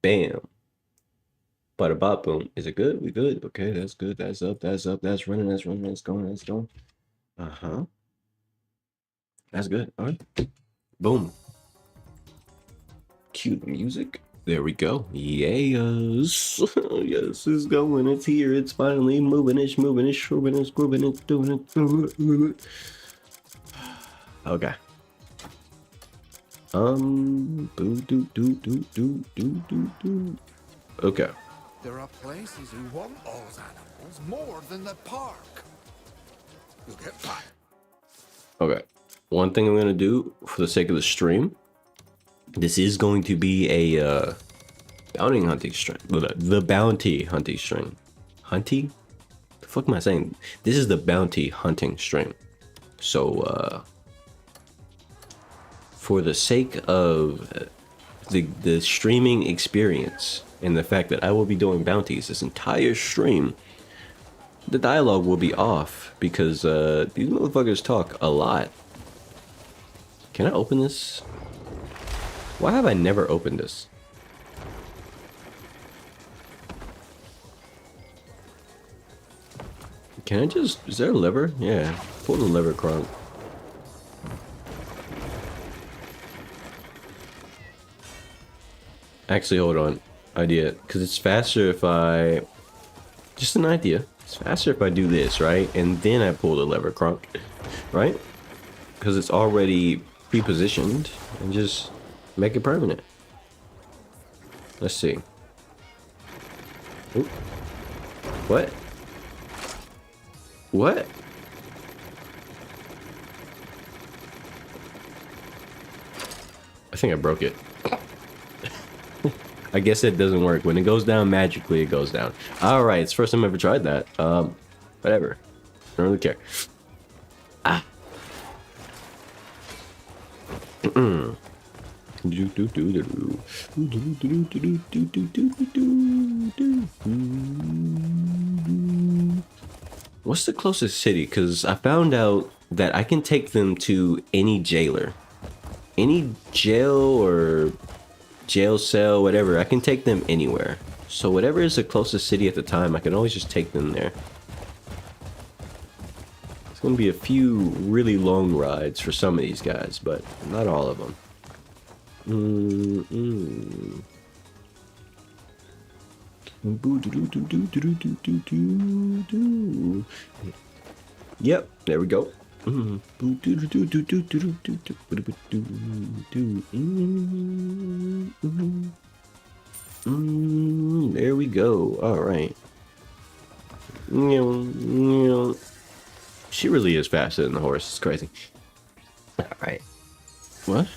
Bam. Bada bop boom. Is it good? We good? Okay, that's good. That's up. That's up. That's running. That's running. That's going. That's going. Uh-huh. That's good. All right. Boom. Cue the music. There we go. Yes. Yes, it's going. It's here. It's finally moving. It's moving. It's shoving. It's grooving. It's doing it. Okay. Boo doo doo doo doo doo doo doo. Okay. There are places who want those animals more than the park. You'll get back. Okay. One thing I'm gonna do for the sake of the stream. This is going to be a bounty hunting string. The bounty hunting string. Hunty? The fuck am I saying? This is the bounty hunting string. So for the sake of the streaming experience and the fact that I will be doing bounties this entire stream, the dialogue will be off because these motherfuckers talk a lot. Can I open this? Why have I never opened this? Can I just... Is there a lever? Yeah. Pull the lever, Kronk. Actually, hold on. Idea. Because it's faster if I... Just an idea. It's faster if I do this, right? And then I pull the lever, Kronk. Right? Because it's already pre-positioned. And just make it permanent. Let's see. Oop. What? What? I think I broke it. I guess it doesn't work. When it goes down magically, it goes down. All right, it's the first time I ever tried that. Whatever. I don't really care. Ah. What's the closest city? Because I found out that I can take them to any jailer. Any jail or jail cell, whatever. I can take them anywhere. So whatever is the closest city at the time, I can always just take them there. It's going to be a few really long rides for some of these guys, but not all of them. Yep, there we go. There we go. All right. She really is faster than the horse. It's crazy. All right. What?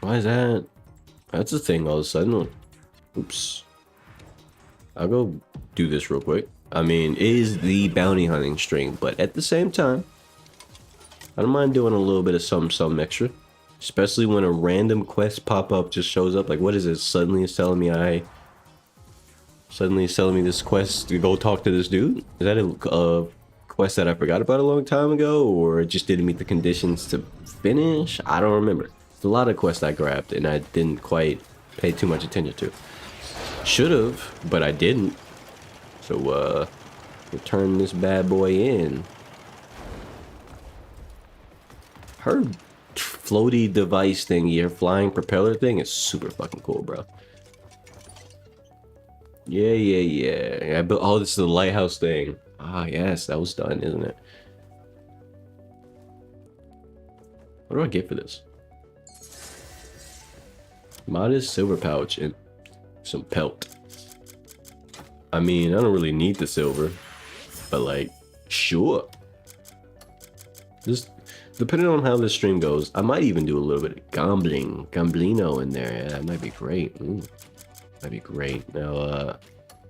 Why is that? That's a thing all of a sudden. Oops. I'll go do this real quick. I mean, it is the bounty hunting string, but at the same time, I don't mind doing a little bit of something extra. Especially when a random quest pop-up just shows up. Like, what is it? Suddenly it's telling me this quest to go talk to this dude? Is that a quest that I forgot about a long time ago? Or it just didn't meet the conditions to finish? I don't remember. There's a lot of quests I grabbed and I didn't quite pay too much attention to. Should have, but I didn't. So, we'll turn this bad boy in. Her floaty device thingy, her flying propeller thing is super fucking cool, bro. Yeah. I built, oh, this is the lighthouse thing. Ah, yes, that was done, isn't it? What do I get for this? Modest silver pouch and some pelt. I mean, I don't really need the silver, but like, sure. Just depending on how this stream goes, I might even do a little bit of gamblino in there. Yeah, that might be great. That'd be great. Now,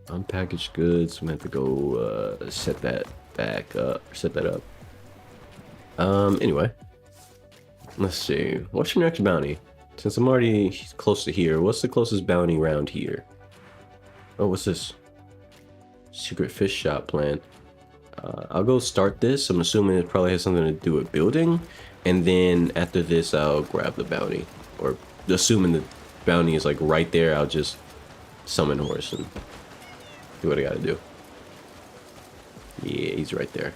unpackaged goods. I'm gonna have to go set that back up. Set that up. Anyway, let's see. What's your next bounty? Since I'm already close to here, what's the closest bounty around here? Oh, what's this? Secret fish shop plan. I'll go start this. I'm assuming it probably has something to do with building. And then after this, I'll grab the bounty. Or assuming the bounty is like right there, I'll just summon horse and do what I gotta do. Yeah, he's right there.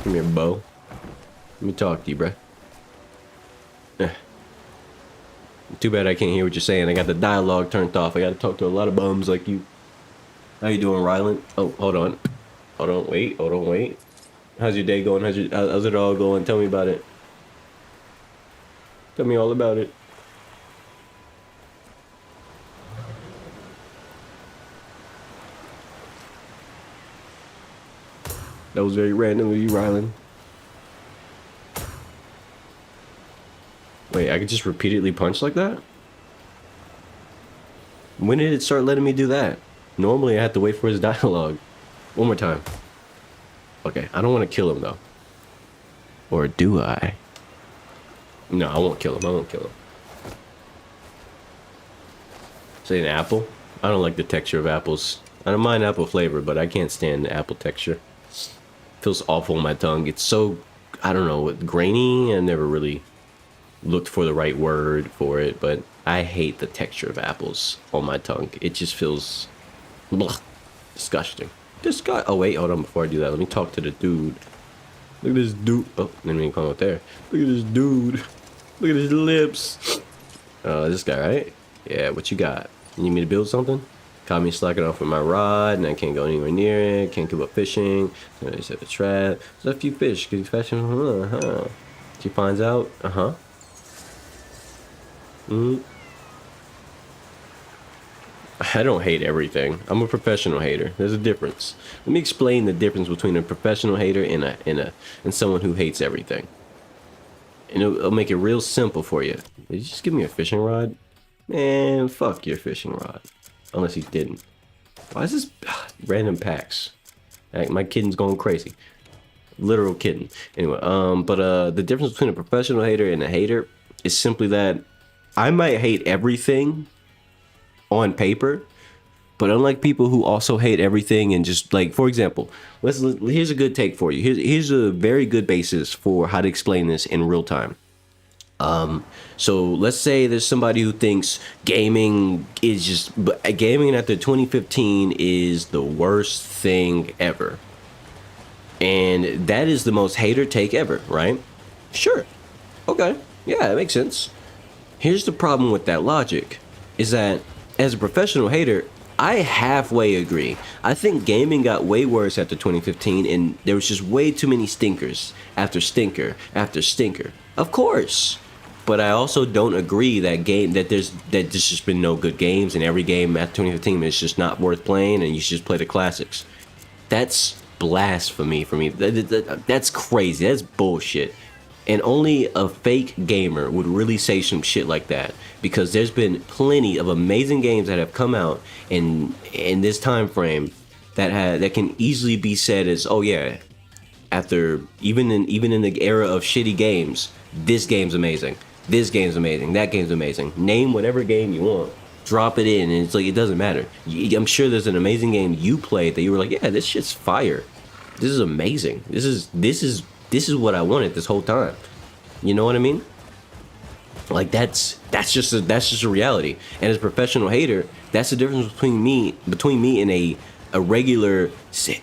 Come here, Bo. Let me talk to you, bruh. Too bad I can't hear what you're saying. I got the dialogue turned off. I gotta talk to a lot of bums like you. How you doing, Ryland? Oh, hold on. Hold on, wait. Hold on, wait. How's your day going? How's it all going? Tell me about it. Tell me all about it. That was very random of you, Ryland. Wait, I could just repeatedly punch like that? When did it start letting me do that? Normally I have to wait for his dialogue. One more time. Okay, I don't want to kill him though. Or do I? No, I won't kill him. I won't kill him. Say an apple? I don't like the texture of apples. I don't mind apple flavor, but I can't stand the apple texture. Feels awful on my tongue. It's so, I don't know, grainy. I never really looked for the right word for it, but I hate the texture of apples on my tongue. It just feels disgusting. Oh wait, hold on, before I do that, let me talk to the dude. Look at this dude. Oh, let me come up there. Look at this dude. Look at his lips. This guy, right? Yeah, what you got? You need me to build something? Caught me slacking off with my rod, and I can't go anywhere near it. Can't keep up fishing. So I set a trap. There's a few fish. Cause he's fishing. She finds out. I don't hate everything. I'm a professional hater. There's a difference. Let me explain the difference between a professional hater and someone who hates everything. And it'll make it real simple for you. Did you just give me a fishing rod? Man, fuck your fishing rod. Unless he didn't. Why is this random packs? Like, my kitten's going crazy. Literal kitten. Anyway, the difference between a professional hater and a hater is simply that I might hate everything on paper, but unlike people who also hate everything and just like, for example, here's a good take for you. Here's a very good basis for how to explain this in real time. So let's say there's somebody who thinks gaming after 2015 is the worst thing ever. And that is the most hater take ever, right? Sure. Okay. Yeah, that makes sense. Here's the problem with that logic is that as a professional hater, I halfway agree. I think gaming got way worse after 2015 and there was just way too many stinkers after stinker after stinker. Of course. But I also don't agree that there's just been no good games and every game after 2015 is just not worth playing and you should just play the classics. That's blasphemy for me. That's crazy. That's bullshit. And only a fake gamer would really say some shit like that, because there's been plenty of amazing games that have come out in this time frame that can easily be said as, oh yeah, after even in the era of shitty games, this game's amazing. This game's amazing. That game's amazing. Name whatever game you want, drop it in, and it's like it doesn't matter. I'm sure there's an amazing game you played that you were like, yeah, this shit's fire. This is amazing. This is what I wanted this whole time. You know what I mean? Like that's just a reality. And as a professional hater, that's the difference between me and a regular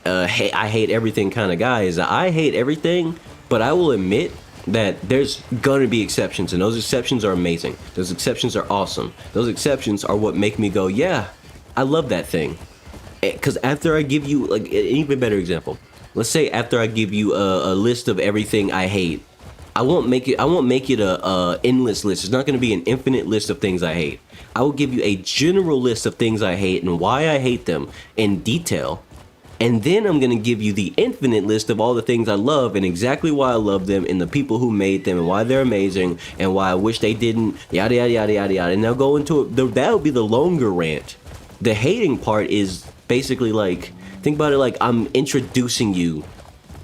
I hate everything kind of guy. Is that I hate everything, but I will admit that there's gonna be exceptions, and those exceptions are amazing. Those exceptions are awesome. Those exceptions are what make me go, yeah, I love that thing. Because after I give you like an even better example. Let's say after I give you a list of everything I hate, I won't make it a endless list. It's not going to be an infinite list of things I hate. I will give you a general list of things I hate and why I hate them in detail. And then I'm going to give you the infinite list of all the things I love and exactly why I love them and the people who made them and why they're amazing and why I wish they didn't, yada, yada, yada, yada, yada. And I'll go into it. That'll be the longer rant. The hating part is basically like, think about it like I'm introducing you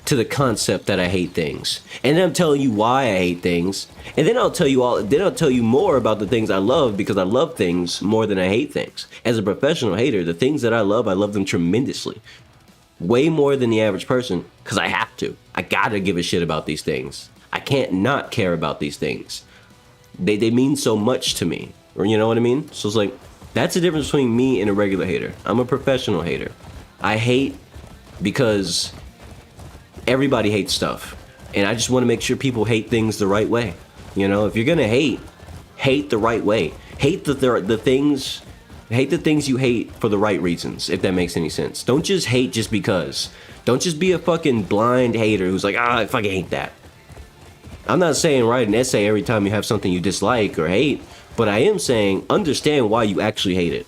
to the concept that I hate things. And then I'm telling you why I hate things. And then I'll tell you more about the things I love, because I love things more than I hate things. As a professional hater, the things that I love them tremendously. Way more than the average person, because I have to. I gotta give a shit about these things. I can't not care about these things. They mean so much to me. Or you know what I mean? So it's like, that's the difference between me and a regular hater. I'm a professional hater. I hate because everybody hates stuff. And I just want to make sure people hate things the right way. You know, if you're gonna hate the right way. Hate the things you hate for the right reasons, if that makes any sense. Don't just hate just because. Don't just be a fucking blind hater who's like, I fucking hate that. I'm not saying write an essay every time you have something you dislike or hate, but I am saying understand why you actually hate it.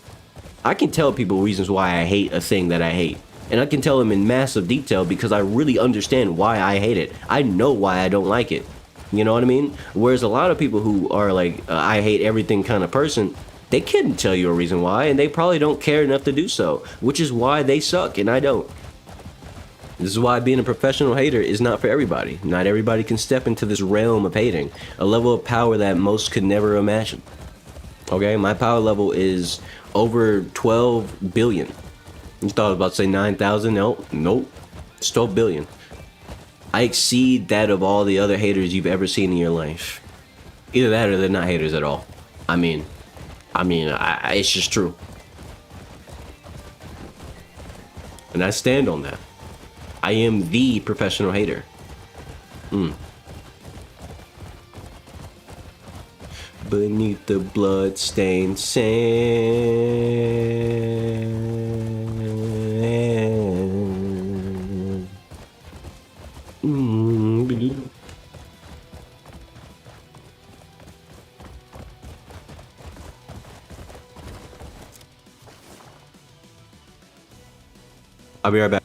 I can tell people reasons why I hate a thing that I hate. And I can tell them in massive detail because I really understand why I hate it. I know why I don't like it. You know what I mean? Whereas a lot of people who are like, I hate everything kind of person, they couldn't tell you a reason why, and they probably don't care enough to do so, which is why they suck and I don't. This is why being a professional hater is not for everybody. Not everybody can step into this realm of hating, a level of power that most could never imagine. Okay, my power level is over 12 billion. You thought I was about to say 9,000? Nope. It's 12 billion. I exceed that of all the other haters you've ever seen in your life. Either that or they're not haters at all. I mean, it's just true. And I stand on that. I am the professional hater. Beneath the blood-stained sand. I'll be right back.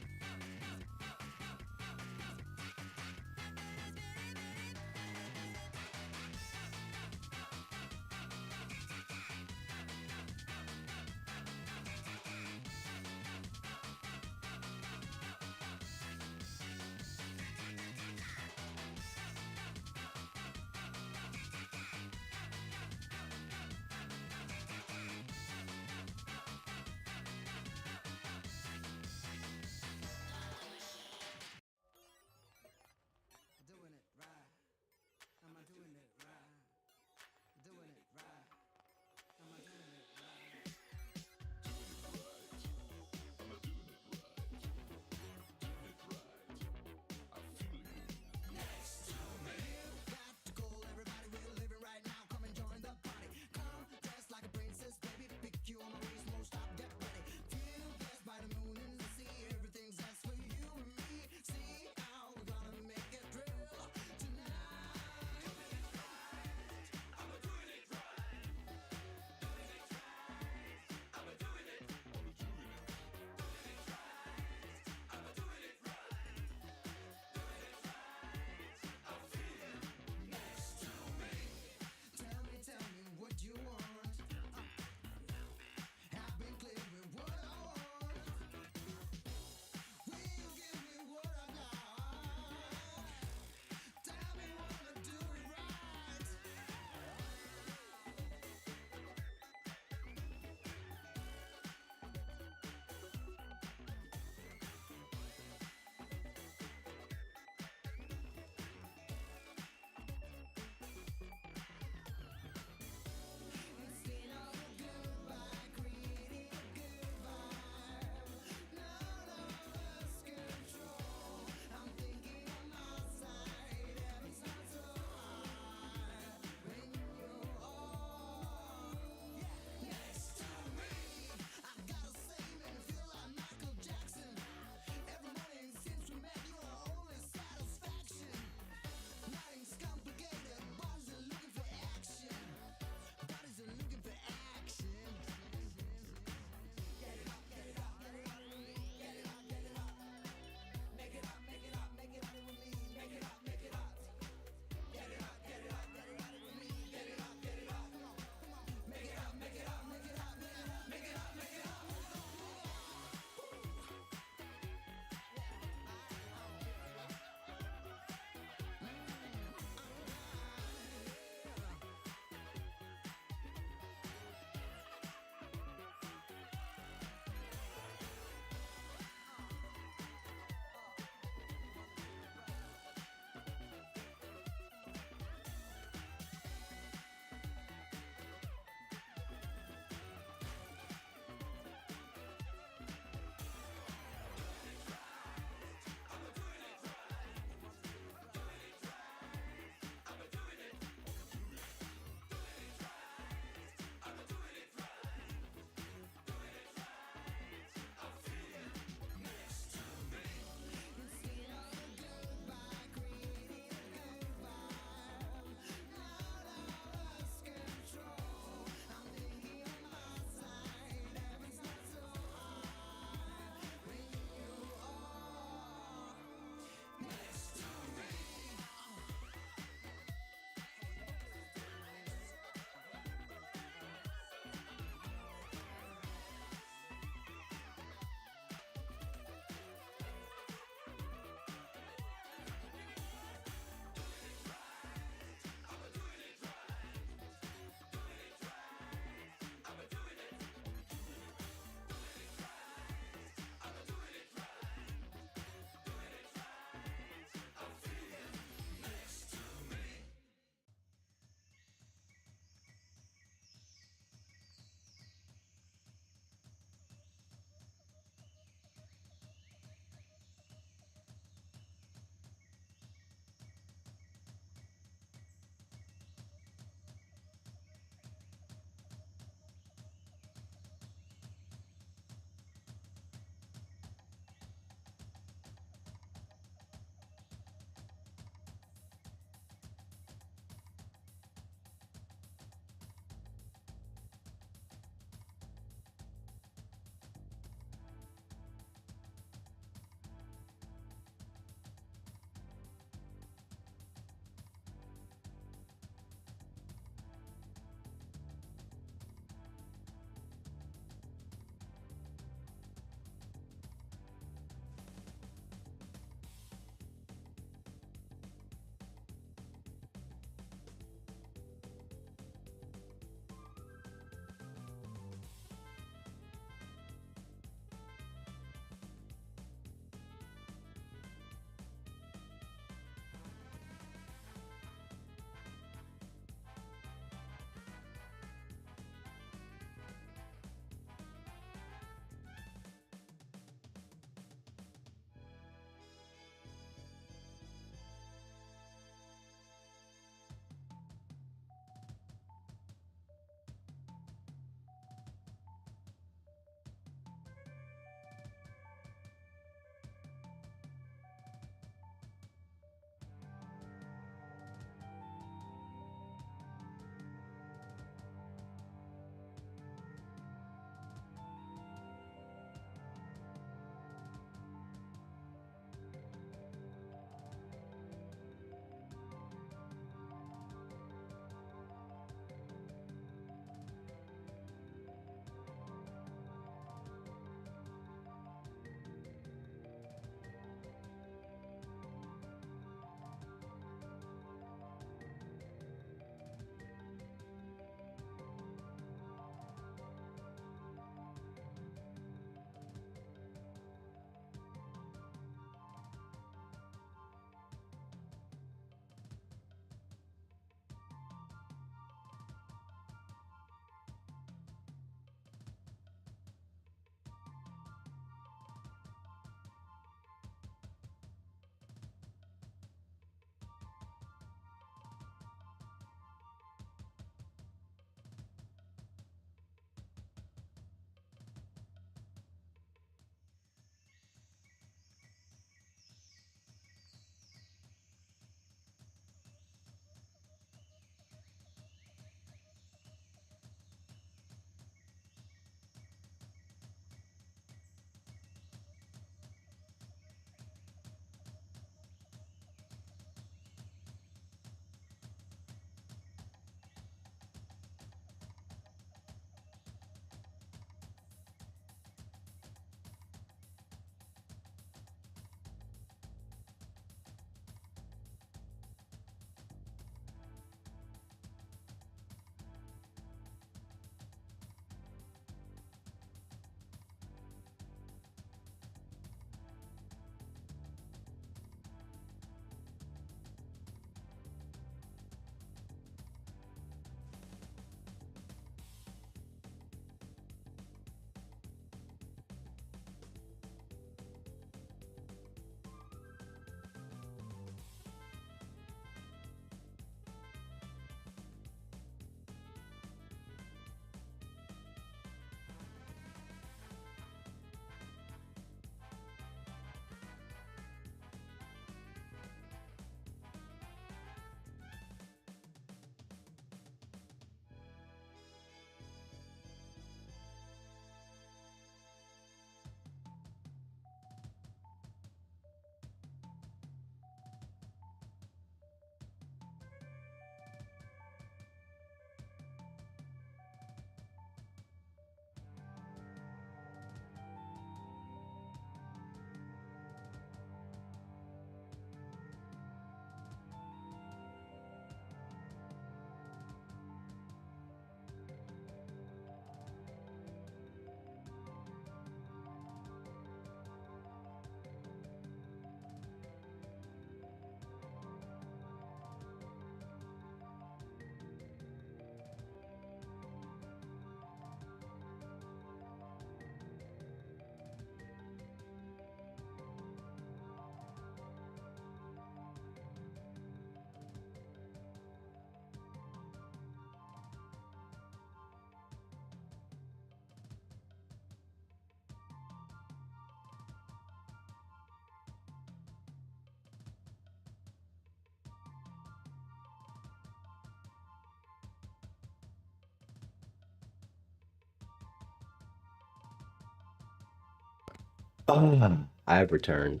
I've returned.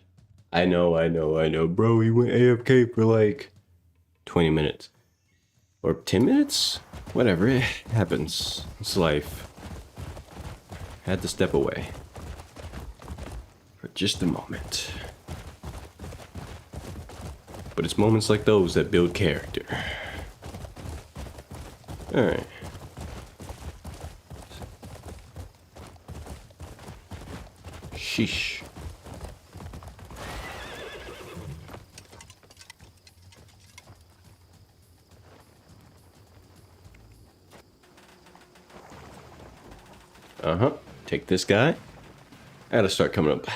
I know. Bro, he went AFK for like 20 minutes. Or 10 minutes? Whatever, it happens. It's life. Had to step away. For just a moment. But it's moments like those that build character. Alright. Sheesh. Take this guy. I gotta start coming up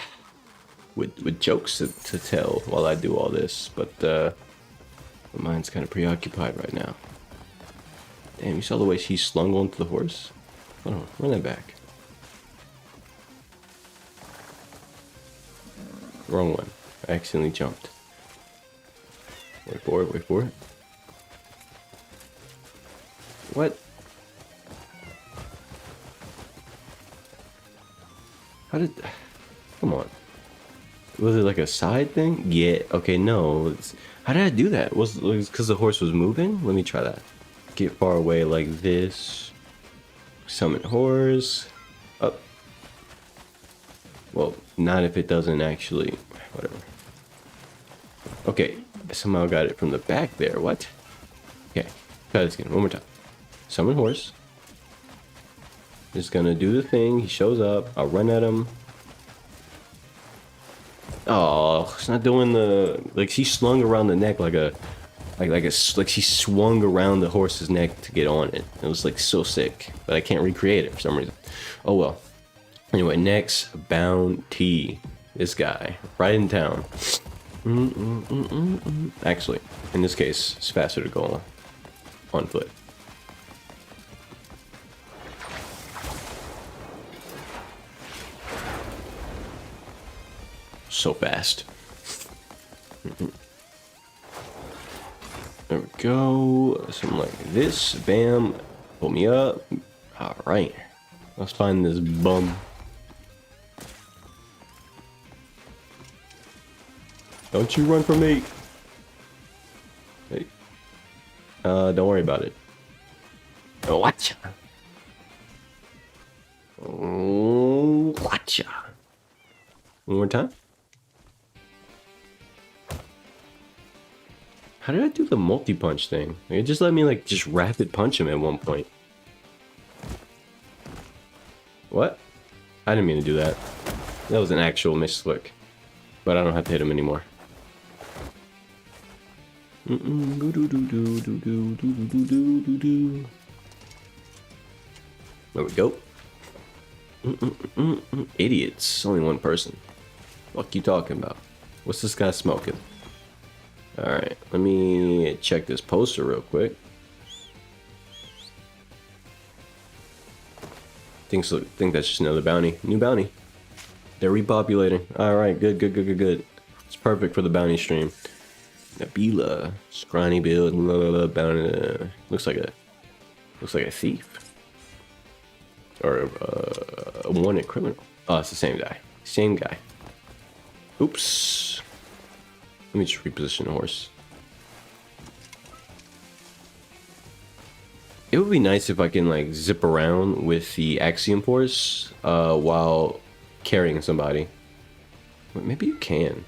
with jokes to tell while I do all this, but my mind's kind of preoccupied right now. Damn, you saw the way she slung onto the horse? Hold on, run that back. Wrong one. I accidentally jumped. Wait for it, wait for it. What? How did... Come on. Was it like a side thing? Yeah, okay, no. How did I do that? Was it because the horse was moving? Let me try that. Get far away like this. Summon horse. Up. Well, not if it doesn't actually... Whatever. Okay, I somehow got it from the back there. What? Okay, try this again. One more time. Summon horse. Just gonna do the thing. He shows up. I'll run at him. Oh, it's not doing the... Like, she slung around the neck like a... Like she swung around the horse's neck to get on it. It was like so sick, but I can't recreate it for some reason. Oh well. Anyway, next bounty. This guy right in town. Actually, in this case, it's faster to go on foot. So fast. There we go. Something like this. Bam. Pull me up. Alright. Let's find this bum. Don't you run from me. Hey. Don't worry about it. Oh, watcha. Oh, watcha. One more time. How did I do the multi-punch thing? It just let me like just rapid punch him at one point. What? I didn't mean to do that. That was an actual misclick. But I don't have to hit him anymore. There we go. Idiots. Only one person. What you talking about? What's this guy smoking? Alright, let me check this poster real quick. Think that's just another bounty. New bounty. They're repopulating. Alright, good. It's perfect for the bounty stream. Nabila. Scrawny build. Bounty. Looks like a thief. Or a wanted criminal. Oh, it's the same guy. Same guy. Oops. Let me just reposition the horse. It would be nice if I can like zip around with the axiom horse while carrying somebody. Wait, maybe you can.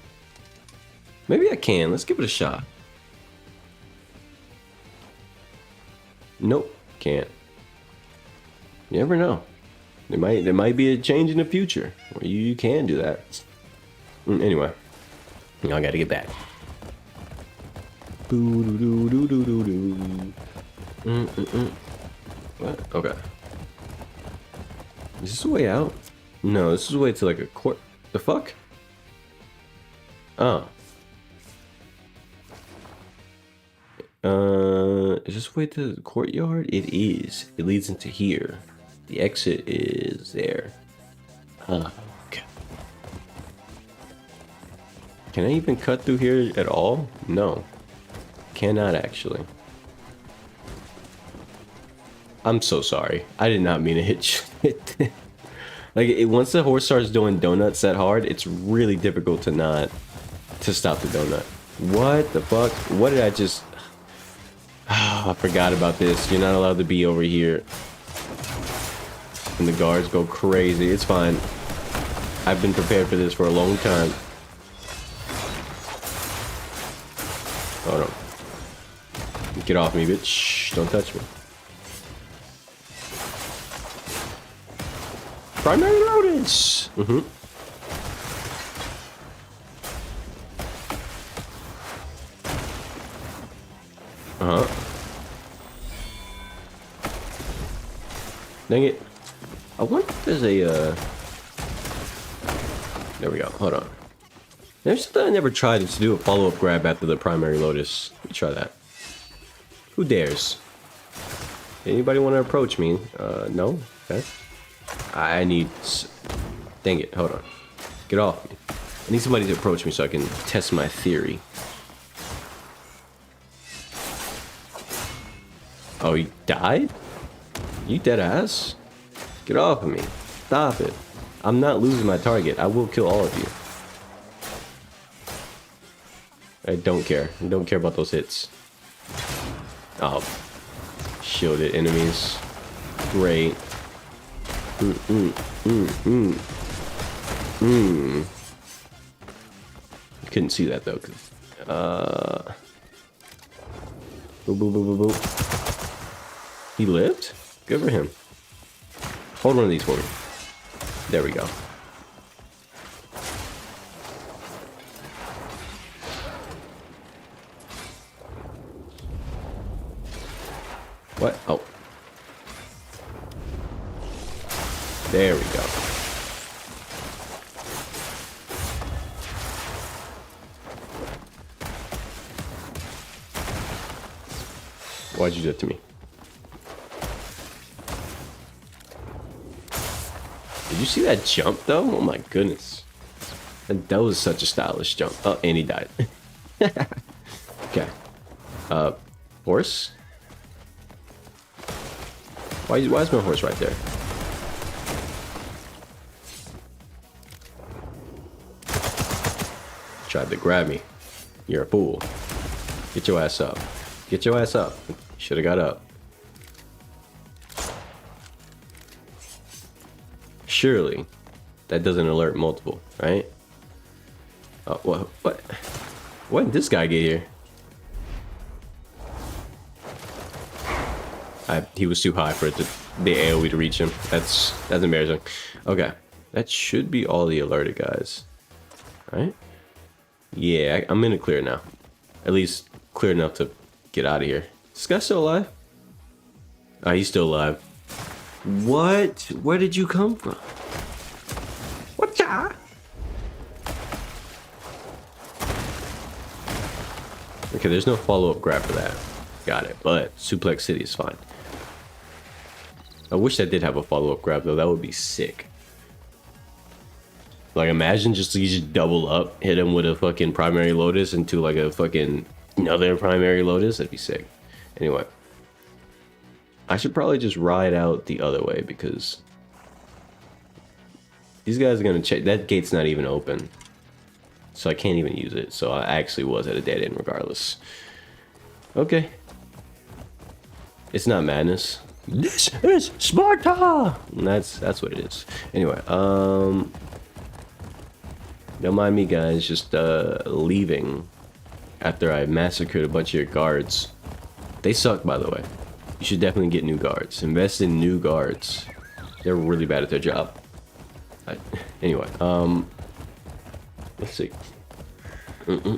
Maybe I can. Let's give it a shot. Nope, can't. You never know. There might be a change in the future where you can do that. Anyway. I gotta get back. What? Okay. Is this the way out? No, this is the way to like a court. The fuck? Oh. Is this the way to the courtyard? It is. It leads into here. The exit is there. Okay. Can I even cut through here at all? No. Cannot actually. I'm so sorry. I did not mean to hit Once the horse starts doing donuts that hard, it's really difficult to stop the donut. What the fuck? What did I just... Oh, I forgot about this. You're not allowed to be over here. And the guards go crazy. It's fine. I've been prepared for this for a long time. Hold on. Get off me, bitch. Don't touch me. Primary rodents! Mm-hmm. Uh-huh. Dang it. I wonder if there's a, There we go. Hold on. There's something I never tried to do a follow-up grab after the primary lotus. Let me try that. Who dares? Anybody want to approach me? No? Okay. I need... Dang it. Hold on. Get off me. I need somebody to approach me so I can test my theory. Oh, you died? You dead ass? Get off of me. Stop it. I'm not losing my target. I will kill all of you. I don't care. I don't care about those hits. Oh. Shielded enemies. Great. You couldn't see that though. Boop, boop, boop, boop, boop. He lived? Good for him. Hold one of these for me. There we go. What? Oh. There we go. Why'd you do that to me? Did you see that jump though? Oh my goodness. That was such a stylish jump. Oh, and he died. Okay. Horse? Why is my horse right there? Tried to grab me. You're a fool. Get your ass up. Get your ass up. Should have got up. Surely that doesn't alert multiple, right? What? When did this guy get here? He was too high for it to the AoE to reach him. That's embarrassing. Okay, that should be all the alerted guys, right? Yeah, I'm in a clear now. At least clear enough to get out of here. Is this guy still alive? Oh, he's still alive. What? Where did you come from? Whatcha? Okay, there's no follow-up grab for that. Got it, but Suplex City is fine. I wish I did have a follow-up grab though. That would be sick. Like imagine you just double up, hit him with a fucking primary lotus into like a fucking another primary lotus. That'd be sick. Anyway, I should probably just ride out the other way because these guys are gonna check. That gate's not even open, so I can't even use it. So I actually was at a dead end regardless. Okay, it's not madness. This is Sparta. And that's what it is. Anyway, don't mind me, guys. Just leaving after I massacred a bunch of your guards. They suck, by the way. You should definitely get new guards. Invest in new guards. They're really bad at their job. Anyway, let's see. Boo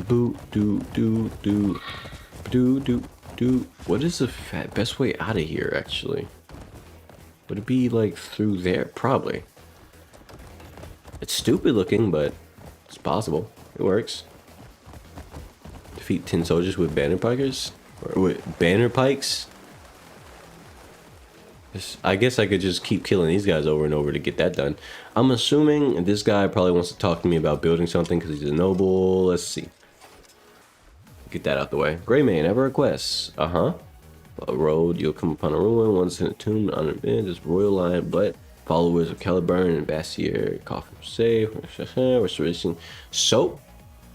doo doo doo doo doo doo. What is the best way out of here? Actually, would it be like through there? Probably. It's stupid looking, but it's possible. It works. Defeat 10 soldiers with banner pikers? Or with banner pikes? I guess I could just keep killing these guys over and over to get that done. I'm assuming this guy probably wants to talk to me about building something because he's a noble. Let's see. Get that out the way. Greymane, have a request. A road, you'll come upon a ruin. Once in a tomb, honored man, this royal line, but Followers of Caliburn and Bassier, coffin safe, restoration. So,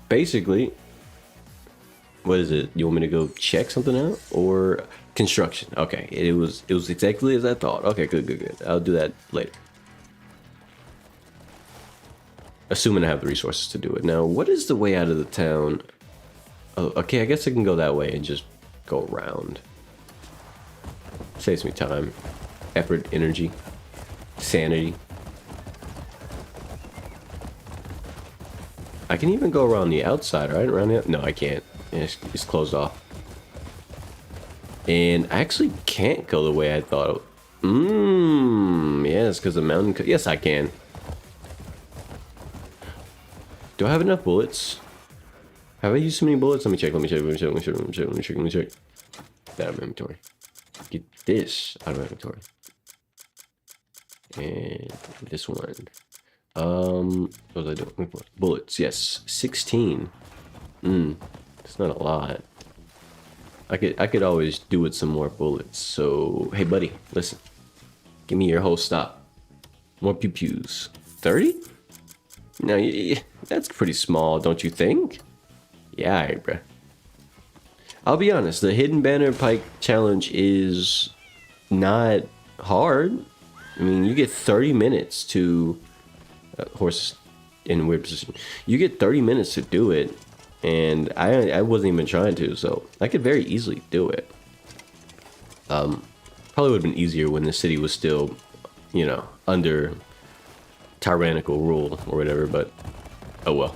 basically, what is it? You want me to go check something out or construction? Okay, it was exactly as I thought. Okay, good. I'll do that later. Assuming I have the resources to do it. Now, what is the way out of the town? Oh, okay, I guess I can go that way and just go around. Saves me time, effort, energy, sanity. I can even go around the outside, right? Around the... No, I can't. It's closed off. And I actually can't go the way I thought. Yes, because the mountain... Yes, I can. Do I have enough bullets? Have I used so many bullets? Let me check. That out of inventory. Get this out of inventory. And this one. What was I doing? Bullets, yes. 16. It's not a lot. I could always do with some more bullets. So, hey buddy, listen. Give me your whole stop. More pew-pews. 30? No, that's pretty small, don't you think? Yeah, alright, bruh. I'll be honest, the Hidden Banner Pike challenge is not hard. I mean, you get 30 minutes to... horse in a weird position. You get 30 minutes to do it, and I wasn't even trying to, so I could very easily do it. Probably would have been easier when the city was still, you know, under tyrannical rule or whatever, but oh well.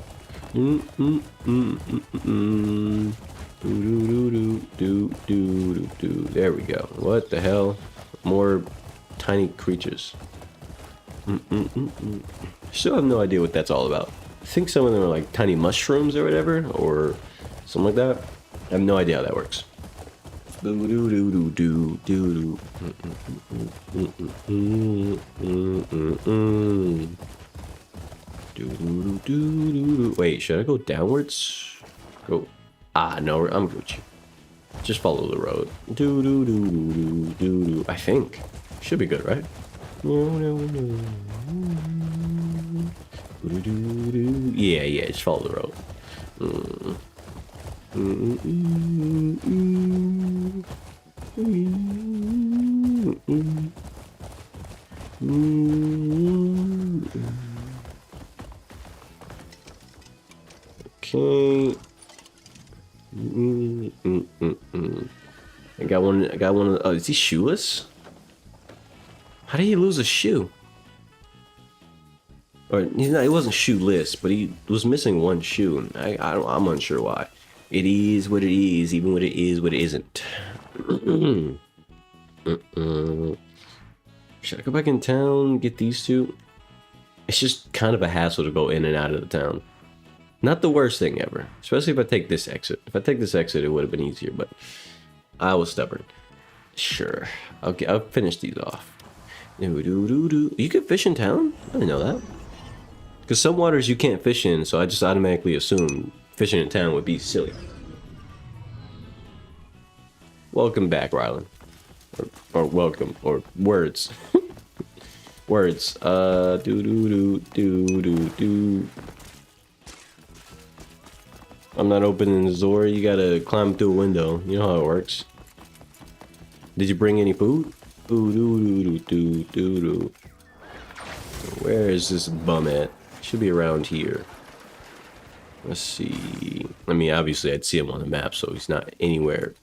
There we go. What the hell? More tiny creatures. Still have no idea what that's all about. I think some of them are like tiny mushrooms or whatever, or something like that. I have no idea how that works. Wait, should I go downwards? Go. Ah, no, I'm Gucci. Just follow the road. I think. Should be good, right? Yeah, just follow the road. Okay. I got one of the, oh, is he shoeless? How did he lose a shoe? Or he's not, he wasn't shoeless, but he was missing one shoe. I'm unsure why. It is what it is, even when it is what it isn't. Should I go back in town, get these two? It's just kind of a hassle to go in and out of the town. Not the worst thing ever, especially if I take this exit. If I take this exit, it would have been easier, but I was stubborn. Sure, okay, I'll finish these off. You can fish in town? I didn't know that. Because some waters you can't fish in, so I just automatically assumed fishing in town would be silly. Welcome back, Rylan. Or welcome, or words. Words. I'm not opening the door. You gotta climb through a window. You know how it works. Did you bring any food? Where is this bum at? Should be around here. Let's see. I mean, obviously I'd see him on the map, so he's not anywhere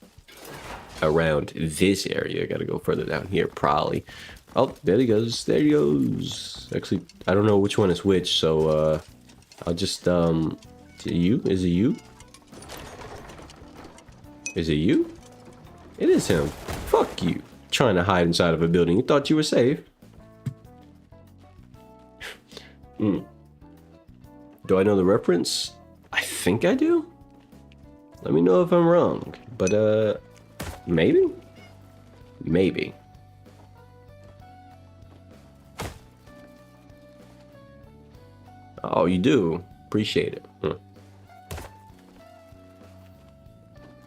around this area. I gotta go further down here, probably. Oh, there he goes. There he goes. Actually, I don't know which one is which, so I'll just you? Is it you? Is it you? It is him. Fuck you. Trying to hide inside of a building. You thought you were safe. Do I know the reference? I think I do. Let me know if I'm wrong. But maybe? Maybe. Oh, you do? Appreciate it.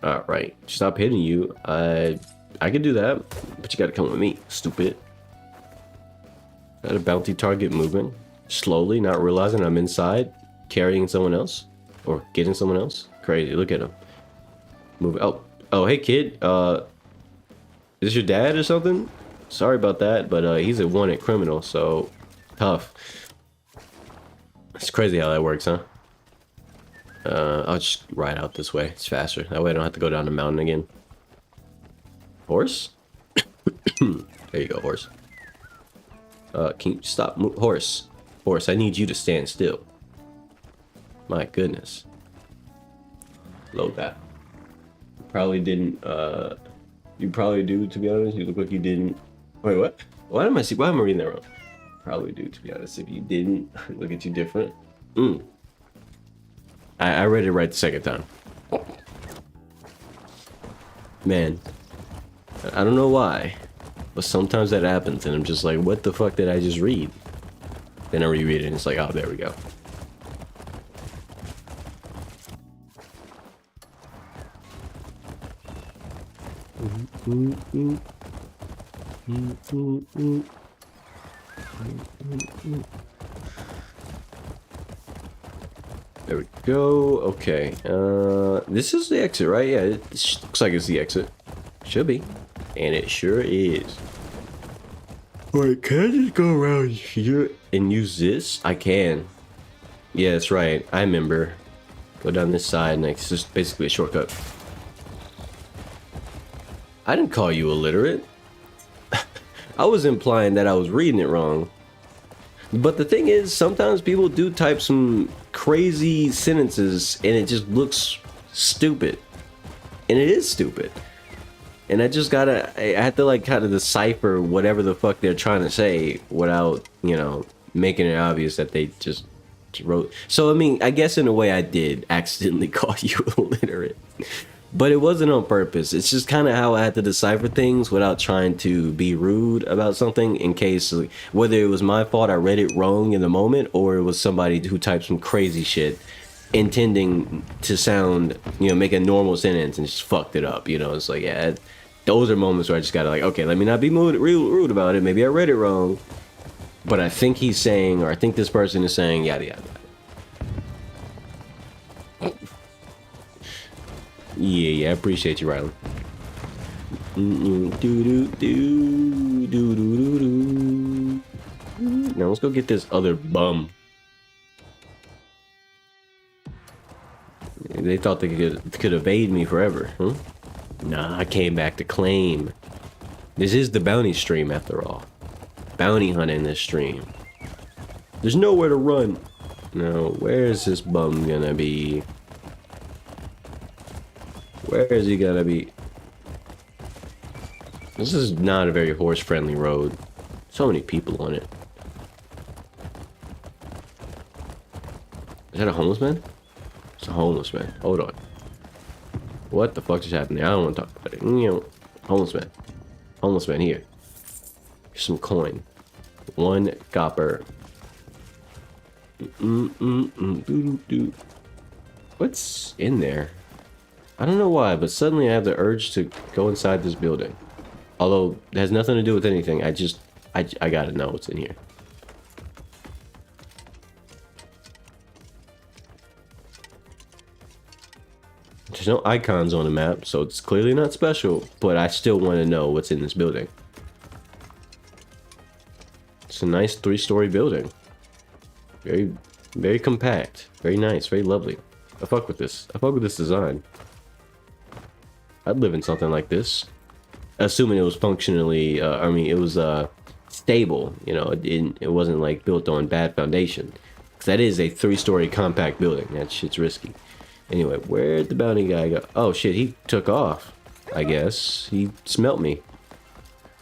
Alright, stop hitting you. I could do that, but you gotta come with me, stupid. Got a bounty target moving slowly, not realizing I'm inside, carrying someone else or getting someone else. Crazy. Look at him. Move. Oh, hey kid. Is this your dad or something? Sorry about that, but he's a wanted criminal, so tough. It's crazy how that works, huh? I'll just ride out this way. It's faster. That way I don't have to go down the mountain again. Horse? There you go, horse. Can you stop? Horse. Horse, I need you to stand still. My goodness. Load that. Probably didn't, you probably do, to be honest. You look like you didn't. Wait, what? Why am I reading that wrong? Probably do, to be honest. If you didn't, look at you different. I read it right the second time. Man, I don't know why, but sometimes that happens and I'm just like, what the fuck did I just read? Then I reread it and it's like, oh, there we go. There we go. Okay. This is the exit, right? Yeah, it looks like it's the exit. Should be. And it sure is. Alright, can I just go around here and use this? I can. Yeah, that's right. I remember. Go down this side and it's just basically a shortcut. I didn't call you illiterate. I was implying that I was reading it wrong. But the thing is, sometimes people do type some crazy sentences and it just looks stupid. And it is stupid. And I have to like kind of decipher whatever the fuck they're trying to say without, you know, making it obvious that they just wrote. So, I mean, I guess in a way I did accidentally call you illiterate. But it wasn't on purpose. It's just kind of how I had to decipher things without trying to be rude about something in case, like, whether it was my fault, I read it wrong in the moment, or it was somebody who typed some crazy shit intending to sound, you know, make a normal sentence and just fucked it up. You know, it's like, yeah, those are moments where I just gotta like, okay, let me not be rude about it. Maybe I read it wrong, but I think he's saying, or I think this person is saying, yada yada. Yeah, I appreciate you, Rylan. Now let's go get this other bum. They thought they could evade me forever, huh? Nah, I came back to claim. This is the bounty stream after all. Bounty hunting this stream. There's nowhere to run. No, where is this bum gonna be? Where is he gonna be? This is not a very horse-friendly road. So many people on it. Is that a homeless man? It's a homeless man. Hold on. What the fuck is happening? I don't want to talk about it. You know, homeless man. Homeless man here. Here's some coin. 1 copper. What's in there? I don't know why, but suddenly I have the urge to go inside this building. Although it has nothing to do with anything. I gotta know what's in here. There's no icons on the map, so it's clearly not special, but I still want to know what's in this building. It's a nice 3-story building. Very, very compact. Very nice, very lovely. I fuck with this. I fuck with this design. I'd live in something like this, assuming it was functionally. I mean, it was stable. You know, it wasn't like built on bad foundation. Cause that is a 3-story compact building. That shit's risky. Anyway, where'd the bounty guy go? Oh shit, he took off. I guess he smelt me.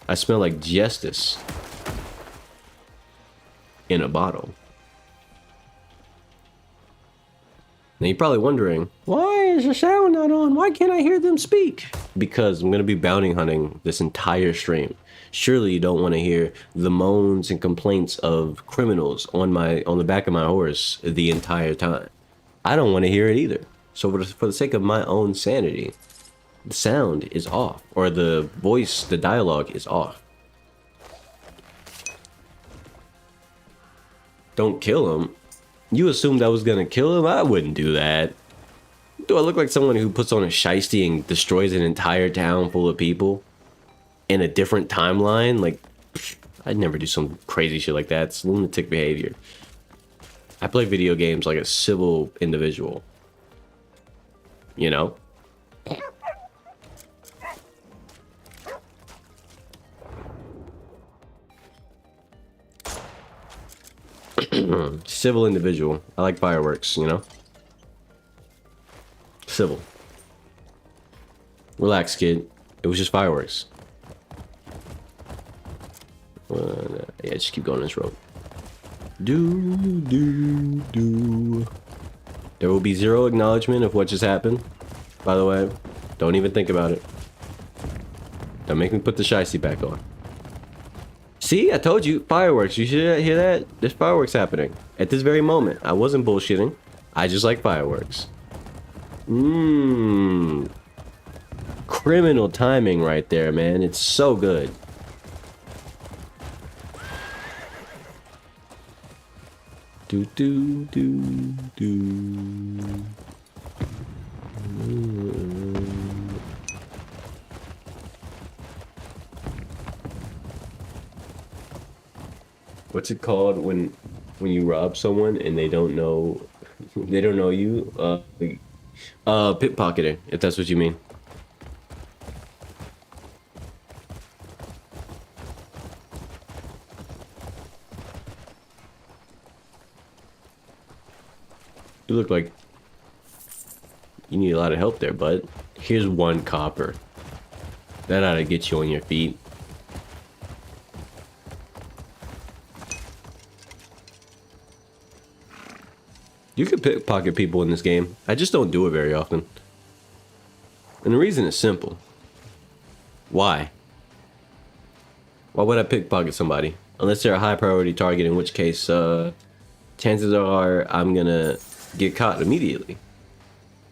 I smell like justice in a bottle. Now you're probably wondering, why is the sound not on? Why can't I hear them speak? Because I'm going to be bounty hunting this entire stream. Surely you don't want to hear the moans and complaints of criminals on the back of my horse the entire time. I don't want to hear it either. So for the sake of my own sanity, the sound is off, or the voice, the dialogue is off. don't kill him. You assumed I was gonna kill him? I wouldn't do that. Do I look like someone who puts on a shiesty and destroys an entire town full of people in a different timeline? Like, I'd never do some crazy shit like that. It's lunatic behavior. I play video games like a civil individual. You know? Civil individual. I like fireworks, you know? Civil. Relax, kid. It was just fireworks. Yeah, just keep going this road. Do. There will be zero acknowledgement of what just happened. By the way, don't even think about it. Don't make me put the shiesty back on. See, I told you, fireworks. You should hear that? There's fireworks happening at this very moment. I wasn't bullshitting. I just like fireworks. Criminal timing right there, man. It's so good. Do. What's it called when you rob someone and they don't know you? Pickpocketing, if that's what you mean. You look like you need a lot of help there, bud. Here's 1 copper. That ought to get you on your feet. You can pickpocket people in this game. I just don't do it very often. And the reason is simple. Why? Why would I pickpocket somebody? Unless they're a high priority target, in which case, chances are I'm gonna get caught immediately.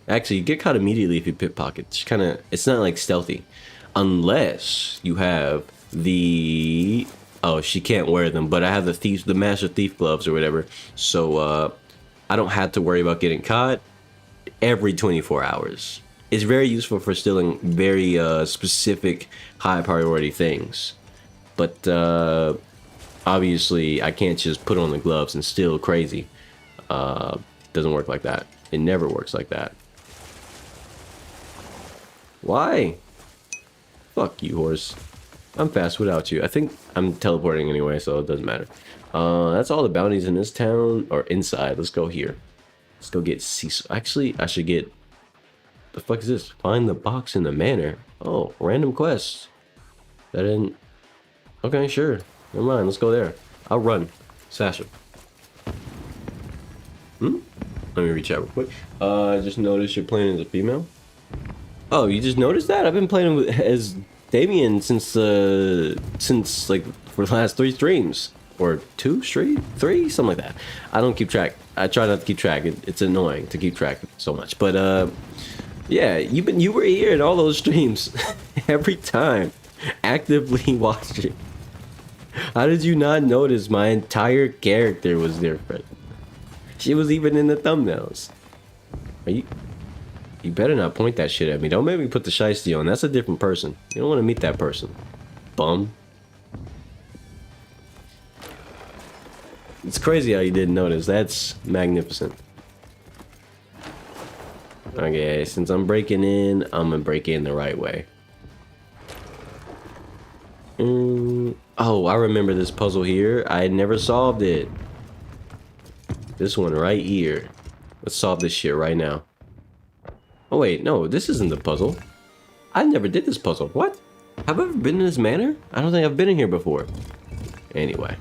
Actually, you get caught immediately if you pickpocket. It's kinda, it's not like stealthy. Unless you have the, oh, she can't wear them, but I have the master thief gloves or whatever. So, I don't have to worry about getting caught every 24 hours. It's very useful for stealing very specific high priority things. But obviously I can't just put on the gloves and steal crazy. Doesn't work like that. It never works like that. Why? Fuck you, horse. I'm fast without you. I think I'm teleporting anyway, so it doesn't matter. That's all the bounties in this town, or inside. Let's go here. Let's go get Cecil. Actually, I should get, the fuck is this? Find the box in the manor. Oh, random quest. That didn't, okay, sure. Never mind, let's go there. I'll run. Sasha. Let me reach out real quick. I just noticed you're playing as a female. Oh, you just noticed that? I've been playing as Damien since like for the last 3 streams. Or 2 straight, 3, something like that. I don't keep track. I try not to keep track. It's annoying to keep track so much. But yeah, you were here in all those streams every time, actively watching. How did you not notice my entire character was there, Fred? She was even in the thumbnails. Are you? You better not point that shit at me. Don't make me put the shiesty on. That's a different person. You don't want to meet that person, bum. It's crazy how you didn't notice. That's magnificent. Okay, since I'm breaking in, I'm gonna break in the right way. Oh, I remember this puzzle here. I had never solved it. This one right here. Let's solve this shit right now. Oh wait, no, this isn't the puzzle. I never did this puzzle. What? Have I ever been in this manor? I don't think I've been in here before. Anyway.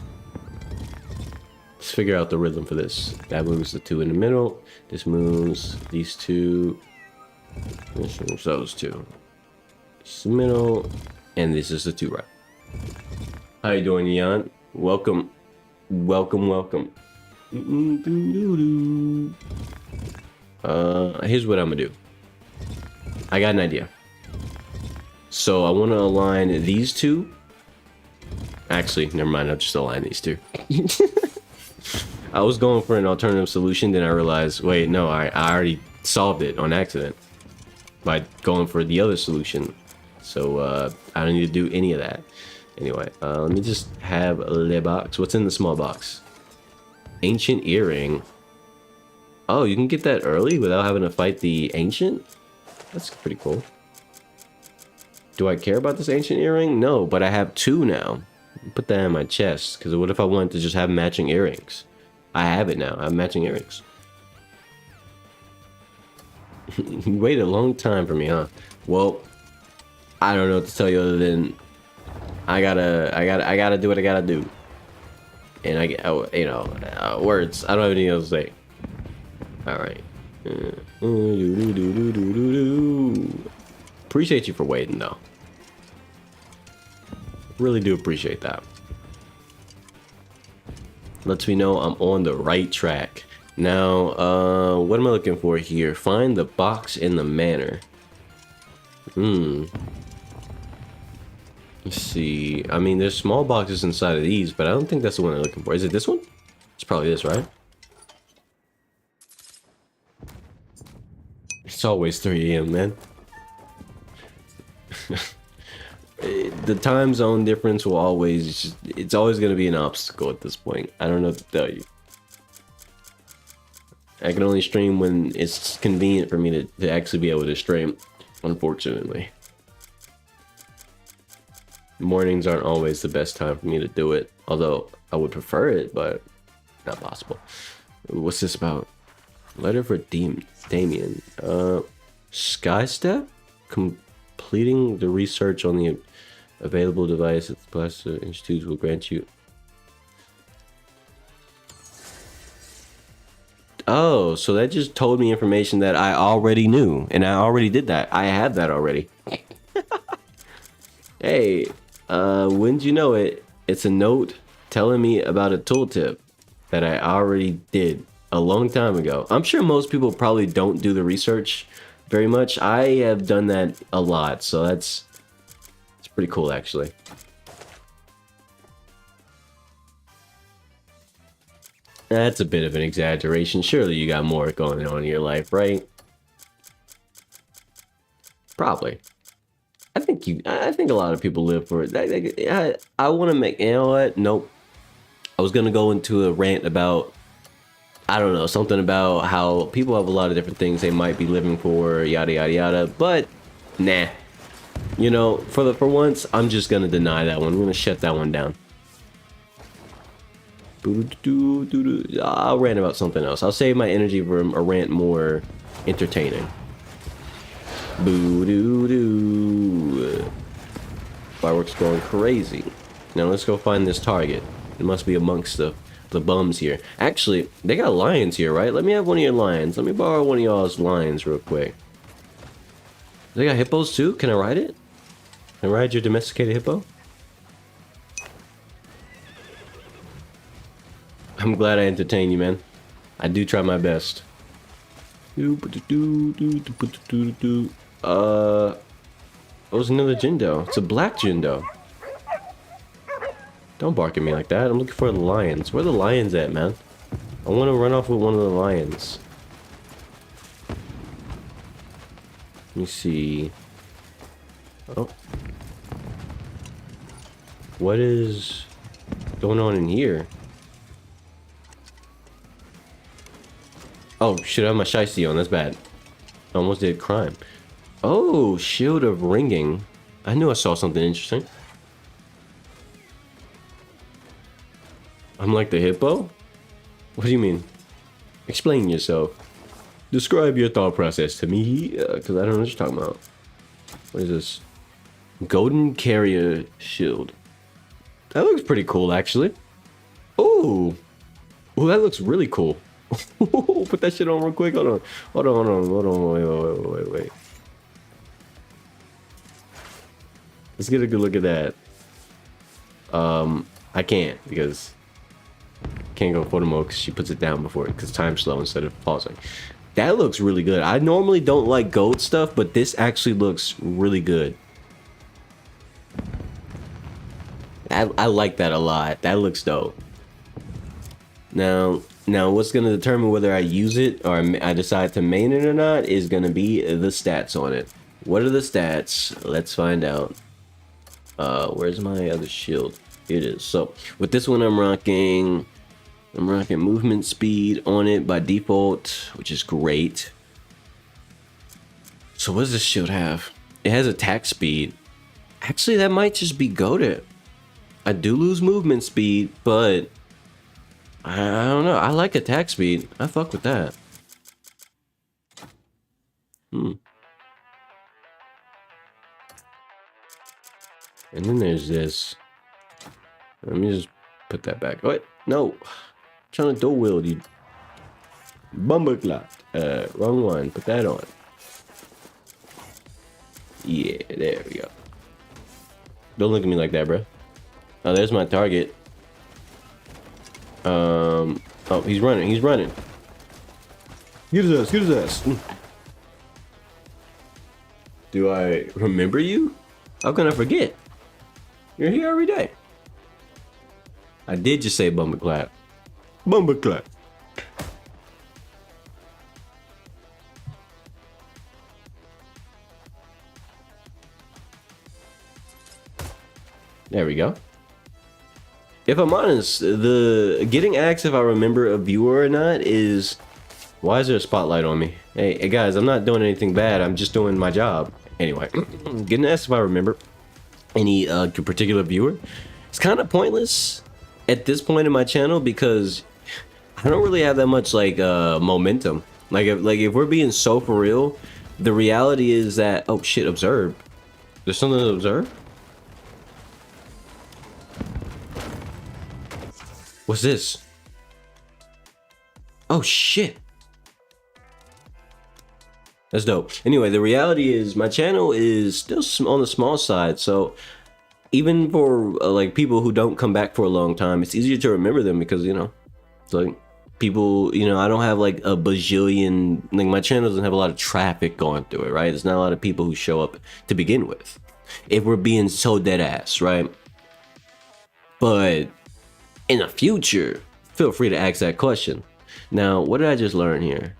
Let's figure out the rhythm for this. That moves the 2 in the middle. This moves these 2. This moves those 2. This is the middle. And this is the 2 right. How you doing, Jan? Welcome. Welcome, welcome. Here's what I'm gonna do. I got an idea. So I want to align these 2. Actually, never mind. I'll just align these 2. I was going for an alternative solution, then I realized, wait, no, I already solved it on accident by going for the other solution. So I don't need to do any of that. Anyway, let me just have a box. What's in the small box? Ancient earring. Oh, you can get that early without having to fight the ancient? That's pretty cool. Do I care about this ancient earring? No, but I have 2 now. Put that in my chest, because what if I wanted to just have matching earrings? I have it now. I have matching earrings. You waited a long time for me, huh? Well, I don't know what to tell you other than I gotta do what I gotta do. And you know, words. I don't have anything else to say. All right. Appreciate you for waiting, though. Really do appreciate that. Lets me know I'm on the right track. Now, what am I looking for here? Find the box in the manor. Let's see. I mean, there's small boxes inside of these, but I don't think that's the one I'm looking for. Is it this one? It's probably this, right? It's always 3 a.m., man. The time zone difference will always, it's always going to be an obstacle at this point. I don't know what to tell you. I can only stream when it's convenient for me to actually be able to stream, unfortunately. Mornings aren't always the best time for me to do it, although I would prefer it, but not possible. What's this about? Letter for Damien. Sky Step? Completing the research on the available device at the Blaster Institute will grant you. Oh, so that just told me information that I already knew, and I already did that. I have that already. Hey, wouldn't you know it? It's a note telling me about a tooltip that I already did a long time ago. I'm sure most people probably don't do the research very much. I have done that a lot, so it's pretty cool, actually. That's a bit of an exaggeration. Surely you got more going on in your life, right? Probably. I think a lot of people live for it. I want to make, you know what? Nope. I was going to go into a rant about, I don't know, something about how people have a lot of different things they might be living for, yada, yada, yada. But, nah. You know, for once, I'm just going to deny that one. I'm going to shut that one down. I'll rant about something else. I'll save my energy for a rant more entertaining. Boo-doo-doo. Fireworks going crazy. Now let's go find this target. It must be amongst the bums here. Actually, they got lions here, right? Let me have one of your lions. Let me borrow one of y'all's lions real quick. They got hippos too? Can I ride it? Can I ride your domesticated hippo? I'm glad I entertain you, man. I do try my best. Oh, it's another Jindo. It's a black Jindo. Don't bark at me like that. I'm looking for the lions. Where are the lions at, man? I want to run off with one of the lions. Let me see. Oh. What is going on in here? Oh, shit, I have my shiesty on. That's bad. I almost did crime. Oh, shield of ringing. I knew I saw something interesting. I'm like the hippo? What do you mean? Explain yourself. Describe your thought process to me, because I don't know what you're talking about. What is this? Golden Carrier Shield. That looks pretty cool, actually. Ooh. Ooh, that looks really cool. Put that shit on real quick. Hold on. Wait. Let's get a good look at that. I can't because can't go photo mode because she puts it down before it because time's slow instead of pausing. That looks really good. I normally don't like gold stuff, but this actually looks really good. I like that a lot. That looks dope. Now, Now, what's going to determine whether I use it or I decide to main it or not is going to be the stats on it. What are the stats? Let's find out. Where's my other shield? Here it is. So with this one, I'm rocking movement speed on it by default, which is great. So what does this shield have? It has attack speed. Actually, that might just be goated. I do lose movement speed, but I don't know. I like attack speed. I fuck with that. And then there's this. Let me just put that back. Wait, no. I'm trying to dual wield, you bumbleclot. Wrong one. Put that on. Yeah, there we go. Don't look at me like that, bro. Oh, there's my target. Oh, he's running. He's running. Get his ass. Get his ass. Do I remember you? How can I forget? You're here every day. I did just say bumbleclap. Bumbleclap. There we go. If I'm honest, the getting asked if I remember a viewer or not is... Why is there a spotlight on me? Hey guys, I'm not doing anything bad. I'm just doing my job. Anyway, getting asked if I remember any particular viewer, it's kind of pointless at this point in my channel because I don't really have that much like momentum. Like if we're being so for real, the reality is that, oh shit, observe. There's something to observe? What's this? Oh shit. That's dope. Anyway, the reality is my channel is still on the small side, so even for like people who don't come back for a long time, it's easier to remember them because, you know, it's like people, you know, I don't have like a bajillion, like my channel doesn't have a lot of traffic going through it, right? There's not a lot of people who show up to begin with, if we're being so dead ass, right? But in the future, feel free to ask that question. Now, what did I just learn here?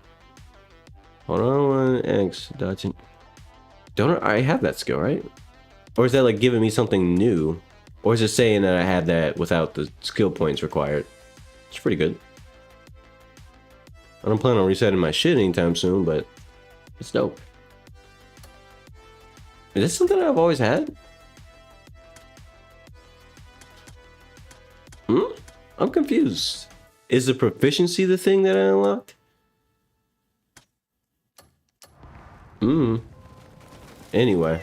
Hold on, X dodging. Don't I have that skill, right? Or is that like giving me something new? Or is it saying that I have that without the skill points required? It's pretty good. I don't plan on resetting my shit anytime soon, but it's dope. Is this something I've always had? I'm confused. Is the proficiency the thing that I unlocked? Anyway.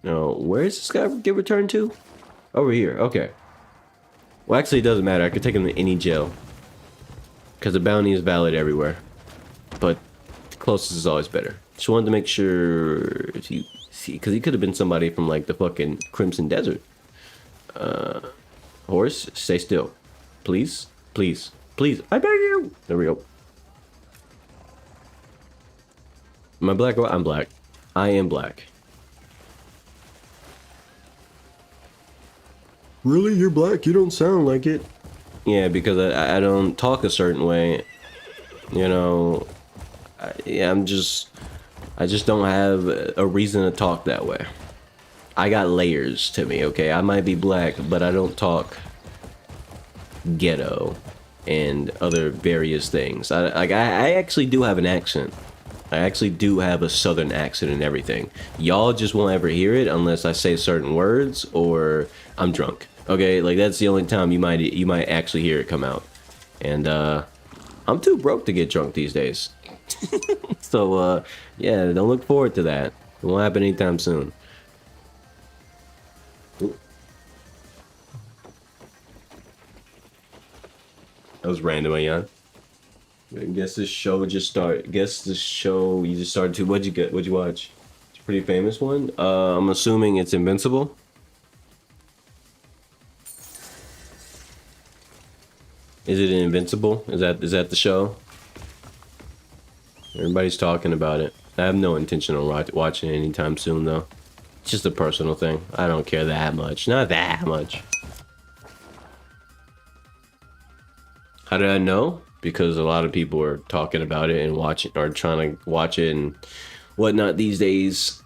No, where is this guy get returned to? Over here, okay. Well, actually, it doesn't matter. I could take him to any jail. Because the bounty is valid everywhere. But the closest is always better. Just wanted to make sure if you see, because he could have been somebody from like the fucking Crimson Desert. Horse, stay still. Please, please, please. I beg you. There we go. Am I black? I'm black. I am black. Really? You're black? You don't sound like it. Yeah, because I don't talk a certain way. You know, I just don't have a reason to talk that way. I got layers to me, okay? I might be black, but I don't talk ghetto and other various things. I actually do have an accent. I actually do have a southern accent and everything. Y'all just won't ever hear it unless I say certain words or I'm drunk. Okay, like that's the only time you might actually hear it come out. And I'm too broke to get drunk these days. So yeah, don't look forward to that. It won't happen anytime soon. That was random, Ayan. I guess this show just started. Guess this show you just started to. What'd you get? What'd you watch? It's a pretty famous one. I'm assuming it's Invincible. Is it Invincible? Is that the show? Everybody's talking about it. I have no intention on watching it anytime soon, though. It's just a personal thing. I don't care that much. Not that much. How did I know? Because a lot of people are talking about it and watching, or trying to watch it and whatnot these days.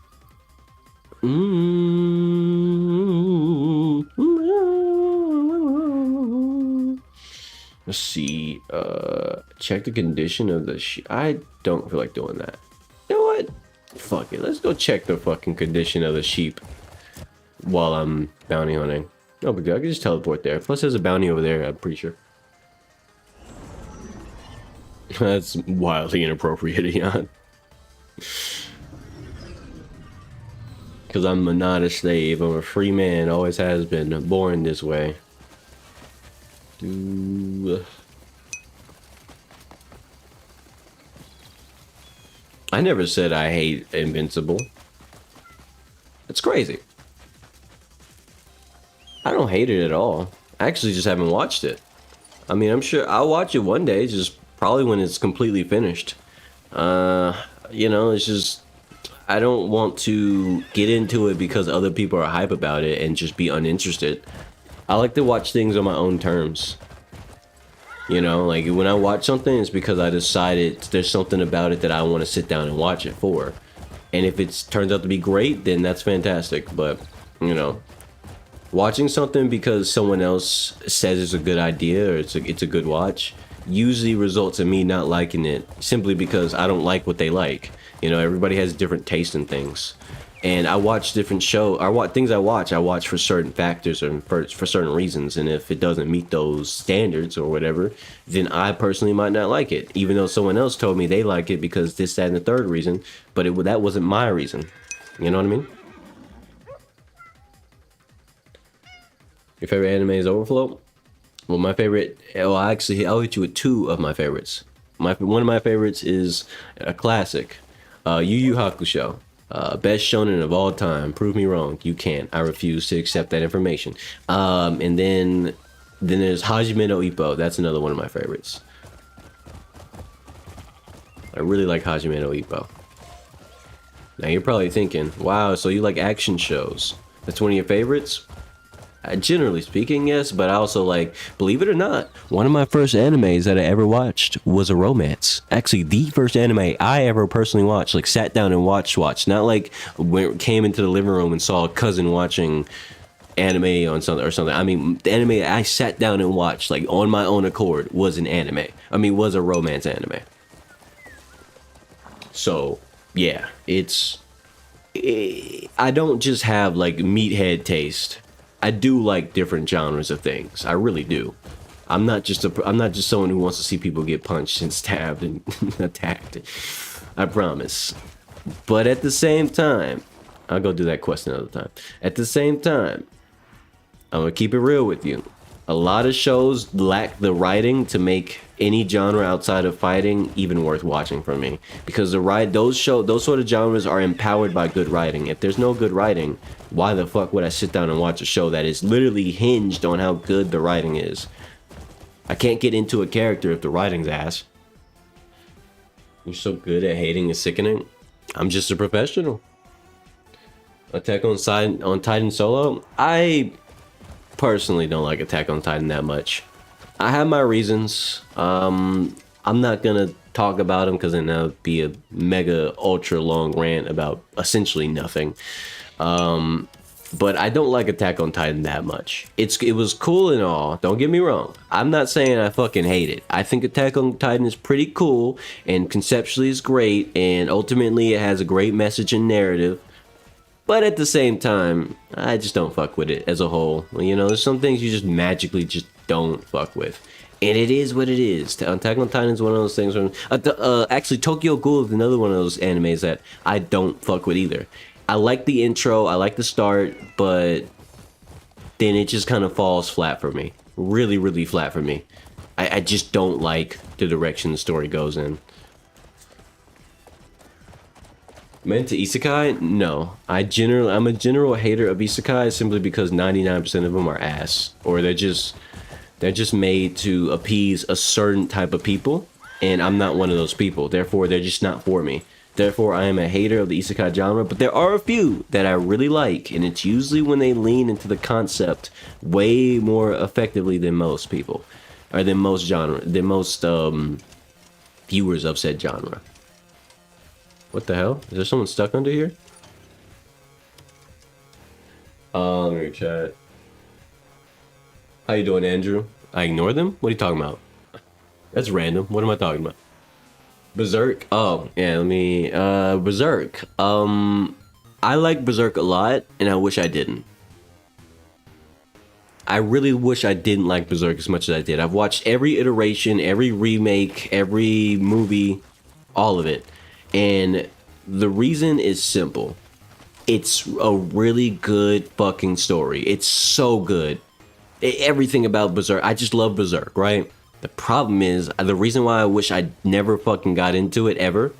Let's see. Check the condition of the sheep. I don't feel like doing that. You know what? Fuck it. Let's go check the fucking condition of the sheep while I'm bounty hunting. No big deal. I can just teleport there. Plus, there's a bounty over there. I'm pretty sure. That's wildly inappropriate, Ian. Because I'm not a slave. I'm a free man. Always has been. Born this way. I never said I hate Invincible. It's crazy. I don't hate it at all. I actually just haven't watched it. I mean, I'm sure I'll watch it one day, just probably when it's completely finished. You know, it's just, I don't want to get into it because other people are hype about it and just be uninterested. I like to watch things on my own terms. You know, like when I watch something, it's because I decided there's something about it that I want to sit down and watch it for. And if it turns out to be great, then that's fantastic. But, you know, watching something because someone else says it's a good idea or it's a good watch usually results in me not liking it simply because I don't like what they like. You know, everybody has different taste in things. And I watch different shows. I watch for certain factors and for certain reasons. And if it doesn't meet those standards or whatever, then I personally might not like it. Even though someone else told me they like it because this, that, and the third reason. But that wasn't my reason. You know what I mean? Your favorite anime is Overflow? Well, my favorite... Well, actually, I'll hit you with two of my favorites. One of my favorites is a classic. Yu Yu Hakusho. Best shonen of all time. Prove me wrong. You can't. I refuse to accept that information. And then there's Hajime no Ippo. That's another one of my favorites. I really like Hajime no Ippo. Now you're probably thinking, wow, so you like action shows. That's one of your favorites? Generally speaking, yes, but I also like, believe it or not, one of my first animes that I ever watched was a romance. Actually, the first anime I ever personally watched, like sat down and watched. Not like came into the living room and saw a cousin watching anime on something or something. I mean, the anime I sat down and watched, like on my own accord, was an anime. I mean, was a romance anime. So, yeah, I don't just have like meathead taste. I do like different genres of things. I really do. I'm not just someone who wants to see people get punched and stabbed and attacked. I promise. But at the same time, I'll go do that quest another time. At the same time, I'm gonna keep it real with you. A lot of shows lack the writing to make any genre outside of fighting even worth watching for me, because those sort of genres are empowered by good writing. If there's no good writing, why the fuck would I sit down and watch a show that is literally hinged on how good the writing is? I can't get into a character if the writing's ass. You're so good at hating is sickening. I'm just a professional. Attack on Titan Solo? I personally don't like Attack on Titan that much. I have my reasons. I'm not gonna talk about them because then that would be a mega ultra long rant about essentially nothing. But I don't like Attack on Titan that much. It was cool and all, don't get me wrong. I'm not saying I fucking hate it. I think Attack on Titan is pretty cool and conceptually is great, and ultimately it has a great message and narrative. But at the same time, I just don't fuck with it as a whole. You know, there's some things you just magically just don't fuck with. And it is what it is. Attack on Titan is one of those things. Actually, Tokyo Ghoul is another one of those animes that I don't fuck with either. I like the intro, I like the start, but then it just kind of falls flat for me. Really, really flat for me. I just don't like the direction the story goes in. Meant to isekai? No. I'm a general hater of isekai simply because 99% of them are ass, or they're just made to appease a certain type of people, and I'm not one of those people. Therefore, they're just not for me. Therefore, I am a hater of the isekai genre, but there are a few that I really like, and it's usually when they lean into the concept way more effectively than most people. or the most viewers of said genre. What the hell? Is there someone stuck under here? Let me chat. How you doing, Andrew? I ignored them? What are you talking about? That's random. What am I talking about? Berserk. Oh, yeah, let me Berserk. I like Berserk a lot, and I wish I didn't. I really wish I didn't like Berserk as much as I did. I've watched every iteration, every remake, every movie, all of it. And the reason is simple. It's a really good fucking story. It's so good. Everything about Berserk, I just love Berserk, right? The problem is, the reason why I wish I never fucking got into it ever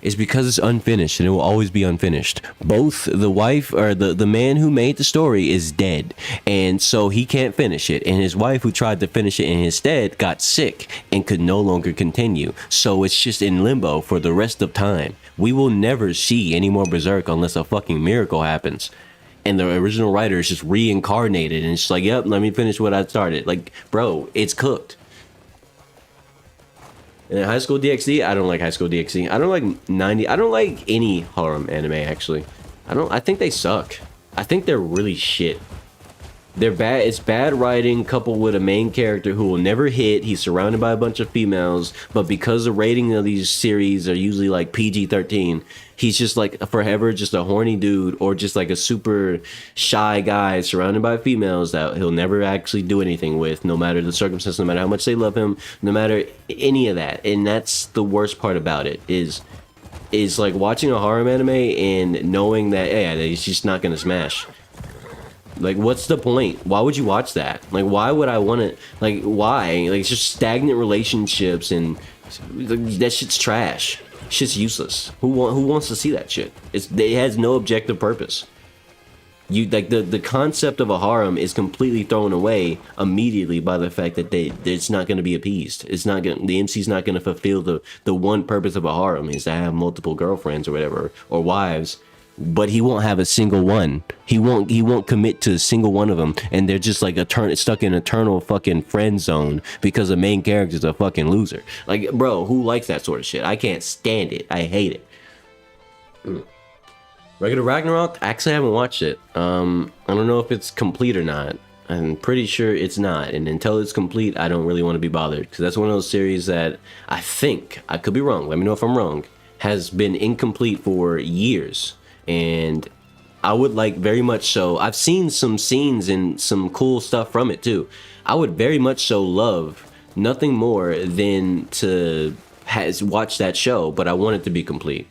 is because it's unfinished and it will always be unfinished. Both the wife or the man who made the story is dead, and so he can't finish it, and his wife who tried to finish it in his stead got sick and could no longer continue, so it's just in limbo for the rest of time. We will never see any more Berserk unless a fucking miracle happens and the original writer is just reincarnated and it's like, yep, let me finish what I started. Like, bro, it's cooked. And High School DxD, I don't like High School DxD. I don't like 90. I don't like any harem anime, actually. I think they suck. I think they're really shit. They're bad. It's bad writing coupled with a main character who will never hit. He's surrounded by a bunch of females, but because the rating of these series are usually like PG-13, he's just like forever just a horny dude or just like a super shy guy surrounded by females that he'll never actually do anything with, no matter the circumstance, no matter how much they love him, no matter any of that. And that's the worst part about it is like watching a harem anime and knowing that, yeah, he's just not gonna smash. Like, what's the point? Why would you watch that? Like, why would I want to? Like, why? Like, it's just stagnant relationships, and that shit's trash. Shit's useless. Who wants to see that shit? It has no objective purpose. You like the concept of a harem is completely thrown away immediately by the fact that it's not going to be appeased. It's not going. The MC's not going to fulfill the one purpose of a harem is to have multiple girlfriends or whatever or wives. But he won't have a single one. He won't commit to a single one of them, and they're just like stuck in eternal fucking friend zone because the main character's a fucking loser. Like, bro, who likes that sort of shit? I can't stand it. I hate it. Regular Ragnarok? Actually, I haven't watched it. I don't know if it's complete or not. I'm pretty sure it's not, and until it's complete, I don't really want to be bothered because that's one of those series that I think, I could be wrong. Let me know if I'm wrong. Has been incomplete for years. And I would like very much so. I've seen some scenes and some cool stuff from it too. I would very much so love nothing more than to watch that show, but I want it to be complete.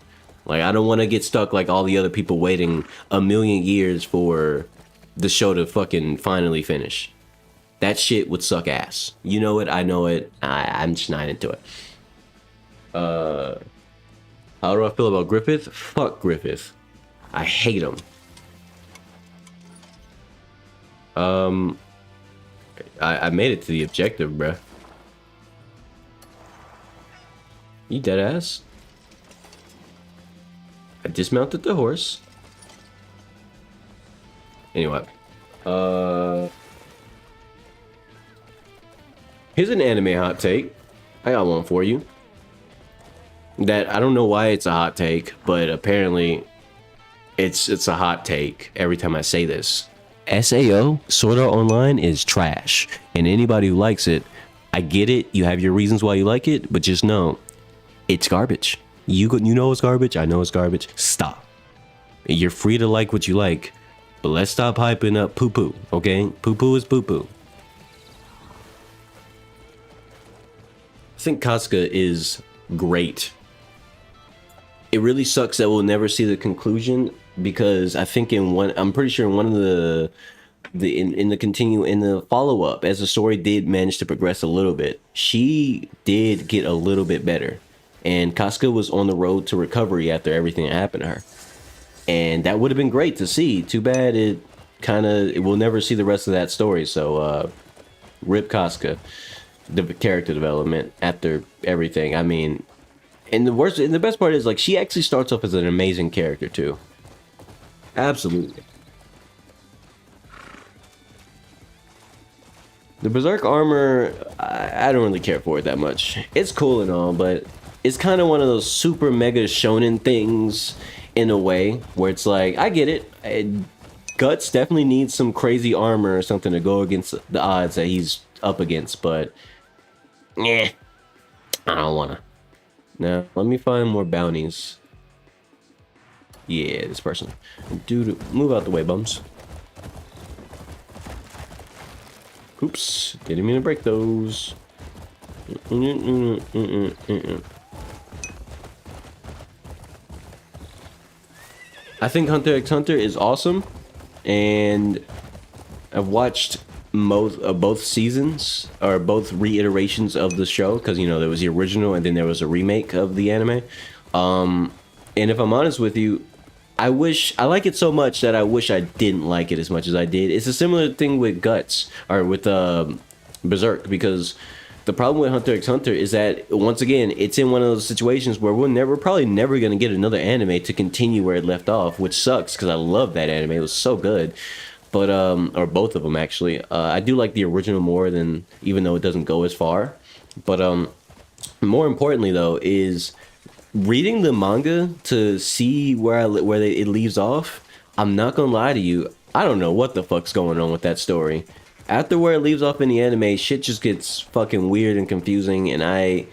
Like, I don't want to get stuck like all the other people waiting a million years for the show to fucking finally finish. That shit would suck ass. You know it, I know it. I'm just not into it. How do I feel about Griffith? Fuck Griffith. I hate him. I made it to the objective, bruh. You dead ass? I dismounted the horse. Anyway. Here's an anime hot take. I got one for you. That I don't know why it's a hot take, but apparently it's a hot take every time I say this. SAO, Sword Art Online, is trash. And anybody who likes it, I get it. You have your reasons why you like it, but just know, it's garbage. You know it's garbage. I know it's garbage. Stop. You're free to like what you like, but let's stop hyping up poo-poo, okay? Poo-poo is poo-poo. I think Kasuga is great. It really sucks that we'll never see the conclusion, because I think I'm pretty sure in one of the follow-up, as the story did manage to progress a little bit, she did get a little bit better, and Kasuga was on the road to recovery after everything that happened to her, and that would have been great to see. Too bad we'll never see the rest of that story. So rip Kasuga, the character development after everything. I mean, and the best part is, like, she actually starts off as an amazing character too. Absolutely. The Berserk armor, I don't really care for it that much. It's cool and all, but it's kind of one of those super mega shonen things in a way where it's like, I get it. Guts definitely needs some crazy armor or something to go against the odds that he's up against, but yeah, I don't wanna. Now, let me find more bounties. Yeah, this person. Dude, move out the way, bums. Oops, didn't mean to break those. I think Hunter x Hunter is awesome, and I've watched both seasons or both reiterations of the show because, you know, there was the original and then there was a remake of the anime. And if I'm honest with you, I like it so much that I wish I didn't like it as much as I did. It's a similar thing with Guts or with Berserk, because the problem with Hunter x Hunter is that, once again, it's in one of those situations where we're probably never going to get another anime to continue where it left off, which sucks because I love that anime. It was so good. But or both of them actually. I do like the original more than, even though it doesn't go as far. But more importantly though is reading the manga to see it leaves off. I'm not gonna lie to you, I don't know what the fuck's going on with that story. After where it leaves off in the anime, shit just gets fucking weird and confusing, and I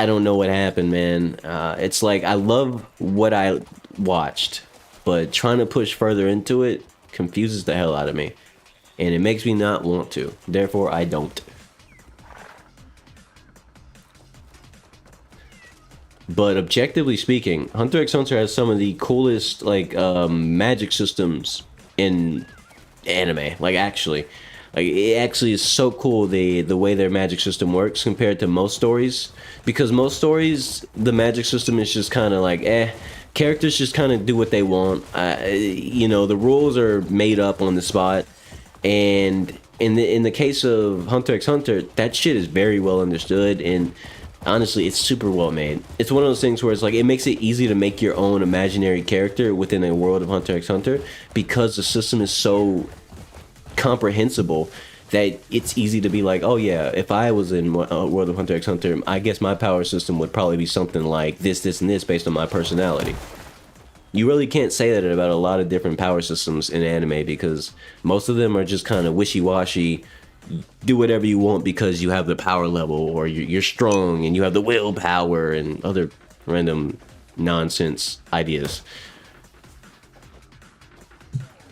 don't know what happened, man. It's like, I love what I watched, but trying to push further into it confuses the hell out of me, and it makes me not want to. Therefore, I don't. But objectively speaking, Hunter x Hunter has some of the coolest magic systems in anime. It actually is so cool the way their magic system works compared to most stories. Because most stories, the magic system is just kind of like, characters just kind of do what they want. You know, the rules are made up on the spot. And in the case of Hunter x Hunter, that shit is very well understood, and honestly, it's super well made. It's one of those things where it's like, it makes it easy to make your own imaginary character within a world of Hunter x Hunter, because the system is so comprehensible that it's easy to be like, oh yeah, if I was in world of Hunter x Hunter, I guess my power system would probably be something like this, this, and this based on my personality. You really can't say that about a lot of different power systems in anime, because most of them are just kind of wishy-washy. Do whatever you want because you have the power level, or you're strong and you have the willpower, and other random nonsense ideas.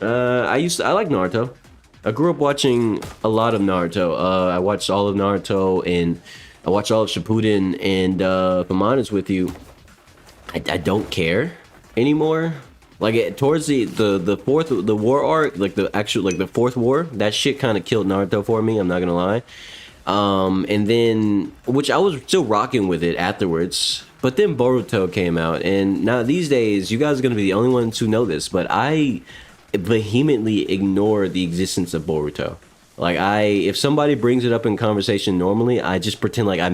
I like Naruto. I grew up watching a lot of Naruto. I watched all of Naruto, and I watched all of Shippuden, and if I'm honest with you, I don't care anymore. Like, towards the war arc, like the fourth war, that shit kind of killed Naruto for me, I'm not gonna lie. And then, which I was still rocking with it afterwards, but then Boruto came out, and now these days, you guys are gonna be the only ones who know this, but I vehemently ignore the existence of Boruto. Like, if somebody brings it up in conversation normally, I just pretend like I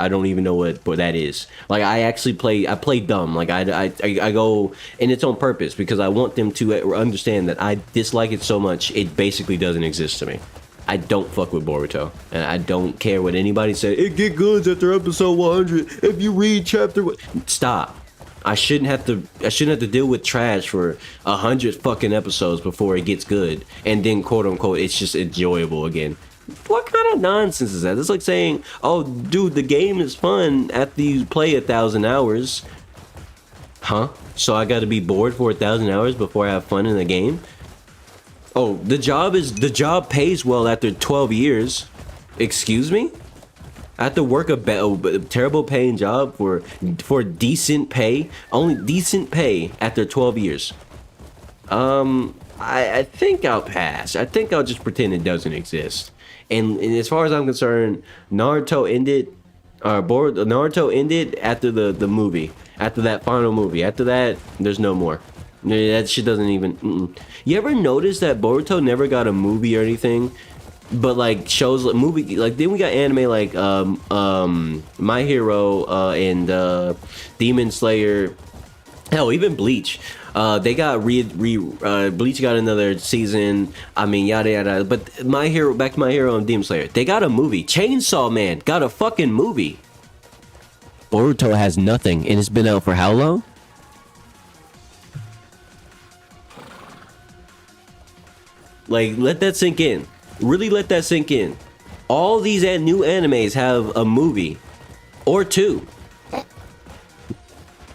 don't even know what that is. Like, I play dumb. Like, I go, and it's on purpose, because I want them to understand that I dislike it so much, it basically doesn't exist to me. I don't fuck with Boruto, and I don't care what anybody says. It get good after episode 100 if you read chapter. Stop. I shouldn't have to deal with trash for 100 fucking episodes before it gets good, and then quote unquote it's just enjoyable again. What kind of nonsense is that? It's like saying, oh dude, the game is fun after you play 1,000 hours. Huh? So I gotta be bored for 1,000 hours before I have fun in the game? Oh, the job pays well after 12 years. Excuse me? I have to work a terrible paying job for decent pay, only decent pay after 12 years. I think I'll pass. I think I'll just pretend it doesn't exist. And as far as I'm concerned, Naruto ended after the movie, after that final movie. After that, there's no more. That shit doesn't even. You ever notice that Boruto never got a movie or anything? But like shows, like movie, like then we got anime like My Hero and Demon Slayer Hell, even Bleach, they got Bleach got another season. I mean, yada yada. But My Hero, back to My Hero and Demon Slayer, they got a movie. Chainsaw Man got a fucking movie. Boruto has nothing, and it's been out for how long? Like, let that sink in. Really let that sink in. All these new animes have a movie or two.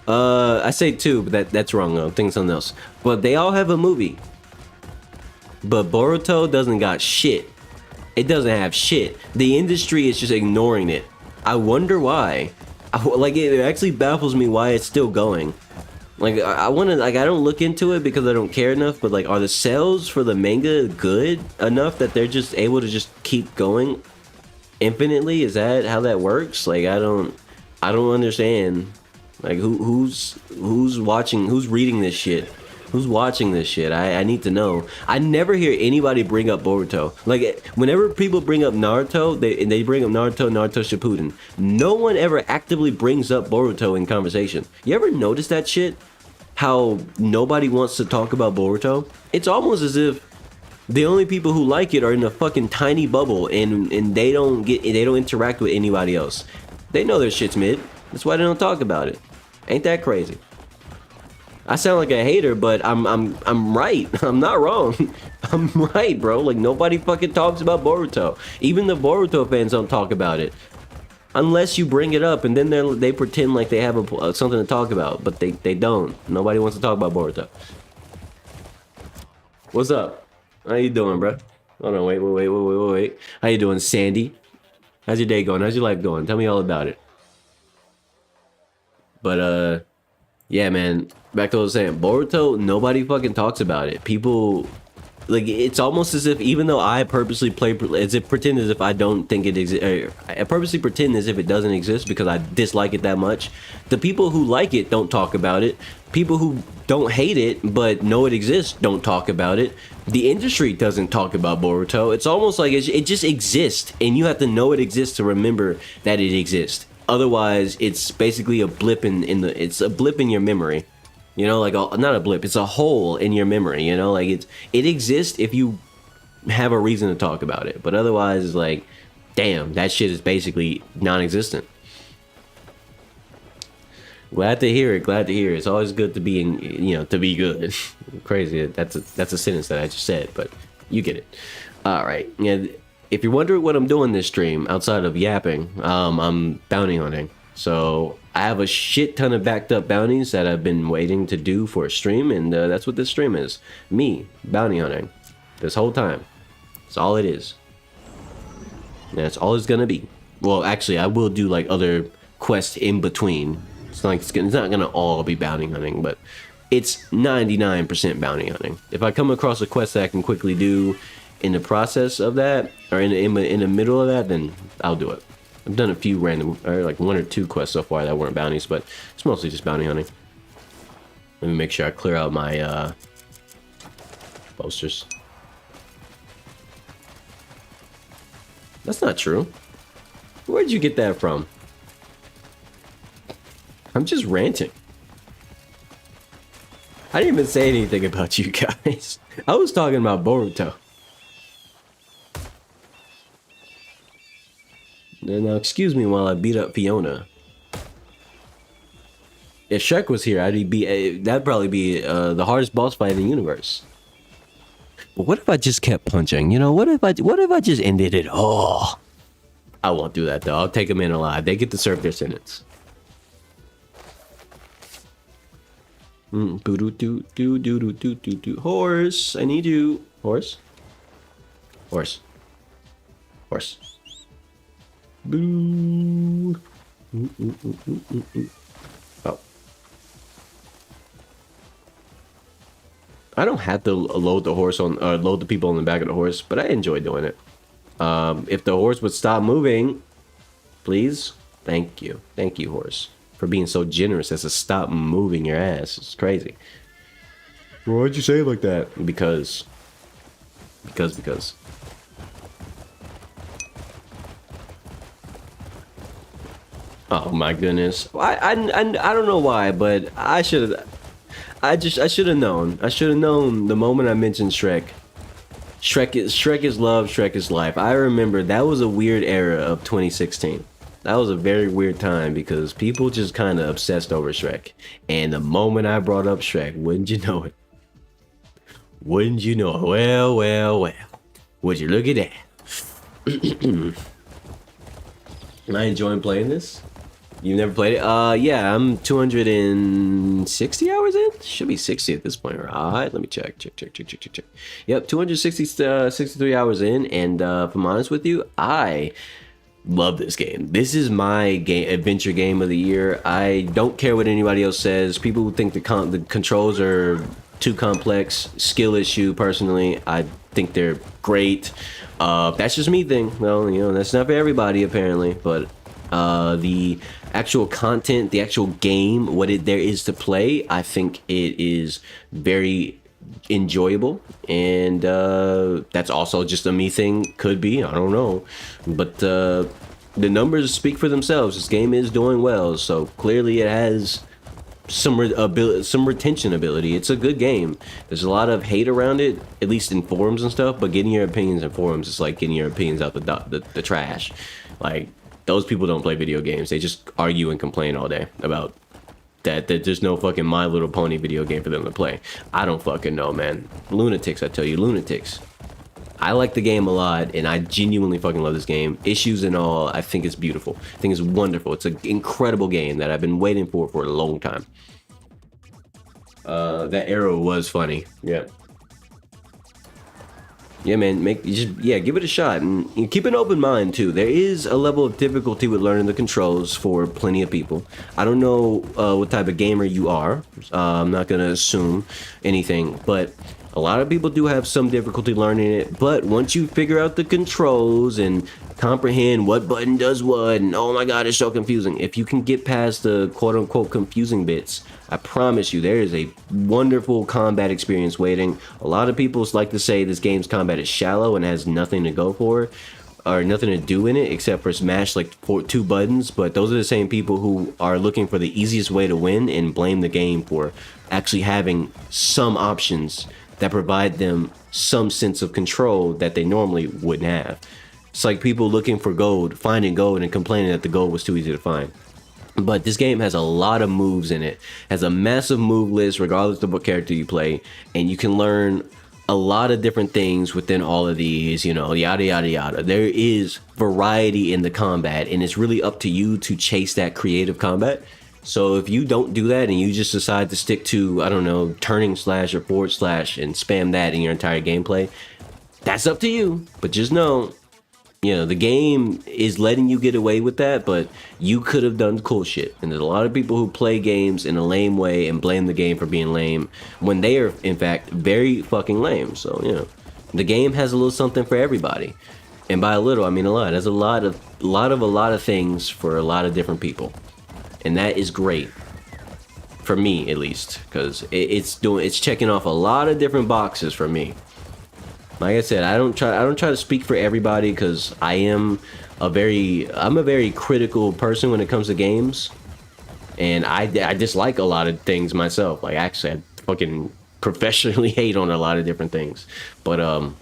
I say two, but that's wrong though. I'm thinking something else. But they all have a movie. But Boruto doesn't got shit. It doesn't have shit. The industry is just ignoring it. I wonder why. Like, it actually baffles me why it's still going. Like, I want to, like, I don't look into it because I don't care enough, but like, are the sales for the manga good enough that they're just able to just keep going infinitely? Is that how that works? Like, I don't understand. Like, who's watching, who's reading this shit? Who's watching this shit? I need to know. I never hear anybody bring up Boruto. Like, whenever people bring up Naruto, they bring up Naruto Shippuden. No one ever actively brings up Boruto in conversation. You ever notice that shit? How nobody wants to talk about Boruto? It's almost as if the only people who like it are in a fucking tiny bubble, and they don't interact with anybody else. They know their shit's mid. That's why they don't talk about it. Ain't that crazy? I sound like a hater, but I'm right. I'm not wrong. I'm right, bro. Like, nobody fucking talks about Boruto. Even the Boruto fans don't talk about it. Unless you bring it up, and then they pretend like they have something to talk about, but they don't. Nobody wants to talk about Boruto. What's up? How you doing, bro? Hold on, wait. How you doing, Sandy? How's your day going? How's your life going? Tell me all about it. But, yeah, man, back to what I was saying. Boruto, nobody fucking talks about it. People, like, it's almost as if, even though I purposely pretend as if I don't think it exists. I purposely pretend as if it doesn't exist because I dislike it that much. The people who like it don't talk about it. People who don't hate it but know it exists don't talk about it. The industry doesn't talk about Boruto. It's almost like it just exists, and you have to know it exists to remember that it exists. Otherwise, it's basically a blip it's a blip in your memory, you know, like not a blip, it's a hole in your memory, you know, like it exists if you have a reason to talk about it, but otherwise, it's like, damn, that shit is basically non-existent. Glad to hear it. It's always good to be to be good. Crazy. That's a sentence that I just said, but you get it. All right. Yeah. If you're wondering what I'm doing this stream outside of yapping, I'm bounty hunting. So I have a shit ton of backed up bounties that I've been waiting to do for a stream, and that's what this stream is. Me bounty hunting this whole time. That's all it is. And that's all it's gonna be. Well, actually, I will do like other quests in between. It's not gonna all be bounty hunting, but it's 99% bounty hunting. If I come across a quest that I can quickly do in the process of that, or in the middle of that, then I'll do it. I've done a few random, or like 1 or 2 quests so far that weren't bounties, but it's mostly just bounty hunting. Let me make sure I clear out my posters. That's not true. Where'd you get that from? I'm just ranting. I didn't even say anything about you guys. I was talking about Boruto. Now, excuse me while I beat up Fiona. If Shrek was here, that'd probably be the hardest boss fight in the universe. But what if I just kept punching? You know, what if I just ended it all? I won't do that though. I'll take them in alive. They get to serve their sentence. Horse, I need you. Horse. Boo. Oh. I don't have to load the horse on, or load the people on the back of the horse, but I enjoy doing it. If the horse would stop moving, please. Thank you, horse, for being so generous as to stop moving your ass. It's crazy. Why'd you say it like that? Because. Oh my goodness. I don't know why, but I should have. I should have known. I should have known the moment I mentioned Shrek. Shrek is love, Shrek is life. I remember that was a weird era of 2016. That was a very weird time because people just kind of obsessed over Shrek. And the moment I brought up Shrek, wouldn't you know it? Wouldn't you know it? Well, well, well. Would you look at that? Am I enjoying playing this? You've never played it? Yeah, I'm 260 hours in? Should be 60 at this point, right? Let me check. Yep, 63 hours in, and if I'm honest with you, I love this game. This is my adventure game of the year. I don't care what anybody else says. People who think the controls are too complex, skill issue, personally. I think they're great. That's just me thing. Well, you know, that's not for everybody, apparently, but the actual content, the actual game, there is to play, I think it is very enjoyable, and that's also just a me thing. Could be, I don't know, but the numbers speak for themselves. This game is doing well, so clearly it has some retention ability. It's a good game. There's a lot of hate around it, at least in forums and stuff, but getting your opinions in forums is like getting your opinions out the trash. Like, those people don't play video games. They just argue and complain all day about that there's no fucking My Little Pony video game for them to play. I don't fucking know, man. Lunatics, I tell you, lunatics. I like the game a lot, and I genuinely fucking love this game. Issues and all, I think it's beautiful. I think it's wonderful. It's an incredible game that I've been waiting for a long time. That arrow was funny. Yeah. Yeah, man, give it a shot, and keep an open mind too. There is a level of difficulty with learning the controls for plenty of people. I don't know what type of gamer you are. I'm not gonna assume anything, but a lot of people do have some difficulty learning it. But once you figure out the controls and comprehend what button does what, and oh my god, it's so confusing. If you can get past the quote-unquote confusing bits, I promise you there is a wonderful combat experience waiting. A lot of people like to say this game's combat is shallow and has nothing to go for, or nothing to do in it except for smash like 2 buttons, but those are the same people who are looking for the easiest way to win and blame the game for actually having some options that provide them some sense of control that they normally wouldn't have. It's like people looking for gold, finding gold, and complaining that the gold was too easy to find. But this game has a lot of moves in it. Has a massive move list regardless of what character you play, and you can learn a lot of different things within all of these, you know, yada yada yada. There is variety in the combat, and it's really up to you to chase that creative combat. So if you don't do that and you just decide to stick to, I don't know, turning slash or forward slash and spam that in your entire gameplay, that's up to you. But just know, you know, the game is letting you get away with that, but you could have done cool shit. And there's a lot of people who play games in a lame way and blame the game for being lame when they are, in fact, very fucking lame. So, you know, the game has a little something for everybody. And by a little, I mean a lot. There's a lot of things for a lot of different people. And that is great. For me, at least. Because it's checking off a lot of different boxes for me. Like I said, I don't try to speak for everybody because I'm a very critical person when it comes to games, and I dislike a lot of things myself. Like, actually, I fucking professionally hate on a lot of different things. But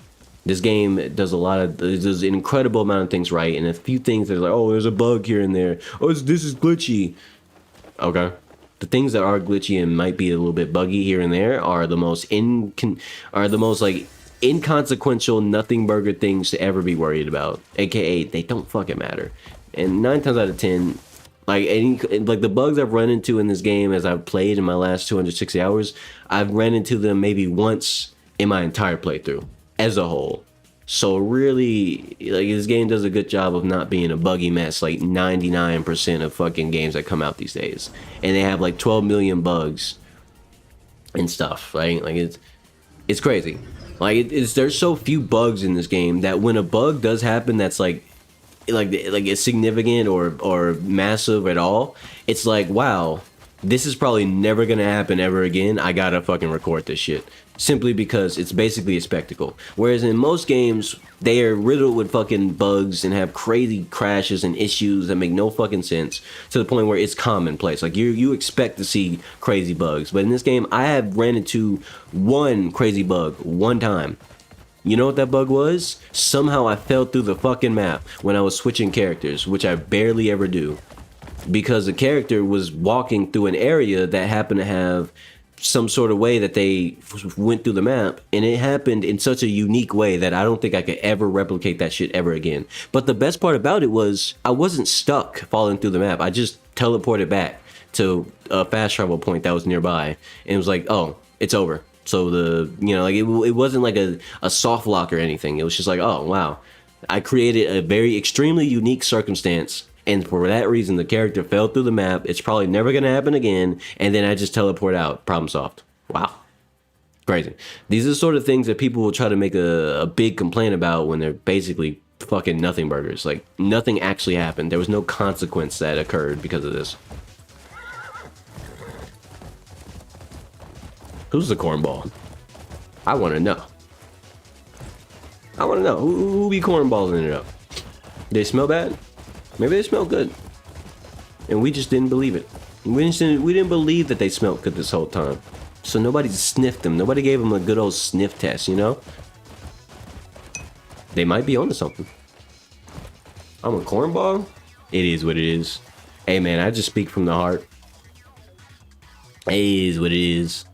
this game does an incredible amount of things right, and a few things that are like, oh, there's a bug here and there. Oh, this is glitchy. Okay. The things that are glitchy and might be a little bit buggy here and there are the most like inconsequential nothing burger things to ever be worried about, aka they don't fucking matter. And 9 times out of 10, like the bugs I've run into in this game as I've played in my last 260 hours, I've run into them maybe once in my entire playthrough as a whole. So really, like, this game does a good job of not being a buggy mess like 99% of fucking games that come out these days, and they have like 12 million bugs and stuff, right? Like, it's crazy. Like, there's so few bugs in this game that when a bug does happen that's like it's significant or massive at all, it's like, wow, this is probably never gonna happen ever again. I gotta fucking record this shit. Simply because it's basically a spectacle. Whereas in most games, they are riddled with fucking bugs and have crazy crashes and issues that make no fucking sense, to the point where it's commonplace. Like you expect to see crazy bugs. But in this game, I have ran into one crazy bug one time. You know what that bug was? Somehow I fell through the fucking map when I was switching characters, which I barely ever do. Because the character was walking through an area that happened to have some sort of way that they went through the map, and it happened in such a unique way that I don't think I could ever replicate that shit ever again. But the best part about it was I wasn't stuck falling through the map. I just teleported back to a fast travel point that was nearby, and it was like, oh, it's over. So it wasn't like a soft lock or anything. It was just like, oh wow, I created a very extremely unique circumstance, and for that reason, the character fell through the map. It's probably never going to happen again. And then I just teleport out. Problem solved. Wow. Crazy. These are the sort of things that people will try to make a big complaint about when they're basically fucking nothing burgers. Like, nothing actually happened. There was no consequence that occurred because of this. Who's the cornball? I want to know. I want to know. Who be cornballing it up? They smell bad? Maybe they smell good, and we just didn't believe it. We didn't believe that they smelled good this whole time. So nobody sniffed them. Nobody gave them a good old sniff test, you know? They might be onto something. I'm a cornball? It is what it is. Hey man, I just speak from the heart. It is what it is.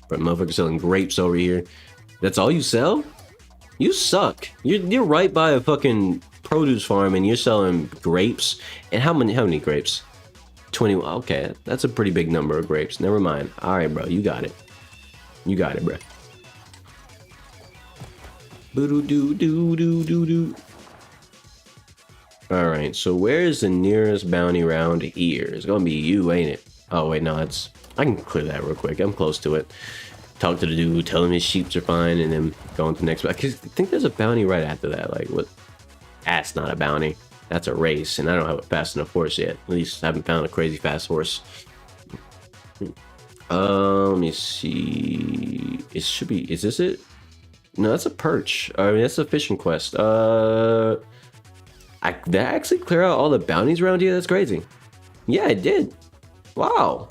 But motherfucker selling grapes over here. That's all you sell? You suck. You're right by a fucking produce farm and you're selling grapes. And how many grapes? 20. Okay, that's a pretty big number of grapes. Never mind. All right, bro, you got it. You got it, bro. Boo doo doo doo doo doo. All right, so where's the nearest bounty round here? It's gonna be you, ain't it? Oh wait, no, it's. I can clear that real quick. I'm close to it. Talk to the dude, tell him his sheeps are fine, and then go on to the next. I think there's a bounty right after that. Like what? That's not a bounty. That's a race, and I don't have a fast enough horse yet. At least I haven't found a crazy fast horse. Let me see. It should be. Is this it? No, that's a perch. I mean, that's a fishing quest. Did I actually clear out all the bounties around here? That's crazy. Yeah, I did. Wow.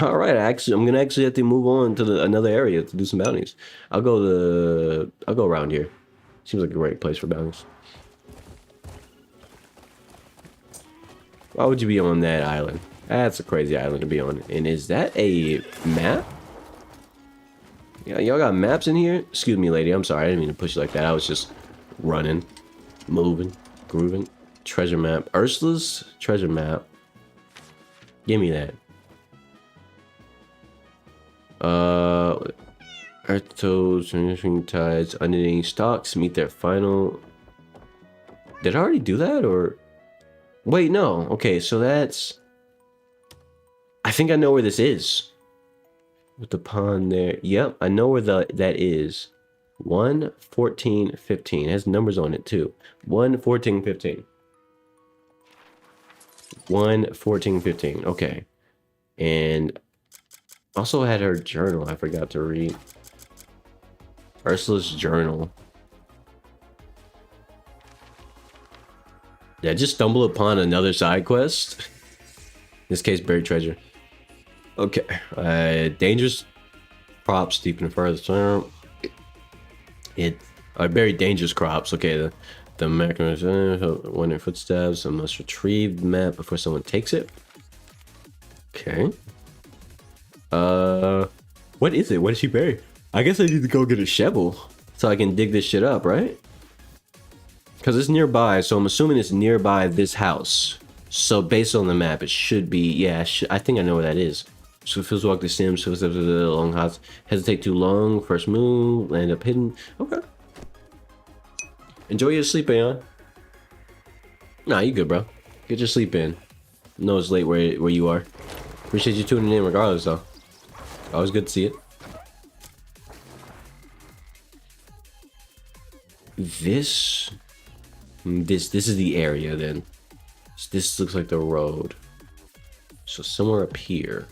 All right, I'm gonna actually have to move on to another area to do some bounties. I'll go around here. Seems like a great place for bounties. Why would you be on that island? That's a crazy island to be on. And is that a map? Yeah, y'all got maps in here? Excuse me, lady. I'm sorry. I didn't mean to push you like that. I was just running, moving, grooving. Treasure map. Ursula's treasure map. Give me that. Earth toads, transitioning tides, unending stalks meet their final. Did I already do that or? Wait, no. Okay, so that's. I think I know where this is. With the pond there. Yep, I know where that is. 1, 14, 15. It has numbers on it too. 1, 14, 15. 1, 14, 15. Okay. And also had her journal I forgot to read. Ursula's journal. Did I just stumble upon another side quest? In this case, buried treasure. Okay. Dangerous crops deep in the forest. Buried dangerous crops. Okay. The mechanism, wandering footsteps. I must retrieve the map before someone takes it. Okay. What is it? What did she bury? I guess I need to go get a shovel so I can dig this shit up, right? Because it's nearby, so I'm assuming it's nearby this house. So based on the map, it should be. Yeah, I think I know where that is. So feels walk the sims, so steps long house. Hesitate too long. First move, land up hidden. Okay. Enjoy your sleep, Aeon. Nah, you good, bro. Get your sleep in. No, it's late where you are. Appreciate you tuning in regardless, though. Always good to see it. This is the area then. This looks like the road. So somewhere up here.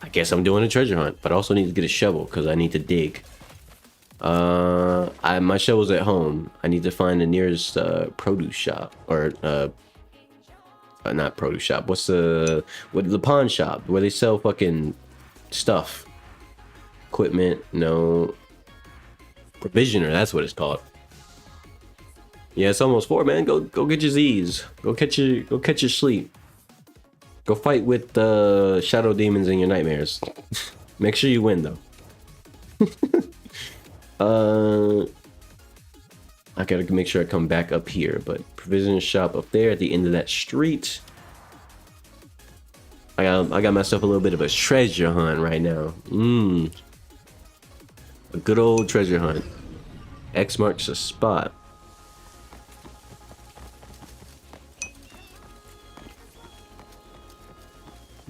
I guess I'm doing a treasure hunt, but I also need to get a shovel because I need to dig. My shovel's at home. I need to find the nearest produce shop, or not produce shop. What's the pawn shop where they sell fucking stuff, equipment? No, provisioner. That's what it's called. Yeah, it's almost 4, man. Go get your Z's. Go catch your sleep. Go fight with the shadow demons in your nightmares. Make sure you win though. I gotta make sure I come back up here, but provision shop up there at the end of that street. I got myself a little bit of a treasure hunt right now. A good old treasure hunt. X marks a spot.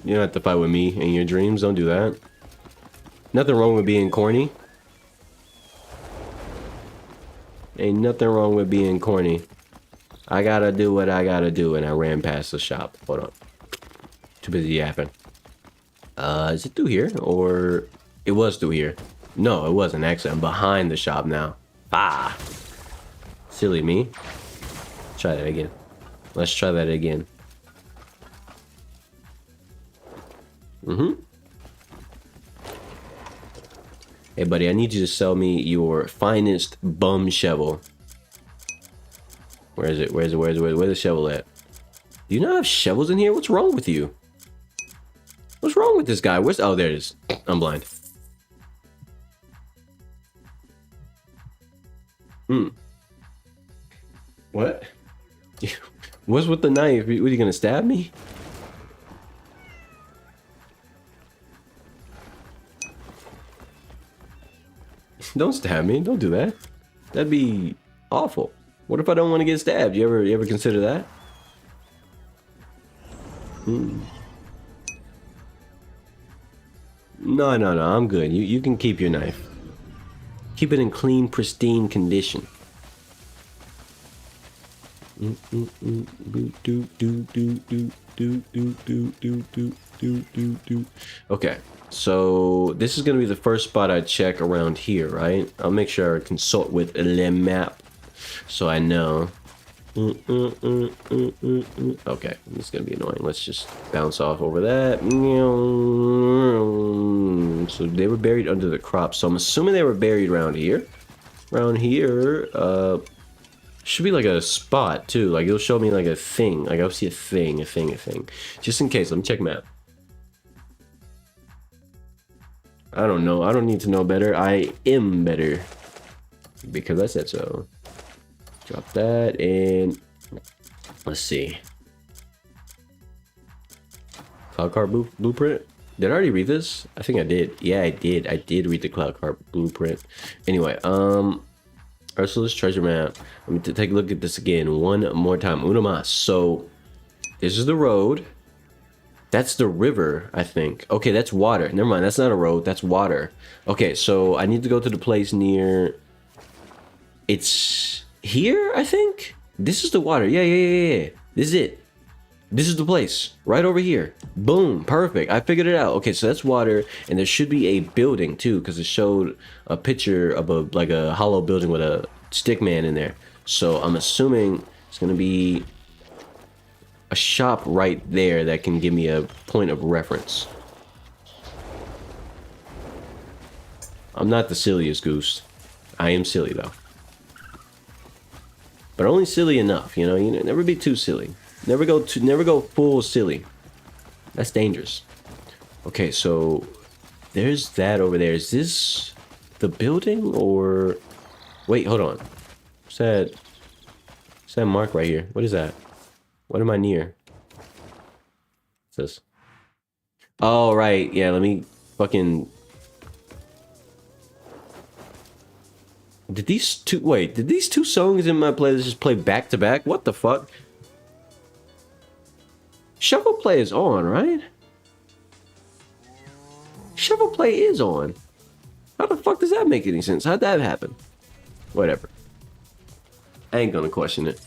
You don't have to fight with me in your dreams. Don't do that. Nothing wrong with being corny. Ain't nothing wrong with being corny. I gotta do what I gotta do, and I ran past the shop. Hold on. Too busy yapping. Is it through here? Or it was through here. No, it wasn't actually. I'm behind the shop now. Ah. Silly me. Try that again. Let's try that again. Hey buddy, I need you to sell me your finest bum shovel. Where is it? Where's the shovel at? Do you not have shovels in here? What's wrong with you? What's wrong with this guy? Where's... Oh, there it is. I'm blind. What? What's with the knife? What, are you gonna stab me? Don't stab me. Don't do that. That'd be awful. What if I don't want to get stabbed? You ever consider that? No, I'm good. You can keep your knife. Keep it in clean, pristine condition. Okay, so this is gonna be the first spot I check around here, right? I'll make sure I consult with the map so I know. Okay, this is gonna be annoying. Let's just bounce off over that. So they were buried under the crops, so I'm assuming they were buried around here. Around here, should be like a spot too. Like it'll show me like a thing. Like I'll see a thing. Just in case, let me check map. I don't know. I don't need to know better. I am better because I said so. Drop that and let's see. Cloud car blueprint. Did I already read this? I think I did. Yeah, I did. I did read the cloud car blueprint. Anyway, Ursula's treasure map. Let me take a look at this again one more time. Una mas. So this is the road. That's the river, I think. Okay, that's water. Never mind. That's not a road. That's water. Okay, so I need to go to the place near. It's here, I think. This is the water. Yeah. This is it. This is the place. Right over here. Boom. Perfect. I figured it out. Okay, so that's water, and there should be a building too, because it showed a picture of a hollow building with a stick man in there. So I'm assuming it's gonna be a shop right there that can give me a point of reference. I'm not the silliest goose. I am silly though. But only silly enough, you know, never be too silly. Never go full silly. That's dangerous. Okay, so there's that over there. Is this the building or wait, hold on. What's that? What's that mark right here? What is that? What am I near? What's this? Oh, right. Yeah, let me fucking... Did these two songs in my playlist just play back to back? What the fuck? Shuffle play is on, right? Shuffle play is on. How the fuck does that make any sense? How'd that happen? Whatever. I ain't gonna question it.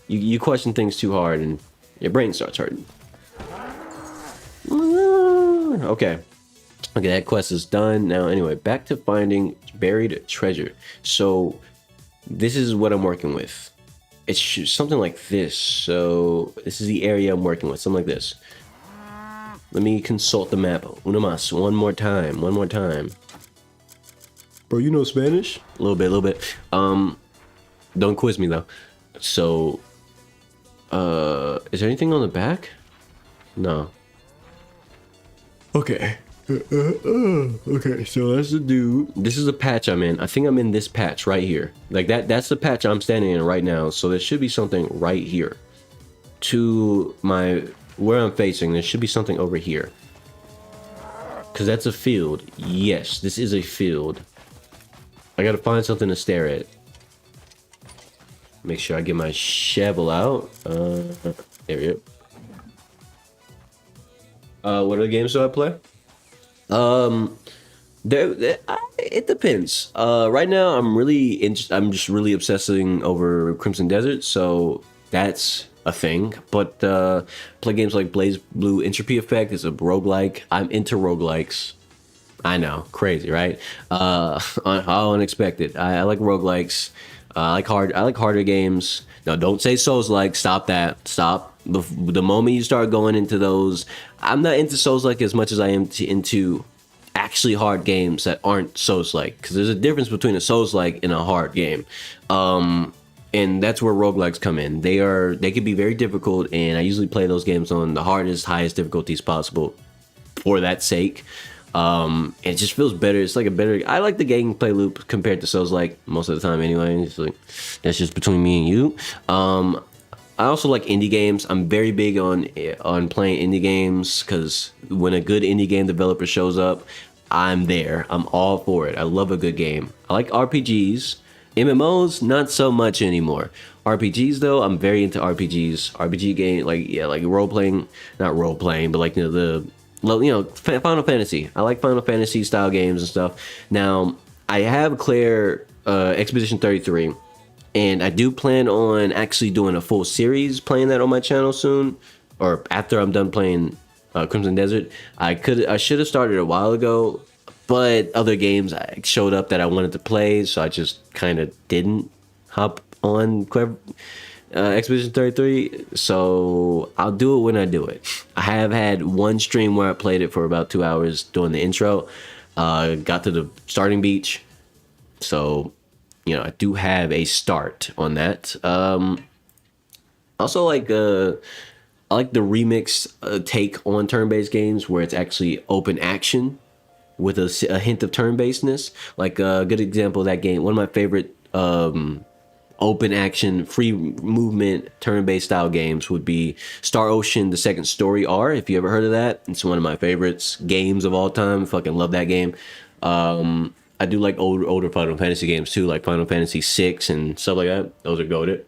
You question things too hard and your brain starts hurting. Okay. Okay, that quest is done. Now, anyway, back to finding buried treasure. So, this is what I'm working with. It's something like this. So, this is the area I'm working with. Something like this. Let me consult the map. Una más. One more time. One more time. Bro, you know Spanish? A little bit, a little bit. Don't quiz me though. So, is there anything on the back? No. Okay. Okay, so that's the dude. This is the patch I'm in. I think I'm in this patch right here. Like that's the patch I'm standing in right now. So there should be something right here. To my, where I'm facing, there should be something over here. Cause that's a field. Yes, this is a field. I gotta find something to stare at. Make sure I get my shovel out. There we go. What other games do I play? It depends. Right now I'm just really obsessing over Crimson Desert, so that's a thing. But play games like Blaze Blue Entropy Effect is a roguelike. I'm into roguelikes. I know, crazy, right? How unexpected. I like roguelikes. I like harder games. No, don't say Souls-like. Stop that. Stop. The moment you start going into those, I'm not into Souls-like as much as I am into actually hard games that aren't Souls-like. Because there's a difference between a Souls-like and a hard game. And that's where roguelikes come in. They can be very difficult, and I usually play those games on the hardest, highest difficulties possible for that sake. It just feels better. It's like a better, I like the gameplay loop compared to Souls-like most of the time anyway. It's like, that's just between me and you. I also like indie games. I'm very big on playing indie games because when a good indie game developer shows up, I'm there. I'm all for it. I love a good game. I like RPGs. MMOs, not so much anymore. RPGs though, I'm very into RPGs. RPG game, like role playing, not role playing, but like Final Fantasy. I like Final Fantasy style games and stuff. Now, I have cleared Expedition 33, and I do plan on actually doing a full series playing that on my channel soon, or after I'm done playing Crimson Desert. I should have started a while ago, but other games showed up that I wanted to play, so I just kind of didn't hop on Expedition 33, so I'll do it when I do it. I have had one stream where I played it for about 2 hours doing the intro. Got to the starting beach, so I do have a start on that. Also, I like the remix take on turn-based games where it's actually open action with a hint of turn-basedness. Like a good example of that game, one of my favorite open action, free movement, turn-based style games would be Star Ocean: The Second Story R. If you ever heard of that, it's one of my favorites games of all time. Fucking love that game. I do like older Final Fantasy games too, like Final Fantasy VI and stuff like that. Those are goated.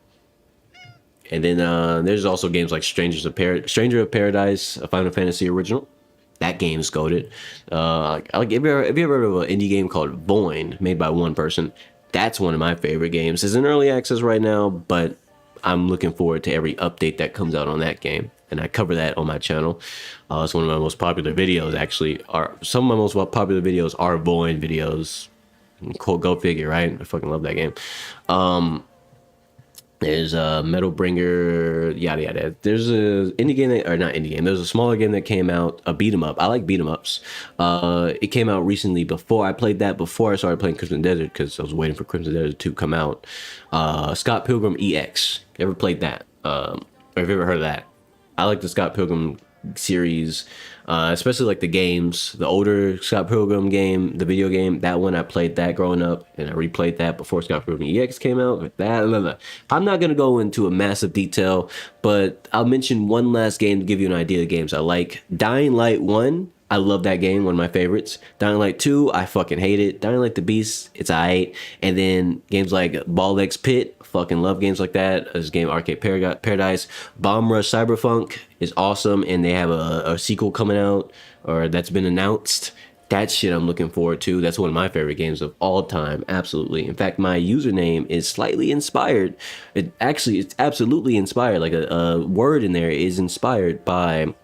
And then there's also games like Stranger of Paradise, a Final Fantasy original. That game's goated. Have you ever heard of an indie game called Void, made by one person? That's one of my favorite games. It's in early access right now, but I'm looking forward to every update that comes out on that game, and I cover that on my channel. It's one of my most popular videos, actually. Some of my most popular videos are Void videos. Go figure, right? I fucking love that game. There's a Metal Bringer, yada yada. There's a indie game not indie game. There's a smaller game that came out, a beat 'em up. I like beat 'em ups. It came out recently. Before I played that, before I started playing Crimson Desert, because I was waiting for Crimson Desert to come out. Scott Pilgrim EX. You ever played that? Or have you ever heard of that? I like the Scott Pilgrim series, especially like the games, the older Scott Pilgrim game, the video game. That one, I played that growing up, and I replayed that before Scott Pilgrim EX came out. I'm not gonna go into a massive detail, but I'll mention one last game to give you an idea of games I like. Dying Light 1, I love that game, one of my favorites. Dying Light 2, I fucking hate it. Dying Light the Beast, it's aight. And then games like Ball X Pit, fucking love games like that. This game Arcade Paradise. Bomb Rush Cyberpunk is awesome, and they have a sequel coming out, or that's been announced. That shit I'm looking forward to. That's one of my favorite games of all time, absolutely. In fact, my username is slightly inspired. It's absolutely inspired. Like a word in there is inspired by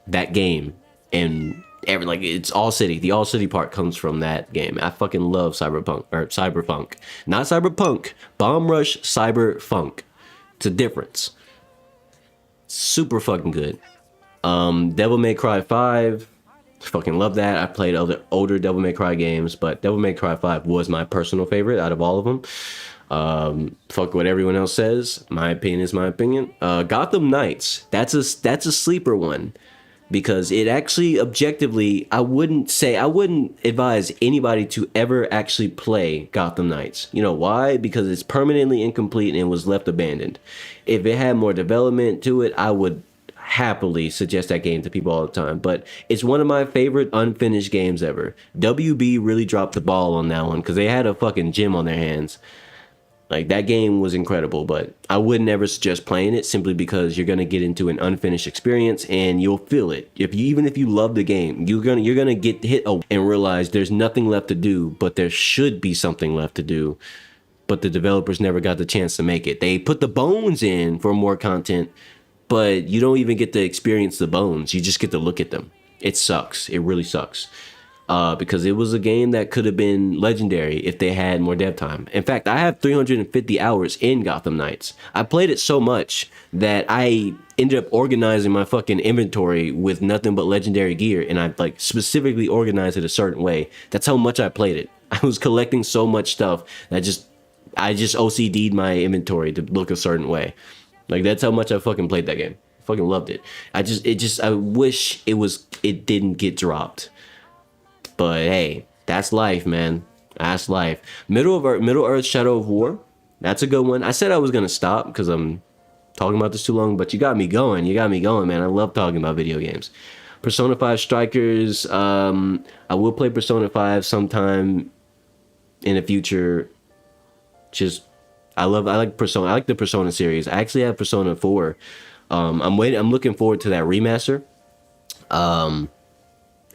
that game. And like it's AllCity. The AllCity part comes from that game. I fucking love Cyberpunk, not Cyberpunk. Bomb Rush Cyberpunk. It's a difference. Super fucking good. Devil May Cry 5. Fucking love that. I played other older Devil May Cry games, but Devil May Cry 5 was my personal favorite out of all of them. Fuck what everyone else says. My opinion is my opinion. Gotham Knights. That's a sleeper one, because it actually objectively, I wouldn't advise anybody to ever actually play Gotham Knights. You know why? Because it's permanently incomplete and was left abandoned. If it had more development to it, I would happily suggest that game to people all the time. But it's one of my favorite unfinished games ever. WB really dropped the ball on that one, because they had a fucking gem on their hands. Like, that game was incredible, but I would never suggest playing it, simply because you're gonna get into an unfinished experience and you'll feel it. Even if you love the game, you're gonna get hit and realize there's nothing left to do, but there should be something left to do. But the developers never got the chance to make it. They put the bones in for more content, but you don't even get to experience the bones. You just get to look at them. It sucks. It really sucks. Because it was a game that could have been legendary if they had more dev time. In fact, I have 350 hours in Gotham Knights. I played it so much that I ended up organizing my fucking inventory with nothing but legendary gear, and I like specifically organized it a certain way. That's how much I played it. I was collecting so much stuff that I just OCD'd my inventory to look a certain way. Like, that's how much I fucking played that game. I fucking loved it. I wish it didn't get dropped. But hey, that's life, man. That's life. Middle Earth Shadow of War. That's a good one. I said I was gonna stop because I'm talking about this too long, but you got me going. You got me going, man. I love talking about video games. Persona 5 Strikers. I will play Persona 5 sometime in the future. I like Persona. I like the Persona series. I actually have Persona 4. I'm looking forward to that remaster.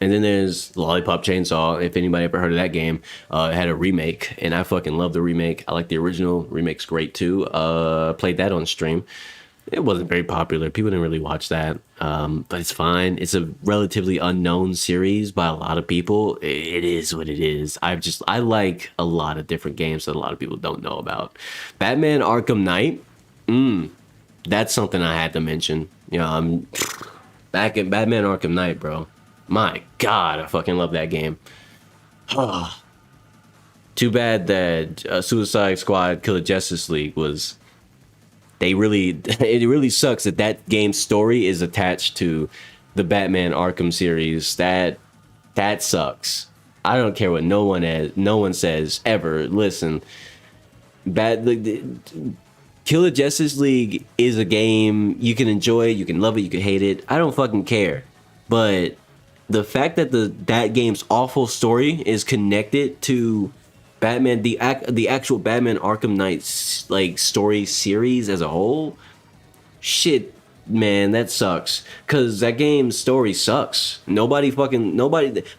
And then there's Lollipop Chainsaw. If anybody ever heard of that game, it had a remake, and I fucking love the remake. I like the original. Remake's great too. Played that on stream. It wasn't very popular. People didn't really watch that, but it's fine. It's a relatively unknown series by a lot of people. It is what it is. I like a lot of different games that a lot of people don't know about. Batman Arkham Knight. That's something I had to mention. You know, I'm back at Batman Arkham Knight, bro. My God, I fucking love that game. Too bad that Suicide Squad Kill the Justice League was... it really sucks that game's story is attached to the Batman Arkham series. That sucks. I don't care what no one says ever. Listen, Kill the Justice League is a game you can enjoy, you can love it, you can hate it. I don't fucking care. But the fact that that game's awful story is connected to Batman, the actual Batman Arkham Knight like story series as a whole, shit, man, that sucks. Cause that game's story sucks. Nobody.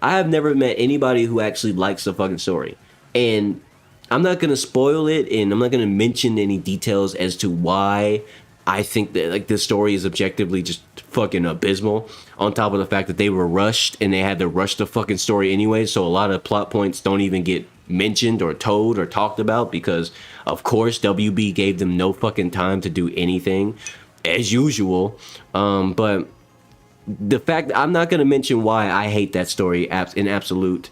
I have never met anybody who actually likes the fucking story, and I'm not gonna spoil it, and I'm not gonna mention any details as to why I think that like the story is objectively just fucking abysmal. On top of the fact that they were rushed and they had to rush the fucking story anyway, so a lot of plot points don't even get mentioned or told or talked about because, of course, WB gave them no fucking time to do anything, as usual. But the fact I'm not gonna mention why I hate that story in absolute.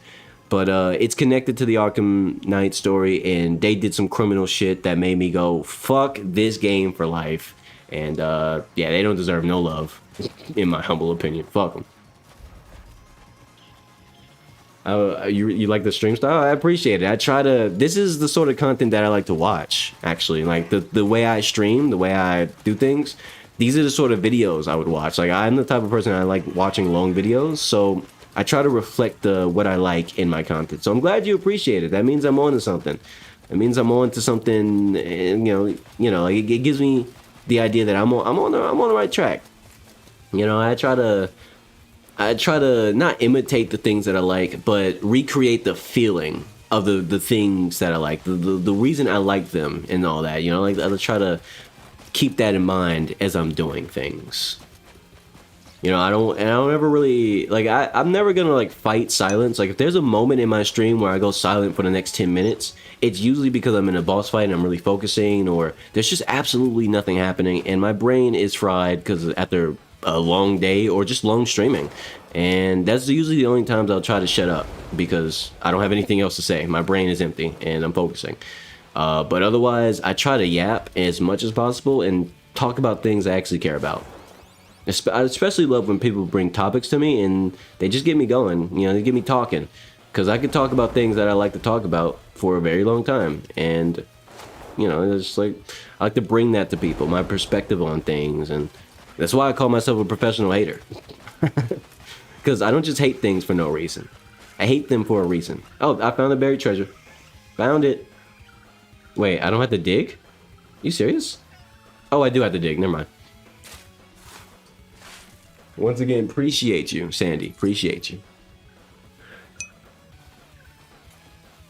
But it's connected to the Arkham Knight story, and they did some criminal shit that made me go, fuck this game for life. And yeah, they don't deserve no love, in my humble opinion. Fuck them. You like the stream style? I appreciate it. This is the sort of content that I like to watch, actually. Like the way I stream, the way I do things, these are the sort of videos I would watch. Like, I'm the type of person I like watching long videos, so I try to reflect what I like in my content. So I'm glad you appreciate it. That means I'm on to something. It means I'm on to something, and, like it gives me the idea that I'm on the right track. You know, I try to not imitate the things that I like, but recreate the feeling of the things that I like, the reason I like them and all that. You know, like I try to keep that in mind as I'm doing things. You know, I don't ever really like I'm never gonna like fight silence. Like if there's a moment in my stream where I go silent for the next 10 minutes, it's usually because I'm in a boss fight and I'm really focusing, or there's just absolutely nothing happening and my brain is fried because after a long day or just long streaming. And that's usually the only times I'll try to shut up because I don't have anything else to say. My brain is empty and I'm focusing. But otherwise, I try to yap as much as possible and talk about things I actually care about. I especially love when people bring topics to me and they just get me going. You know, they get me talking. Because I could talk about things that I like to talk about for a very long time. And, you know, it's just like, I like to bring that to people, my perspective on things. And that's why I call myself a professional hater. Because I don't just hate things for no reason. I hate them for a reason. Oh, I found a buried treasure. Found it. Wait, I don't have to dig? You serious? Oh, I do have to dig. Never mind. Once again, appreciate you, Sandy. Appreciate you.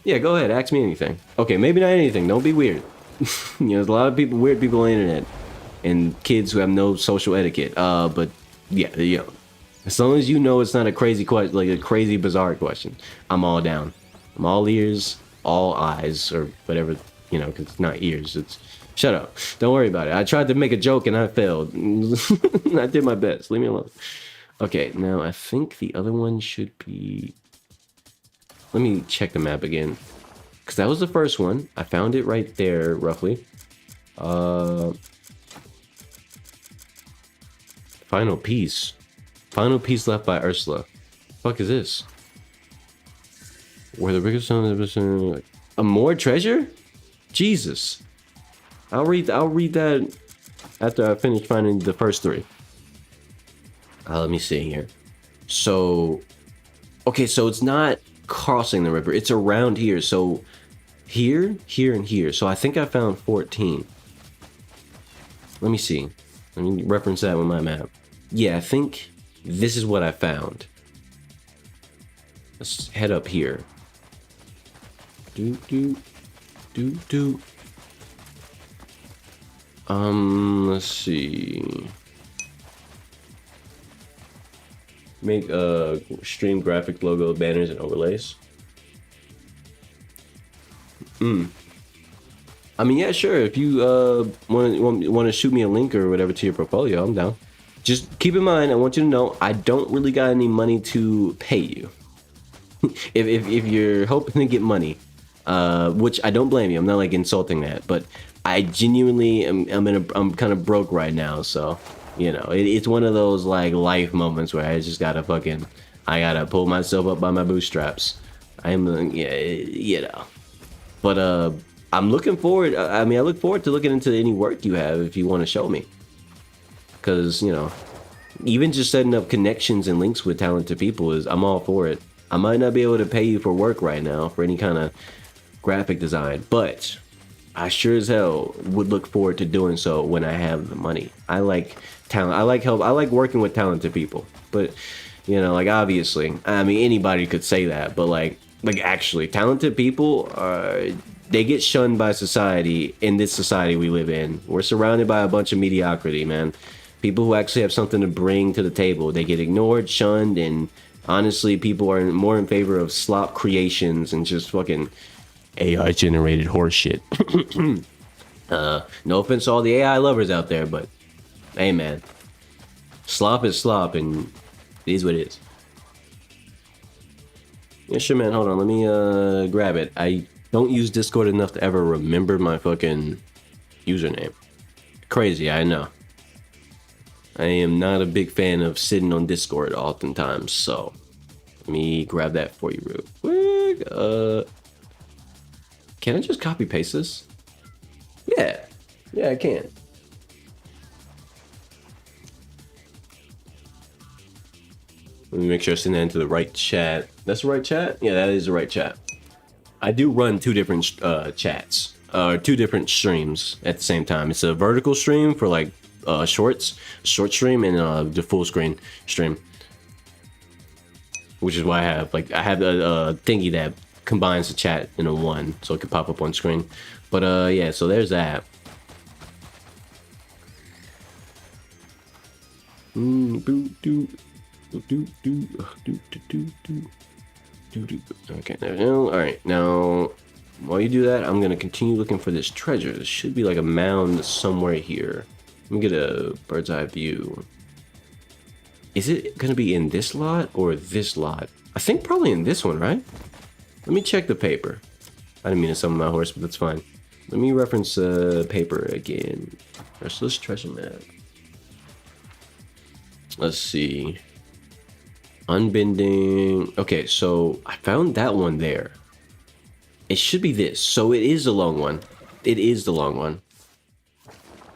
Yeah, go ahead. Ask me anything. Okay, maybe not anything. Don't be weird. You know, there's a lot of people, weird people on the internet, and kids who have no social etiquette. But yeah, you know, as long as you know it's not a crazy question, like a crazy bizarre question, I'm all down. I'm all ears, all eyes, or whatever. You know, because it's not ears. It's shut up. Don't worry about it. I tried to make a joke and I failed. I did my best. Leave me alone. Okay, now I think the other one should be... Let me check the map again. Because that was the first one. I found it right there, roughly. Final piece. Final piece left by Ursula. Fuck is this? Where the biggest son of a more treasure? Jesus. I'll read that after I finish finding the first three. Let me see here. So, okay, so it's not crossing the river. It's around here. So here, here, and here. So I think I found 14. Let me see. Let me reference that with my map. Yeah, I think this is what I found. Let's head up here. Let's see. Make stream graphic logo, banners, and overlays. I mean, yeah, sure. If you want to shoot me a link or whatever to your portfolio, I'm down. Just keep in mind, I want you to know, I don't really got any money to pay you. if you're hoping to get money, which I don't blame you. I'm not like insulting that, but I genuinely I'm kind of broke right now, so you know it's one of those like life moments where I just gotta pull myself up by my bootstraps. I'm yeah, you know, but I'm looking forward. I mean, I look forward to looking into any work you have if you want to show me, because you know, even just setting up connections and links with talented people I'm all for it. I might not be able to pay you for work right now for any kind of graphic design, but I sure as hell would look forward to doing so when I have the money. I like talent. I like help. I like working with talented people. But you know, like obviously, I mean anybody could say that, but like actually, talented people they get shunned by society in this society we live in. We're surrounded by a bunch of mediocrity, man. People who actually have something to bring to the table, they get ignored, shunned, and honestly, people are more in favor of slop creations and just fucking AI generated horse shit. No offense to all the AI lovers out there, but hey man, slop is slop and it is what it is. Yeah, sure man, hold on, let me grab it. I don't use Discord enough to ever remember my fucking username. Crazy, I know. I am not a big fan of sitting on Discord oftentimes, so let me grab that for you real quick. Can I just copy paste this? Yeah, I can. Let me make sure I send that into the right chat. That's the right chat? Yeah, that is the right chat. I do run two different chats, two different streams at the same time. It's a vertical stream for like short stream, and the full screen stream. Which is why I have a thingy that combines the chat into one, so it can pop up on screen. But yeah, so there's that. Okay, there we go. All right, now while you do that, I'm gonna continue looking for this treasure. There should be like a mound somewhere here. Let me get a bird's eye view. Is it gonna be in this lot or this lot? I think probably in this one, right? Let me check the paper. I didn't mean to summon my horse, but that's fine. Let me reference paper again. Restless treasure map. Let's see. Unbending. Okay, so I found that one there. It should be this. So it is the long one. It is the long one.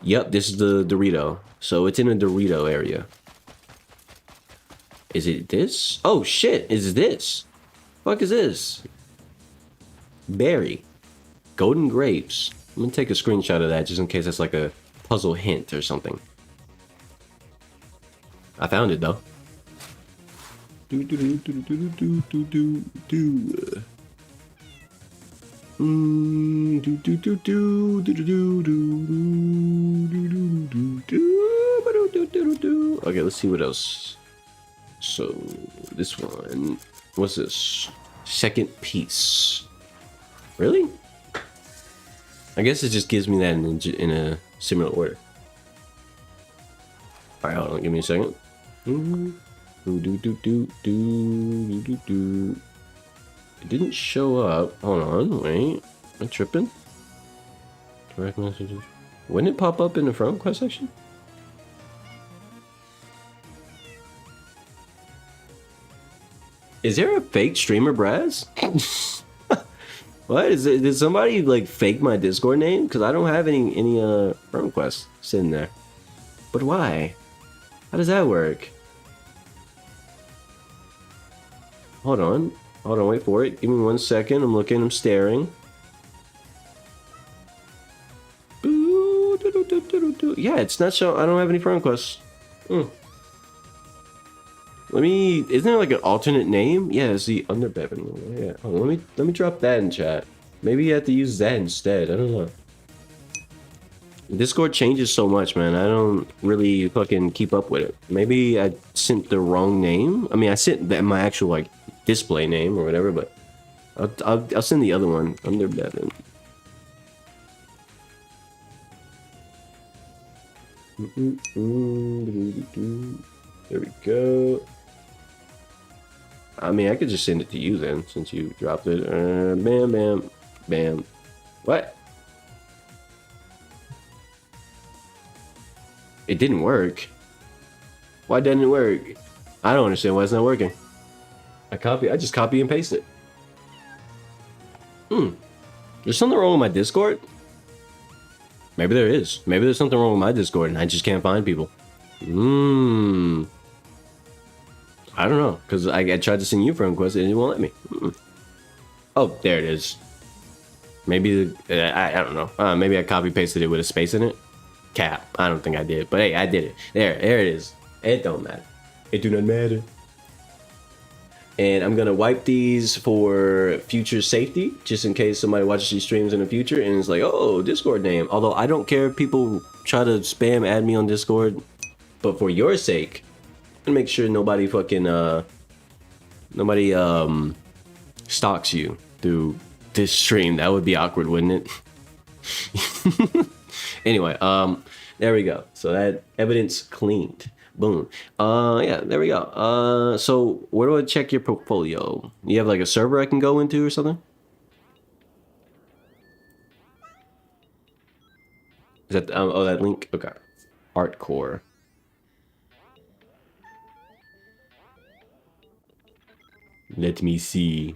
Yep, this is the Dorito. So it's in a Dorito area. Is it this? Oh shit, is this? Fuck is this? Berry. Golden grapes. I'm gonna take a screenshot of that just in case that's like a puzzle hint or something. I found it though. Do do do do do do do do do. Do do do do do do do do do do. Okay, let's see what else. So this one, what's this? Second piece. Really? I guess it just gives me that in a similar order. All right, hold on, give me a second. It didn't show up. Hold on, wait. Am I tripping? Direct messages. Wouldn't it pop up in the front quest section? Is there a fake streamer, Braz? What is it? Did somebody like fake my Discord name? Because I don't have any friend requests sitting there. But why? How does that work? Hold on. Hold on, wait for it. Give me 1 second. I'm looking, I'm staring. Yeah, it's not showing. I don't have any friend requests. Let me. Isn't there like an alternate name? Yeah, it's the Underbevan one. Yeah. Oh, let me drop that in chat. Maybe you have to use that instead. I don't know. Discord changes so much, man. I don't really fucking keep up with it. Maybe I sent the wrong name. I mean, I sent my actual like display name or whatever, but I'll send the other one. Underbevan. There we go. I mean, I could just send it to you then, since you dropped it. Bam, bam, bam. What? It didn't work. Why didn't it work? I don't understand why it's not working. I just copy and paste it. There's something wrong with my Discord? Maybe there is. Maybe there's something wrong with my Discord and I just can't find people. I don't know, because I tried to send you friend request and it won't let me. Oh, there it is. Maybe, I don't know. Maybe I copy pasted it with a space in it. Cap. I don't think I did, but hey, I did it. There it is. It don't matter. It do not matter. And I'm gonna wipe these for future safety, just in case somebody watches these streams in the future and it's like, oh, Discord name. Although I don't care if people try to spam add me on Discord, but for your sake, I'm gonna make sure nobody fucking stalks you through this stream. That would be awkward, wouldn't it? Anyway, there we go. So that evidence cleaned. Boom. Yeah, there we go. So where do I check your portfolio? You have like a server I can go into or something? Is that oh, that link? Okay. Hardcore. Let me see.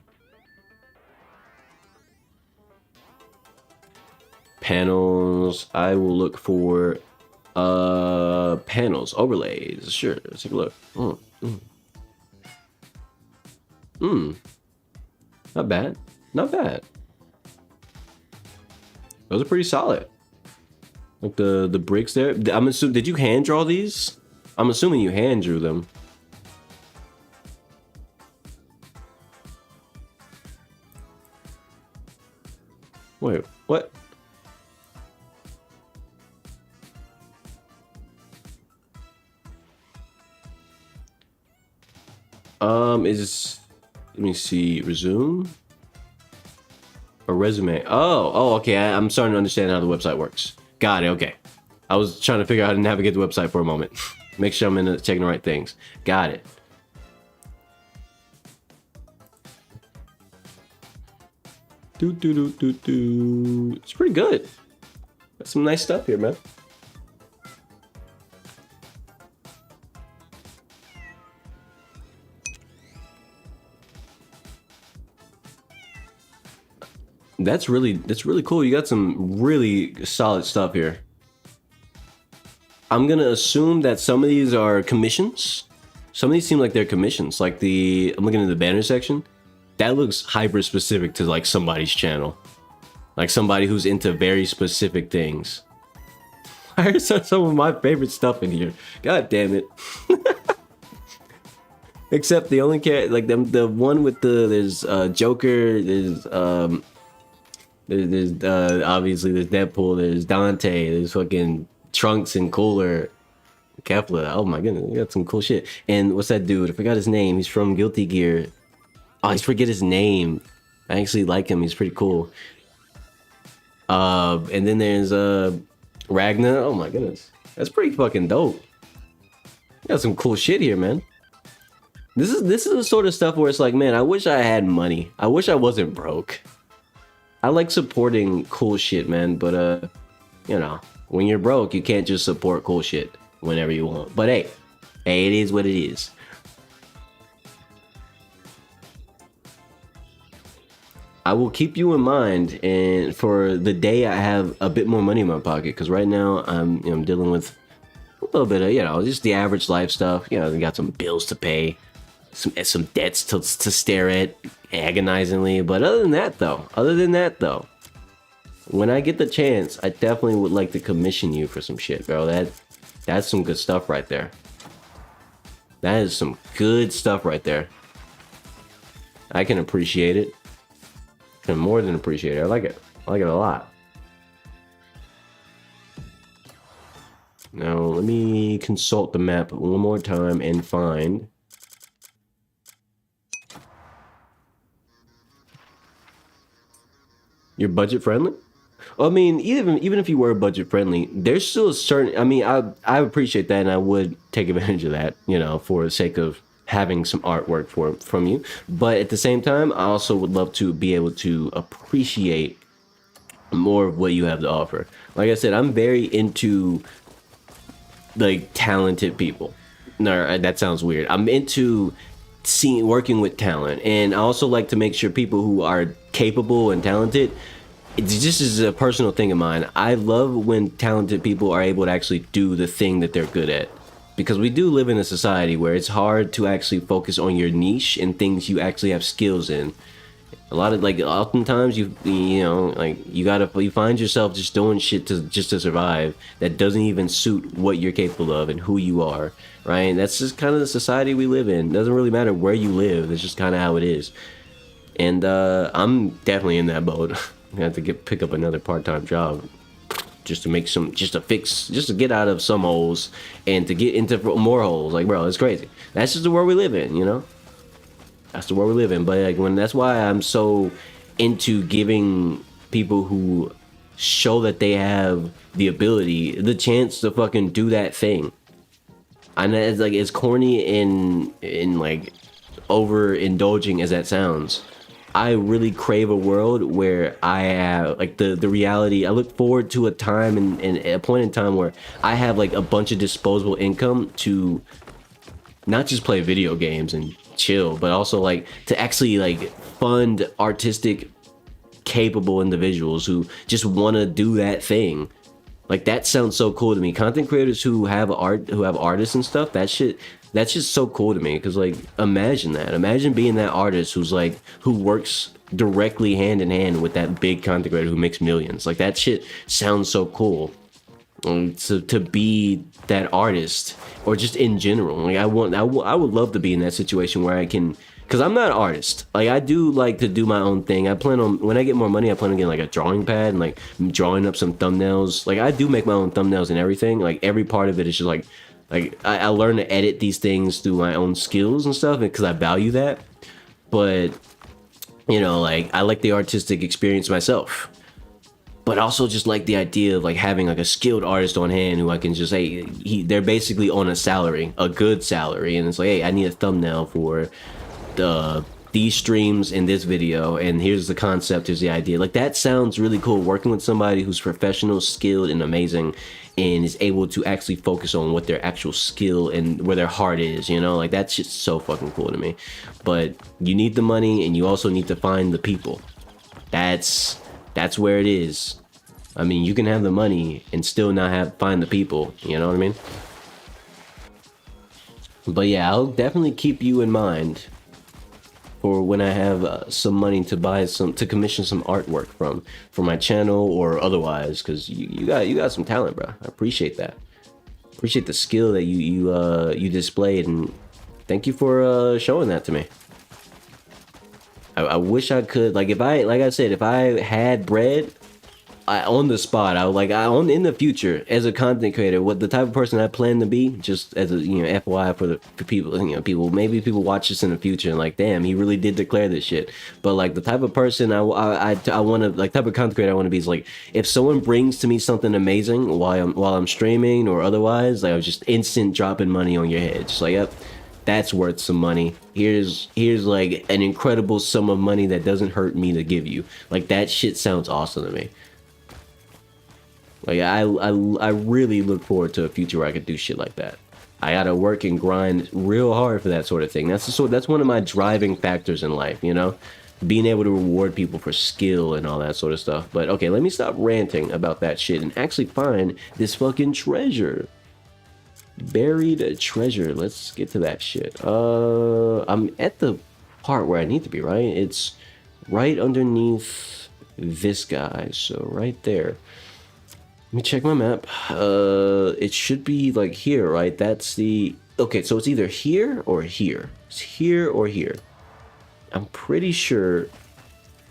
Panels. I will look for panels, overlays. Sure, let's take a look. Not bad. Not bad. Those are pretty solid. Like the bricks there. I'm assuming, did you hand draw these? I'm assuming you hand drew them. Wait, what? Is let me see, resume or resume. Oh, okay. I'm starting to understand how the website works. Got it. Okay. I was trying to figure out how to navigate the website for a moment. Make sure I'm checking the right things. Got it. It's pretty good. Got some nice stuff here, man. That's really cool. You got some really solid stuff here. I'm gonna assume that some of these are commissions. Some of these seem like they're commissions. Like I'm looking at the banner section. That looks hyper specific to like somebody's channel. Like somebody who's into very specific things. I heard some of my favorite stuff in here. God damn it. Except the only like the one with there's Joker, there's obviously there's Deadpool, there's Dante, there's fucking Trunks and Cooler, Kefla. Oh my goodness, you got some cool shit. And what's that dude? I forgot his name. He's from Guilty Gear. Oh, I forget his name. I actually like him. He's pretty cool. And then there's Ragnar. Oh my goodness, that's pretty fucking dope. You got some cool shit here, man. This is the sort of stuff where it's like, man, I wish I had money. I wish I wasn't broke. I like supporting cool shit, man. But you know, when you're broke, you can't just support cool shit whenever you want. But hey, it is what it is. I will keep you in mind, and for the day I have a bit more money in my pocket, because right now I'm dealing with a little bit of just the average life stuff. I got some bills to pay, some debts to stare at agonizingly. But other than that though, when I get the chance, I definitely would like to commission you for some shit, bro. That's some good stuff right there. That is some good stuff right there. I can appreciate it. Can more than appreciate it. I like it. I like it a lot. Now, let me consult the map one more time and find... You're budget friendly? Well, I mean, even if you were budget friendly, there's still a certain... I mean, I appreciate that, and I would take advantage of that, for the sake of having some artwork from you. But at the same time, I also would love to be able to appreciate more of what you have to offer. Like I said, I'm very into like talented people. No, that sounds weird. I'm into working with talent, and I also like to make sure people who are capable and talented, it's just is a personal thing of mine. I love when talented people are able to actually do the thing that they're good at. Because we do live in a society where it's hard to actually focus on your niche and things you actually have skills in. A lot of oftentimes you find yourself just doing shit just to survive that doesn't even suit what you're capable of and who you are, right? And that's just kind of the society we live in. It doesn't really matter where you live. It's just kind of how it is. And I'm definitely in that boat. I have to pick up another part-time job. Just to get out of some holes and to get into more holes. Like, bro, it's crazy. That's just the world we live in, That's the world we live in. But that's why I'm so into giving people who show that they have the ability, the chance to fucking do that thing. And it's as corny and like overindulging as that sounds, I really crave a world where I have the reality. I look forward to a time and a point in time where I have a bunch of disposable income to not just play video games and chill, but also to actually fund artistic capable individuals who just want to do that thing. That sounds so cool to me. Content creators who have artists and stuff, that's just so cool to me. Because imagine being that artist who works directly hand in hand with that big content creator who makes millions. That shit sounds so cool. To be that artist, or just in general, I would love to be in that situation where I can, because I'm not an artist. I do like to do my own thing. I plan on, when I get more money, I plan on getting a drawing pad and drawing up some thumbnails. I do make my own thumbnails and everything. Every part of it is just Like I learned to edit these things through my own skills and stuff because I value that. But you know, like I like the artistic experience myself. But also just like the idea of like having like a skilled artist on hand who I can just, hey, they're basically on a salary, a good salary, and it's like, hey, I need a thumbnail for these streams in this video, and here's the concept, here's the idea. Like that sounds really cool, working with somebody who's professional, skilled, and amazing, and is able to actually focus on what their actual skill and where their heart is, you know? Like that's just so fucking cool to me. But you need the money, and you also need to find the people. That's where it is. I mean, you can have the money and still not find the people, you know what I mean? But yeah, I'll definitely keep you in mind for when I have some money to commission some artwork for my channel or otherwise, because you got some talent, bro. I appreciate that. Appreciate the skill that you displayed, and thank you for showing that to me. I wish I could, like I said, if I had bread, on the spot, in the future as a content creator, what the type of person I plan to be, just as a, you know, FYI for people, maybe people watch this in the future and like, damn, he really did declare this shit. But like the type of person I want to, like type of content creator I want to be is like, if someone brings to me something amazing while I'm streaming or otherwise, like I was just instant dropping money on your head, just like, yep, that's worth some money. Here's like an incredible sum of money that doesn't hurt me to give you. Like that shit sounds awesome to me. Like I really look forward to a future where I could do shit like that. I gotta work and grind real hard for that sort of thing. That's one of my driving factors in life, you know, being able to reward people for skill and all that sort of stuff. But okay, let me stop ranting about that shit and actually find this fucking treasure. Buried treasure. Let's get to that shit. I'm at the part where I need to be, right? It's right underneath this guy, so right there. Let me check my map. It should be like here, right? That's the... Okay, so it's either here or here. It's here or here. I'm pretty sure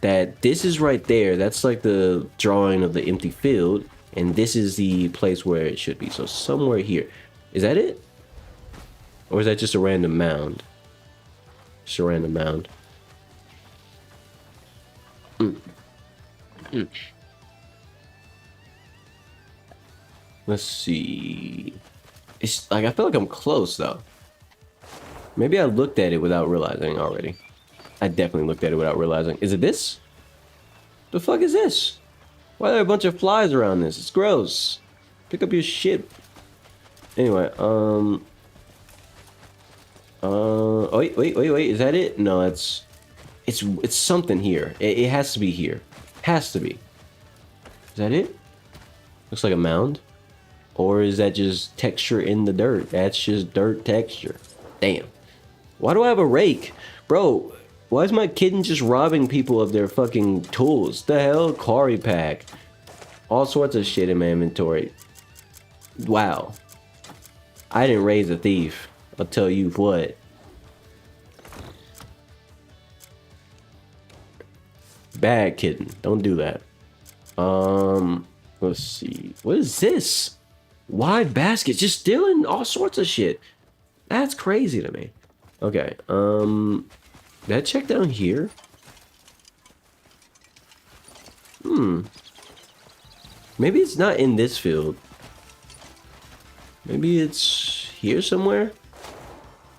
that this is right there. That's like the drawing of the empty field. And this is the place where it should be. So somewhere here. Is that it? Or is that just a random mound? Just a random mound. Let's see. It's like, I feel like I'm close though. Maybe I looked at it without realizing already. I definitely looked at it without realizing. Is it this? The fuck is this? Why are there a bunch of flies around this? It's gross. Pick up your shit. Anyway, oh, wait. Is that it? No, it's something here. It has to be here. Has to be. Is that it? Looks like a mound. Or is that just texture in the dirt? That's just dirt texture. Damn. Why do I have a rake? Bro, why is my kitten just robbing people of their fucking tools? The hell? Quarry pack. All sorts of shit in my inventory. Wow. I didn't raise a thief. I'll tell you what. Bad kitten. Don't do that. Let's see. What is this? Wide baskets, just stealing all sorts of shit. That's crazy to me. Okay, did I check down here? Maybe it's not in this field. Maybe it's here somewhere.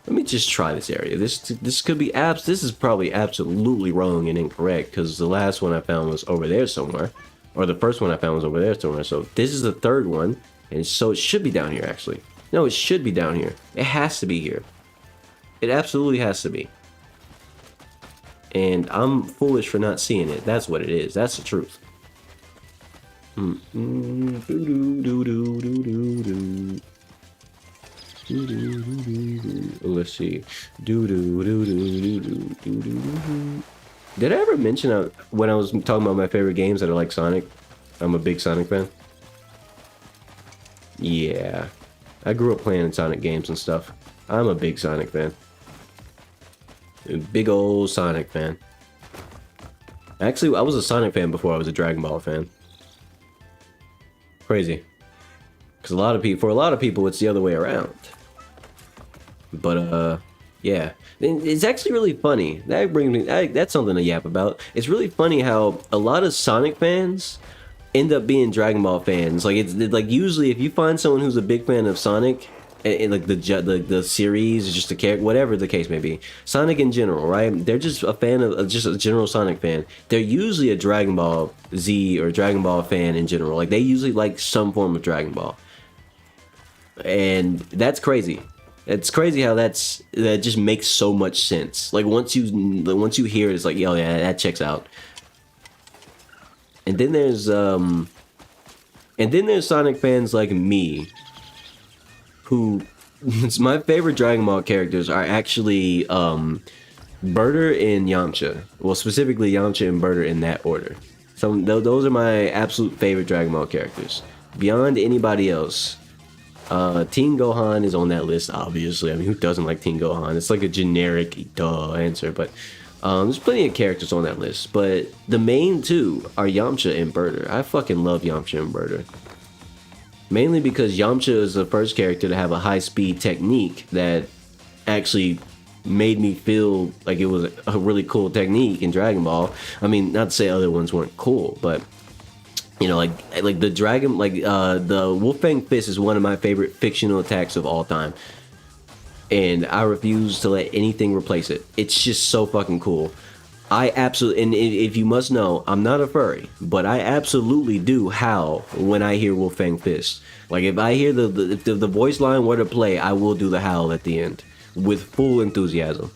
Let me just try this area. This could be this is probably absolutely wrong and incorrect, because the last one I found was over there somewhere. Or the first one I found was over there somewhere. So this is the third one. And so it should be down here, actually. No, it should be down here. It has to be here. It absolutely has to be. And I'm foolish for not seeing it. That's what it is. That's the truth. Let's see. Did I ever mention when I was talking about my favorite games that are like Sonic? I'm a big Sonic fan. Yeah, I grew up playing Sonic games and stuff. I'm a big Sonic fan. A big old Sonic fan. Actually, I was a Sonic fan before I was a Dragon Ball fan. Crazy. Because for a lot of people, it's the other way around. But yeah, it's actually really funny. That brings me. That's something to yap about. It's really funny how a lot of Sonic fans end up being Dragon Ball fans. Like it's like usually if you find someone who's a big fan of Sonic, and like the series, just the character, whatever the case may be, Sonic in general, right? They're just a fan of just a general Sonic fan. They're usually a Dragon Ball Z or Dragon Ball fan in general. Like they usually like some form of Dragon Ball, and that's crazy. It's crazy how that just makes so much sense. Like once you hear it, it's like, yo, yeah, that checks out. And then there's Sonic fans like me, who my favorite Dragon Ball characters are actually Burter and Yamcha. Well, specifically Yamcha and Burter in that order. Those are my absolute favorite Dragon Ball characters. Beyond anybody else, Teen Gohan is on that list, obviously. I mean, who doesn't like Teen Gohan? It's like a generic duh answer, but there's plenty of characters on that list. But the main two are Yamcha and Burter. I fucking love Yamcha and Burter. Mainly because Yamcha is the first character to have a high-speed technique that actually made me feel like it was a really cool technique in Dragon Ball. I mean, not to say other ones weren't cool, but you know, like the dragon, the Wolfang Fist is one of my favorite fictional attacks of all time, and I refuse to let anything replace it. It's just so fucking cool. I absolutely, and if you must know, I'm not a furry, but I absolutely do howl when I hear Wolfang Fist. Like if I hear if the voice line were to play, I will do the howl at the end with full enthusiasm.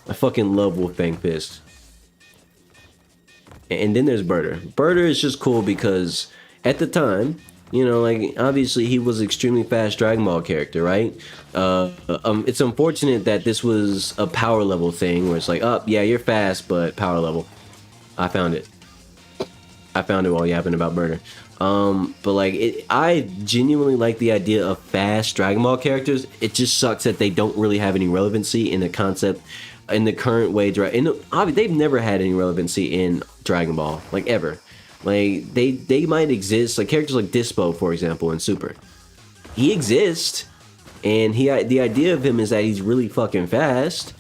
I fucking love Wolfang Fist. And then there's Burter. Burter is just cool because at the time, you know, like obviously he was an extremely fast Dragon Ball character, right? It's unfortunate that this was a power level thing where it's like, oh yeah, you're fast, but power level. I found it while yapping about Burter. But like I genuinely like the idea of fast Dragon Ball characters. It just sucks that they don't really have any relevancy in the concept in the current way. They've never had any relevancy in Dragon Ball, like ever. Like they might exist, like characters like Dispo, for example, in Super. He exists, and the idea of him is that he's really fucking fast.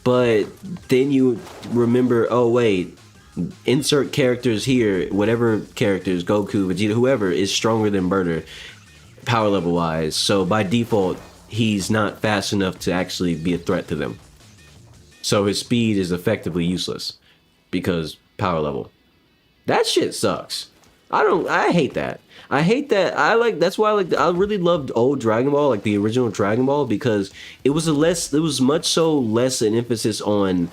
But then you remember, oh wait, insert characters here, whatever characters, Goku, Vegeta, whoever is stronger than Burter, power level wise. So by default, he's not fast enough to actually be a threat to them. So his speed is effectively useless because power level. That shit sucks. I hate that. That's why I really loved old Dragon Ball, like the original Dragon Ball, because it was much so less an emphasis on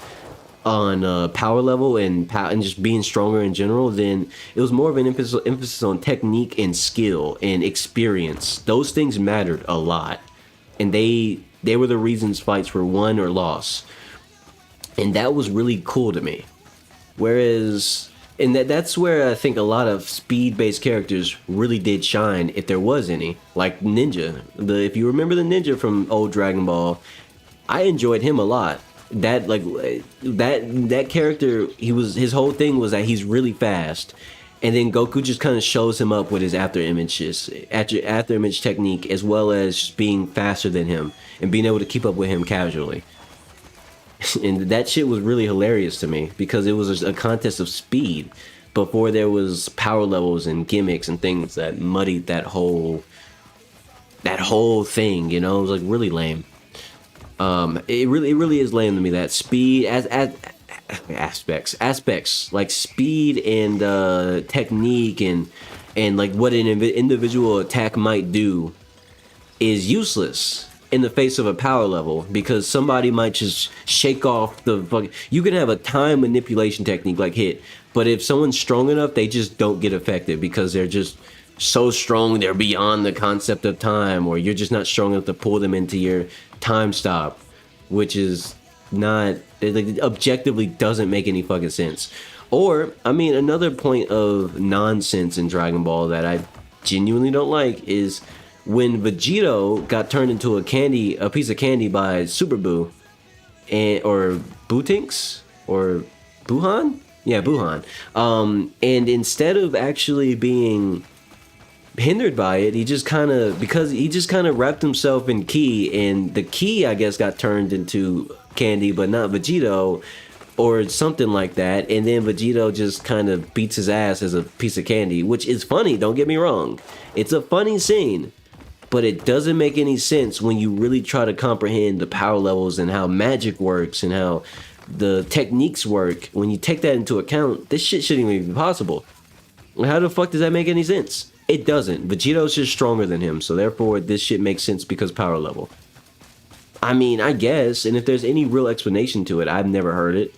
power level and just being stronger in general. Than it was more of an emphasis on technique and skill and experience. Those things mattered a lot, and they were the reasons fights were won or lost. And that was really cool to me. Whereas, and that's where I think a lot of speed-based characters really did shine, if there was any. Like Ninja. If you remember the Ninja from old Dragon Ball, I enjoyed him a lot. That character, his whole thing was that he's really fast. And then Goku just kind of shows him up with his after image technique, as well as just being faster than him and being able to keep up with him casually. And that shit was really hilarious to me because it was a contest of speed before there was power levels and gimmicks and things that muddied that whole thing, you know. It was like really lame. It really is lame to me that speed as aspects like speed and technique and like what an individual attack might do is useless in the face of a power level, because somebody might just shake off the fucking. You can have a time manipulation technique like hit, but if someone's strong enough, they just don't get affected because they're just so strong they're beyond the concept of time, or you're just not strong enough to pull them into your time stop, which is not, like, objectively doesn't make any fucking sense. Or, I mean, another point of nonsense in Dragon Ball that I genuinely don't like is when Vegito got turned into a piece of candy by Super Buu, or Bootinks, or Buhan? Yeah, Buhan. And instead of actually being hindered by it. He just kind of, because he just kind of wrapped himself in Ki, and the Ki, I guess, got turned into candy, but not Vegito, or something like that. And then Vegito just kind of beats his ass as a piece of candy, which is funny. Don't get me wrong. It's a funny scene, but it doesn't make any sense when you really try to comprehend the power levels and how magic works and how the techniques work. When you take that into account, this shit shouldn't even be possible. How the fuck does that make any sense? It doesn't. Vegeto's just stronger than him, so therefore this shit makes sense because power level. I mean, I guess, and if there's any real explanation to it, I've never heard it.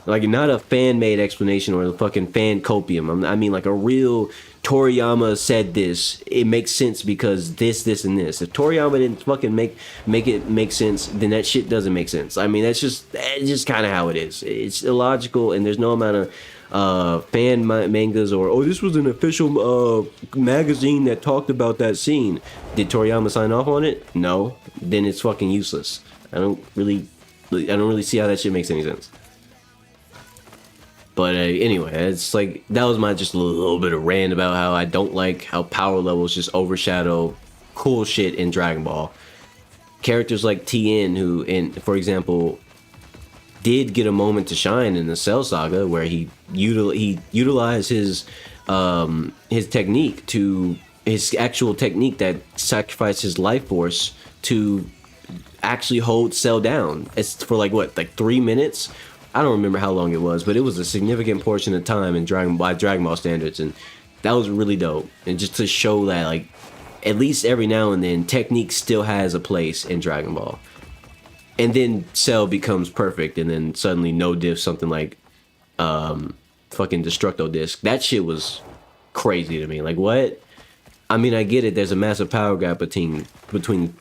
Like, not a fan-made explanation or a fucking fan copium. I mean, like a real Toriyama said this. It makes sense because this, and this. If Toriyama didn't fucking make it make sense, then that shit doesn't make sense. I mean, that's just kind of how it is. It's illogical, and there's no amount of fan mangas or, oh, this was an official magazine that talked about that scene. Did Toriyama sign off on it? No. Then it's fucking useless. I don't really see how that shit makes any sense. But anyway, it's like, that was my just a little bit of rant about how I don't like how power levels just overshadow cool shit in Dragon Ball. Characters like Tien, who, for example, did get a moment to shine in the Cell Saga, where he utilized his technique, to his actual technique that sacrificed his life force to actually hold Cell down. It's for like 3 minutes. I don't remember how long it was, but it was a significant portion of time in Dragon Ball standards, and that was really dope. And just to show that, like, at least every now and then, technique still has a place in Dragon Ball. And then Cell becomes perfect, and then suddenly no diff something like fucking Destructo Disc. That shit was crazy to me. Like, what? I mean, I get it. There's a massive power gap between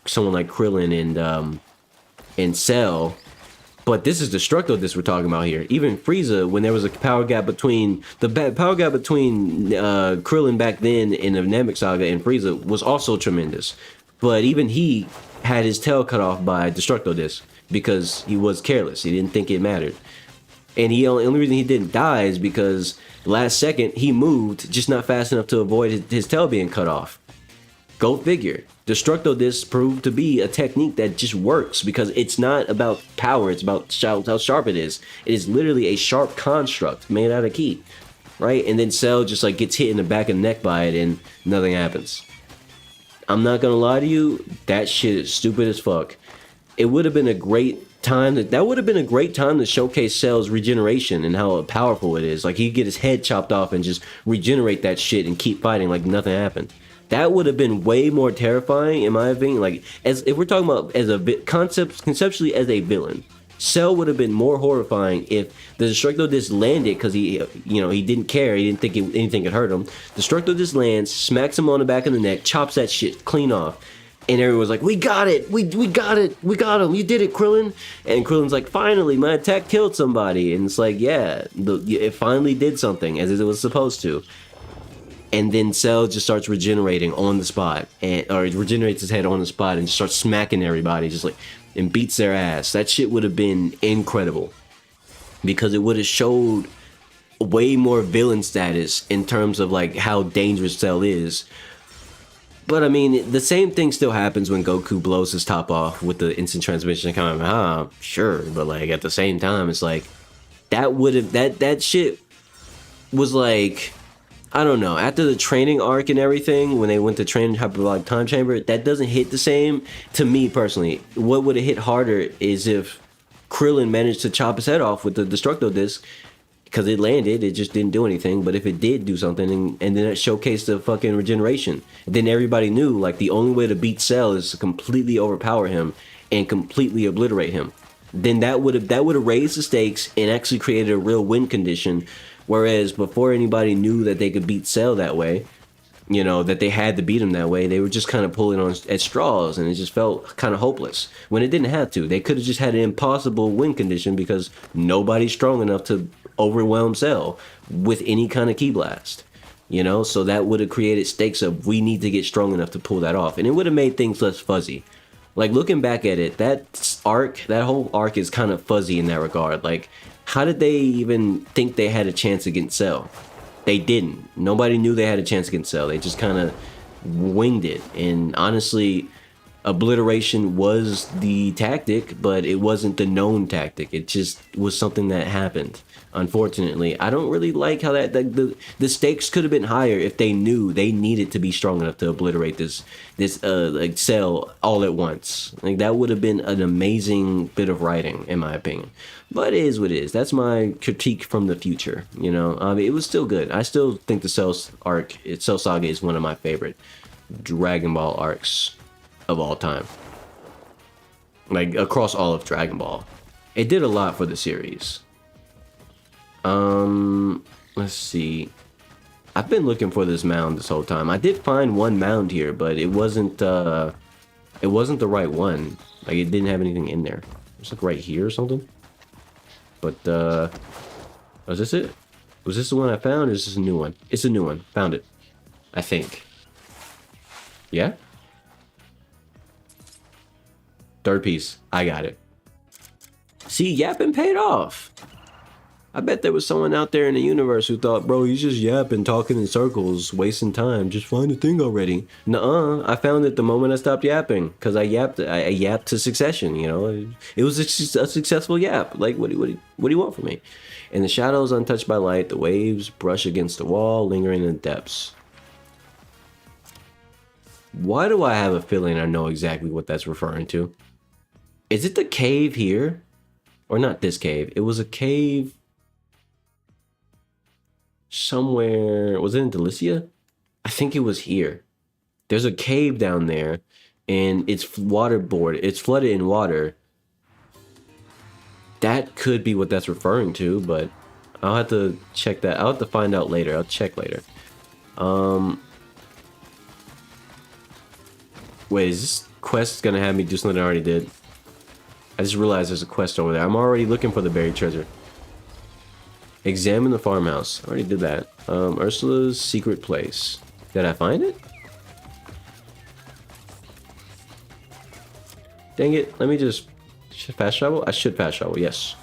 someone like Krillin and Cell. But this is Destructo Disc we're talking about here. Even Frieza, when there was a power gap between Krillin back then in the Namek Saga and Frieza was also tremendous. But even he had his tail cut off by Destructo Disc because he was careless. He didn't think it mattered. And the only reason he didn't die is because last second he moved, just not fast enough to avoid his tail being cut off. Go figure. Destructo Disc proved to be a technique that just works because it's not about power, it's about how sharp it is. It is literally a sharp construct made out of Ki, right? And then Cell just like gets hit in the back of the neck by it and nothing happens. I'm not gonna lie to you, that shit is stupid as fuck. It would have been a great time, that would have been a great time to showcase Cell's regeneration and how powerful it is. Like, he'd get his head chopped off and just regenerate that shit and keep fighting like nothing happened. That would have been way more terrifying, in my opinion. Like, as if we're talking about as a conceptually as a villain, Cell would have been more horrifying if the Destructo Disc landed, because he didn't care, he didn't think anything could hurt him. Destructo Disc lands, smacks him on the back of the neck, chops that shit clean off, and everyone's like, "We got it, we got it, we got him, you did it, Krillin." And Krillin's like, "Finally, my attack killed somebody," and it's like, yeah, it finally did something as it was supposed to. And then Cell just starts regenerating on the spot, or regenerates his head on the spot and just starts smacking everybody, just like, and beats their ass. That shit would have been incredible, because it would have showed way more villain status in terms of like how dangerous Cell is. But I mean, the same thing still happens when Goku blows his top off with the instant transmission. Kind of, sure, but like at the same time, it's like that shit was like, I don't know, after the training arc and everything, when they went to train Hyperbolic Time Chamber, that doesn't hit the same to me personally. What would have hit harder is if Krillin managed to chop his head off with the Destructo Disc, because it landed, it just didn't do anything. But if it did do something, and then it showcased the fucking regeneration, then everybody knew, like, the only way to beat Cell is to completely overpower him and completely obliterate him. Then that would have raised the stakes and actually created a real win condition. Whereas before anybody knew that they could beat Cell that way, that they had to beat him that way, they were just kind of pulling on at straws, and it just felt kind of hopeless when it didn't have to. They could have just had an impossible win condition because nobody's strong enough to overwhelm Cell with any kind of ki blast. So that would have created stakes of, we need to get strong enough to pull that off, and it would have made things less fuzzy. Like, looking back at it, that whole arc is kind of fuzzy in that regard. Like, how did they even think they had a chance against Cell? They didn't. Nobody knew they had a chance against Cell. They just kind of winged it. And honestly, obliteration was the tactic, but it wasn't the known tactic. It just was something that happened. Unfortunately, I don't really like how the stakes could have been higher if they knew they needed to be strong enough to obliterate this like cell all at once. Like that would have been an amazing bit of writing, in my opinion. But it is what it is. That's my critique from the future. You know, I mean, it was still good. I still think the Cell Saga is one of my favorite Dragon Ball arcs of all time, like across all of Dragon Ball. It did a lot for the series. Let's see. I've been looking for this mound this whole time. I did find one mound here, but it wasn't the right one. Like it didn't have anything in there. It's like right here or something. But was this it? Was this the one I found, or is this a new one? It's a new one. Found it, I think. Yeah? Third piece. I got it. See, yapping paid off. I bet there was someone out there in the universe who thought, bro, he's just yapping, talking in circles, wasting time. Just find a thing already. Nuh-uh. I found it the moment I stopped yapping, because I yapped to succession, you know. It was a successful yap. Like, what do you want from me? In the shadows, untouched by light, the waves brush against the wall, lingering in the depths. Why do I have a feeling I know exactly what that's referring to? Is it the cave here? Or not this cave. It was a cave somewhere. Was it in Delicia? I think it was here. There's a cave down there, and it's waterboard. It's flooded in water. That could be what that's referring to, but I'll have to check that. I'll have to find out later. I'll check later. Wait, is this quest gonna have me do something I already did? I just realized there's a quest over there. I'm already looking for the buried treasure. Examine the farmhouse. I already did that. Ursula's secret place. Did I find it? Dang it. Let me just fast travel. I should fast travel, yes.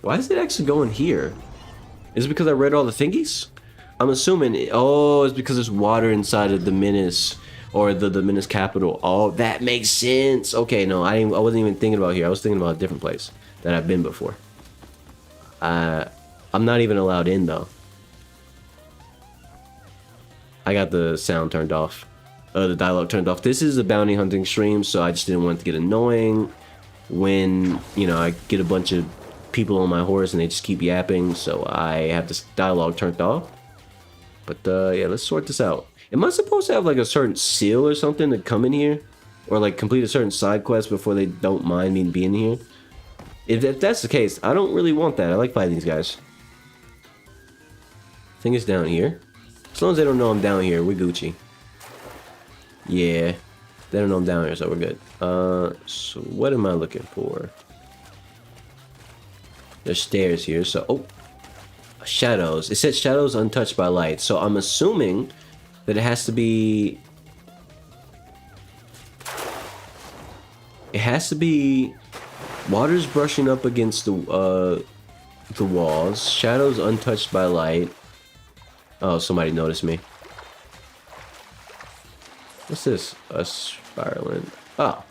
Why is it actually going here? Is it because I read all the thingies? I'm assuming, oh, it's because there's water inside of the Menace, or the Menace capital. Oh, that makes sense. Okay, no, I wasn't even thinking about here. I was thinking about a different place that I've been before. I'm not even allowed in though. I got the sound turned off. The dialogue turned off. This is a bounty hunting stream, so I just didn't want it to get annoying when, you know, I get a bunch of people on my horse and they just keep yapping, so I have this dialogue turned off. But yeah, let's sort this out. Am I supposed to have like a certain seal or something to come in here? Or like complete a certain side quest before they don't mind me being here? If that's the case, I don't really want that. I like fighting these guys. I think it's down here. As long as they don't know I'm down here, we're Gucci. Yeah, they don't know I'm down here, so we're good. So what am I looking for? There's stairs here, so... Oh! Shadows. It said shadows untouched by light, so I'm assuming that it has to be... It has to be... Water's brushing up against the walls. Shadows untouched by light. Oh, somebody noticed me. What's this? A spiraling. Oh.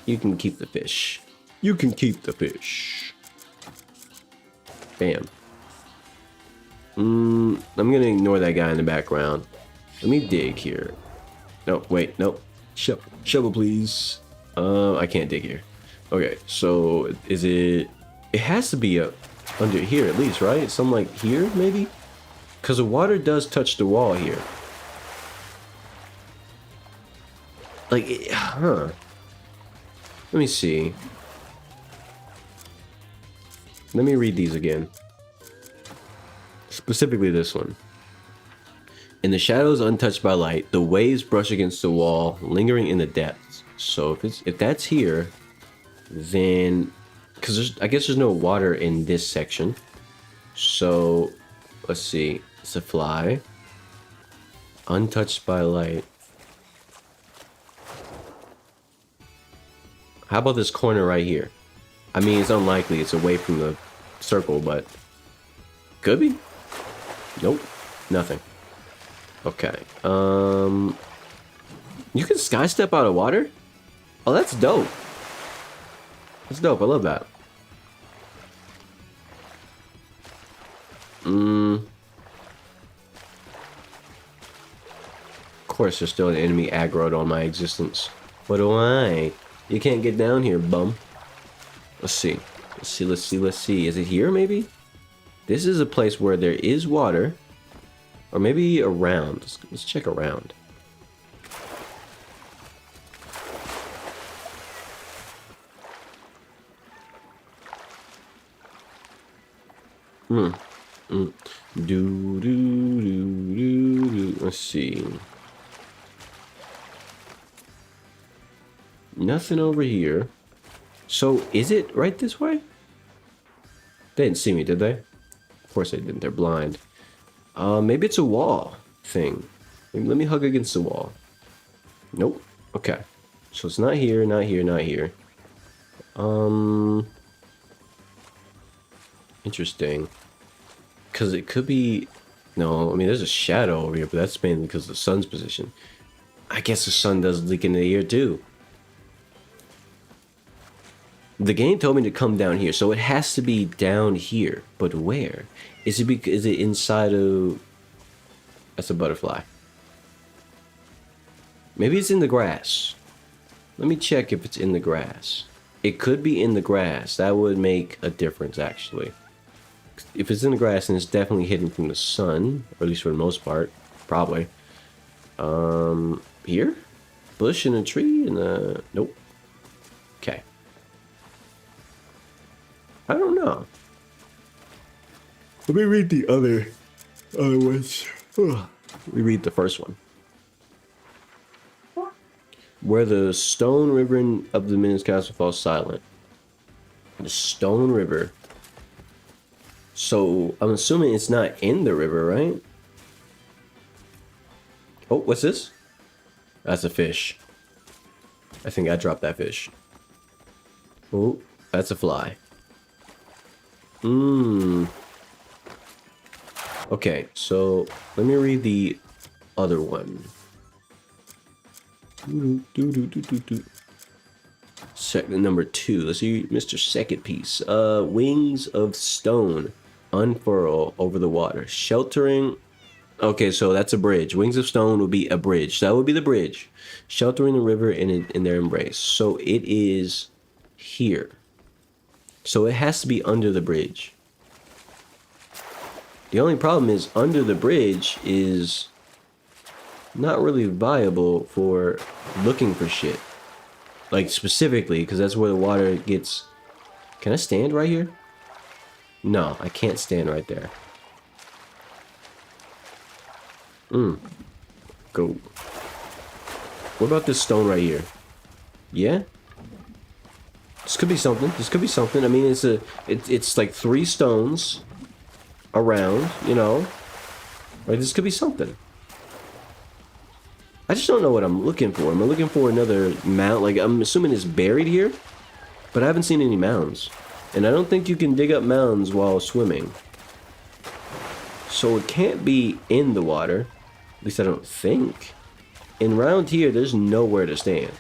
You can keep the fish. You can keep the fish. Bam. I'm gonna ignore that guy in the background. Let me dig here. No, wait, nope. Shovel, please. I can't dig here. Okay, so is it... It has to be up under here at least, right? Something like here, maybe? Because the water does touch the wall here. Like, huh. Let me see. Let me read these again. Specifically this one. In the shadows untouched by light, the waves brush against the wall, lingering in the depths. So if that's here, then... Because I guess there's no water in this section. So, let's see. It's a fly. Untouched by light. How about this corner right here? I mean, it's unlikely it's away from the circle, but... Could be. Nope. Nothing. Okay. You can sky step out of water? Oh, that's dope. That's dope. I love that. Of course, there's still an enemy aggroed on my existence. What do I? You can't get down here, bum. Let's see. Let's see, let's see, let's see. Is it here, maybe? This is a place where there is water. Or maybe around. Let's check around. Let's see. Nothing over here. So, is it right this way? They didn't see me, did they? Of course they didn't. They're blind. Maybe it's a wall thing. Maybe let me hug against the wall. Nope. Okay. So it's not here, not here, not here. Interesting. Because it could be... No, I mean, there's a shadow over here, but that's mainly because of the sun's position. I guess the sun does leak into the air, too. The game told me to come down here, so it has to be down here. But where? Is it inside of... That's a butterfly. Maybe it's in the grass. Let me check if it's in the grass. It could be in the grass. That would make a difference, actually. If it's in the grass, then it's definitely hidden from the sun. Or at least for the most part. Probably. Here? Bush and a tree and a... Nope. Okay. I don't know. Let me read the other ones. We read the first one. Where the stone river of the Minions Castle falls silent. The stone river. So, I'm assuming it's not in the river, right? Oh, what's this? That's a fish. I think I dropped that fish. Oh, that's a fly. Okay, so let me read the other one. Number 2. Let's see, Mr. Second Piece. Wings of stone unfurl over the water, sheltering. Okay, so that's a bridge. Wings of stone would be a bridge. So that would be the bridge, sheltering the river in their embrace. So it is here. So it has to be under the bridge. The only problem is under the bridge is not really viable for looking for shit. Like specifically, because that's where the water gets... Can I stand right here? No, I can't stand right there. Go. What about this stone right here? Yeah? This could be something. This could be something. I mean, it's like 3 stones around, you know. Right, this could be something. I just don't know what I'm looking for. Am I looking for another mount? Like, I'm assuming it's buried here, but I haven't seen any mounds. And I don't think you can dig up mounds while swimming. So it can't be in the water. At least I don't think. And around here, there's nowhere to stand.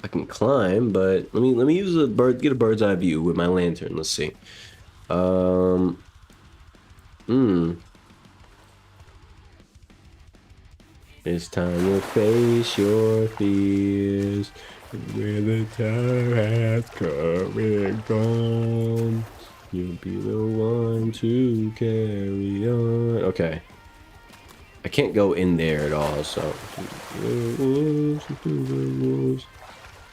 I can climb, but let me use a get a bird's eye view with my lantern. Let's see. It's time to face your fears. Where the time has come and gone, you'll be the one to carry on. Okay. I can't go in there at all, so.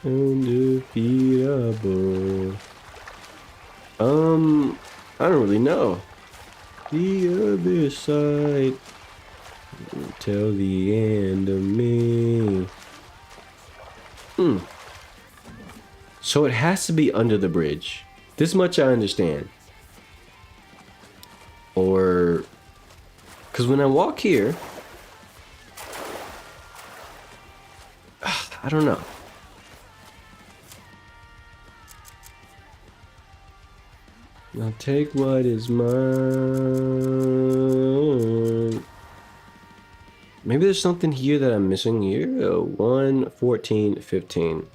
Undefeatable. I don't really know. The other side. Till the end of me. So it has to be under the bridge. This much I understand. Or... Because when I walk here... I don't know. I'll take what is mine. Maybe there's something here that I'm missing here. 1, 14, 15.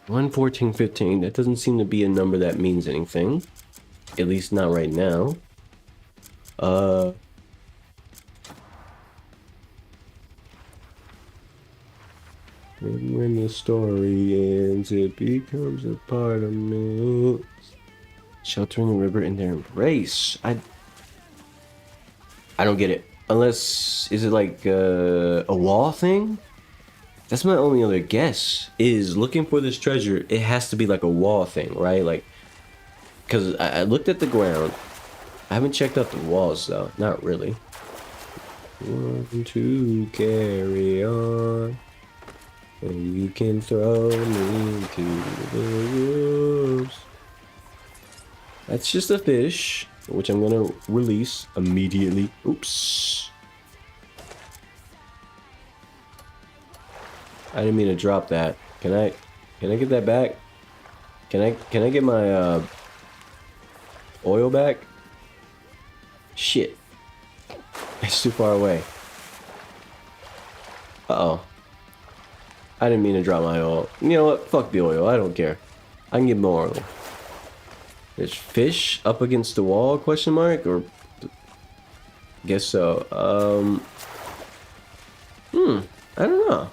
1, 14, 15. That doesn't seem to be a number that means anything. At least not right now. And when the story ends, it becomes a part of me. Sheltering the river in their embrace. I don't get it. Unless, is it like a wall thing? That's my only other guess. Is looking for this treasure, it has to be like a wall thing, right? Like, because I looked at the ground. I haven't checked out the walls though. Not really. Want to carry on. And you can throw me to the wolves. That's just a fish, which I'm gonna release immediately. Oops. I didn't mean to drop that. Can I get that back? Can I get my oil back? Shit. It's too far away. Uh-oh. I didn't mean to drop my oil. You know what? Fuck the oil. I don't care. I can get more oil. There's fish up against the wall, question mark? Or... guess so. I don't know.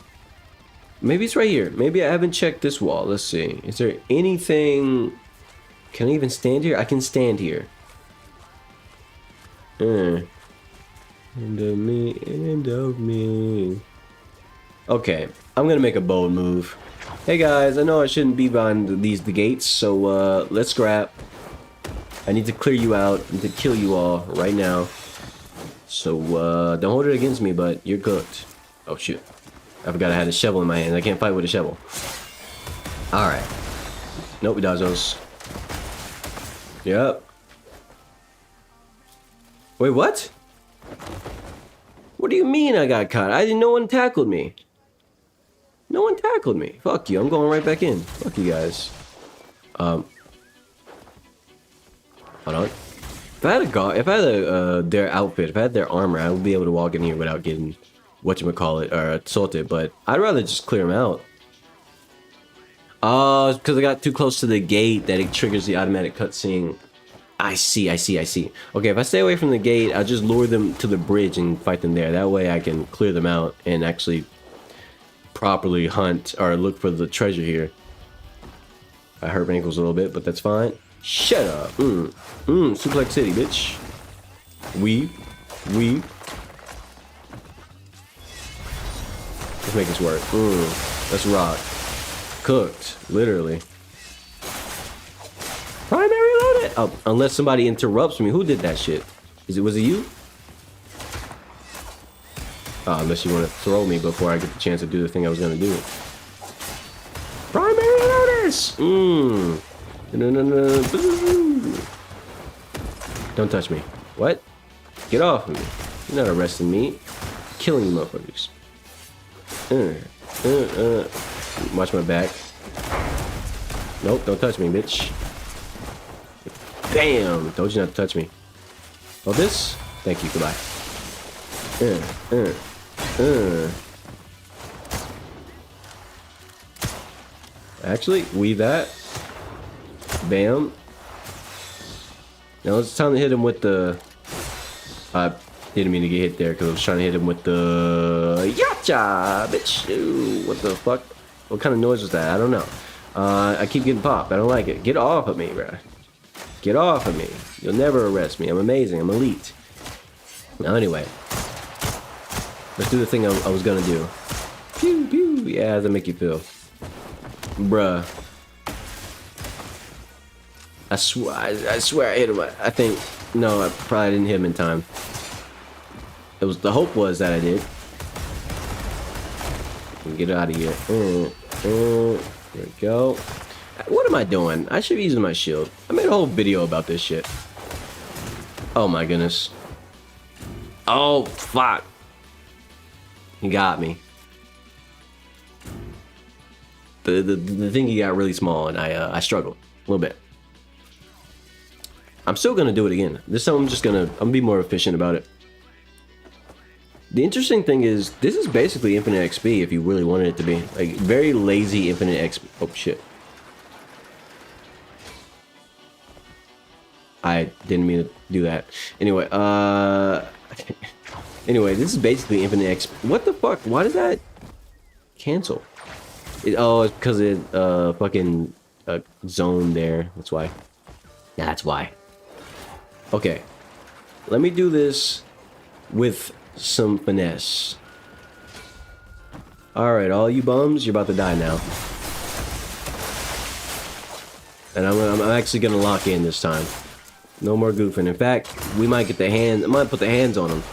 Maybe it's right here. Maybe I haven't checked this wall. Let's see. Is there anything... Can I even stand here? I can stand here. End of me, end of me. Okay, I'm gonna make a bold move. Hey guys, I know I shouldn't be behind the gates, so let's scrap. I need to clear you out. I need to kill you all right now. So don't hold it against me, but you're cooked. Oh shoot. I forgot I had a shovel in my hand. I can't fight with a shovel. Alright. Nope, we dodge those. Yep. Wait, what? What do you mean I got caught? No one tackled me. No one tackled me. Fuck you. I'm going right back in. Fuck you guys. Hold on. If I had their outfit, if I had their armor, I would be able to walk in here without getting whatchamacallit or assaulted, but I'd rather just clear them out. It's because I got too close to the gate that it triggers the automatic cutscene. I see. Okay, if I stay away from the gate, I'll just lure them to the bridge and fight them there. That way I can clear them out and actually properly hunt or look for the treasure here. I hurt my ankles a little bit, but that's fine. Shut up. Suplex City, bitch. Weave. Let's make this work. Let's rock. Cooked, literally. Primary loaded. Oh, unless somebody interrupts me. Who did that shit? Was it you? Oh, unless you want to throw me before I get the chance to do the thing I was gonna do. Primary lotus. No. Don't touch me. What? Get off of me. You're not arresting me. Killing you motherfuckers. Watch my back. Nope, don't touch me, bitch. Bam! Told you not to touch me. Oh, this? Thank you, goodbye. Actually, weave that. Bam. Now it's time to hit him with the... I didn't mean to get hit there because I was trying to hit him with the... Yacha! Bitch! Ooh, what the fuck? What kind of noise was that? I don't know. I keep getting popped. I don't like it. Get off of me, bruh. Get off of me. You'll never arrest me. I'm amazing. I'm elite. Now, anyway. Let's do the thing I was gonna do. Pew, pew. Yeah, how does that make you feel? Bruh. I swear I hit him. I think... No, I probably didn't hit him in time. The hope was that I did. Get out of here. There we go. What am I doing? I should be using my shield. I made a whole video about this shit. Oh my goodness. Oh, fuck. He got me. the thingy got really small, and I struggled a little bit. I'm still gonna do it again. This time I'm gonna be more efficient about it. The interesting thing is, this is basically infinite XP if you really wanted it to be. Like, very lazy infinite XP. Oh, shit. I didn't mean to do that. Anyway, anyway, this is basically infinite XP. What the fuck? Why did that cancel? Oh, it's because it, fucking, zone there. That's why. Yeah, that's why. Okay. Let me do this with some finesse. Alright, all you bums, you're about to die now. And I'm actually gonna lock in this time. No more goofing. In fact, we might get the hands. I might put the hands on them.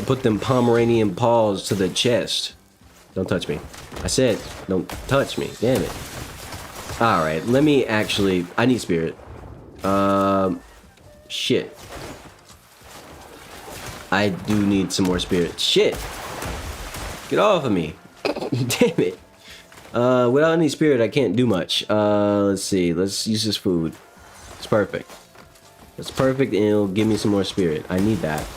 Put them Pomeranian paws to the chest. Don't touch me. I said, don't touch me. Damn it. Alright, let me actually. I need spirit. Shit. I do need some more spirit. Shit. Get off of me. Damn it. Without any spirit, I can't do much. Let's see. Let's use this food. It's perfect. It's perfect, and it'll give me some more spirit. I need that.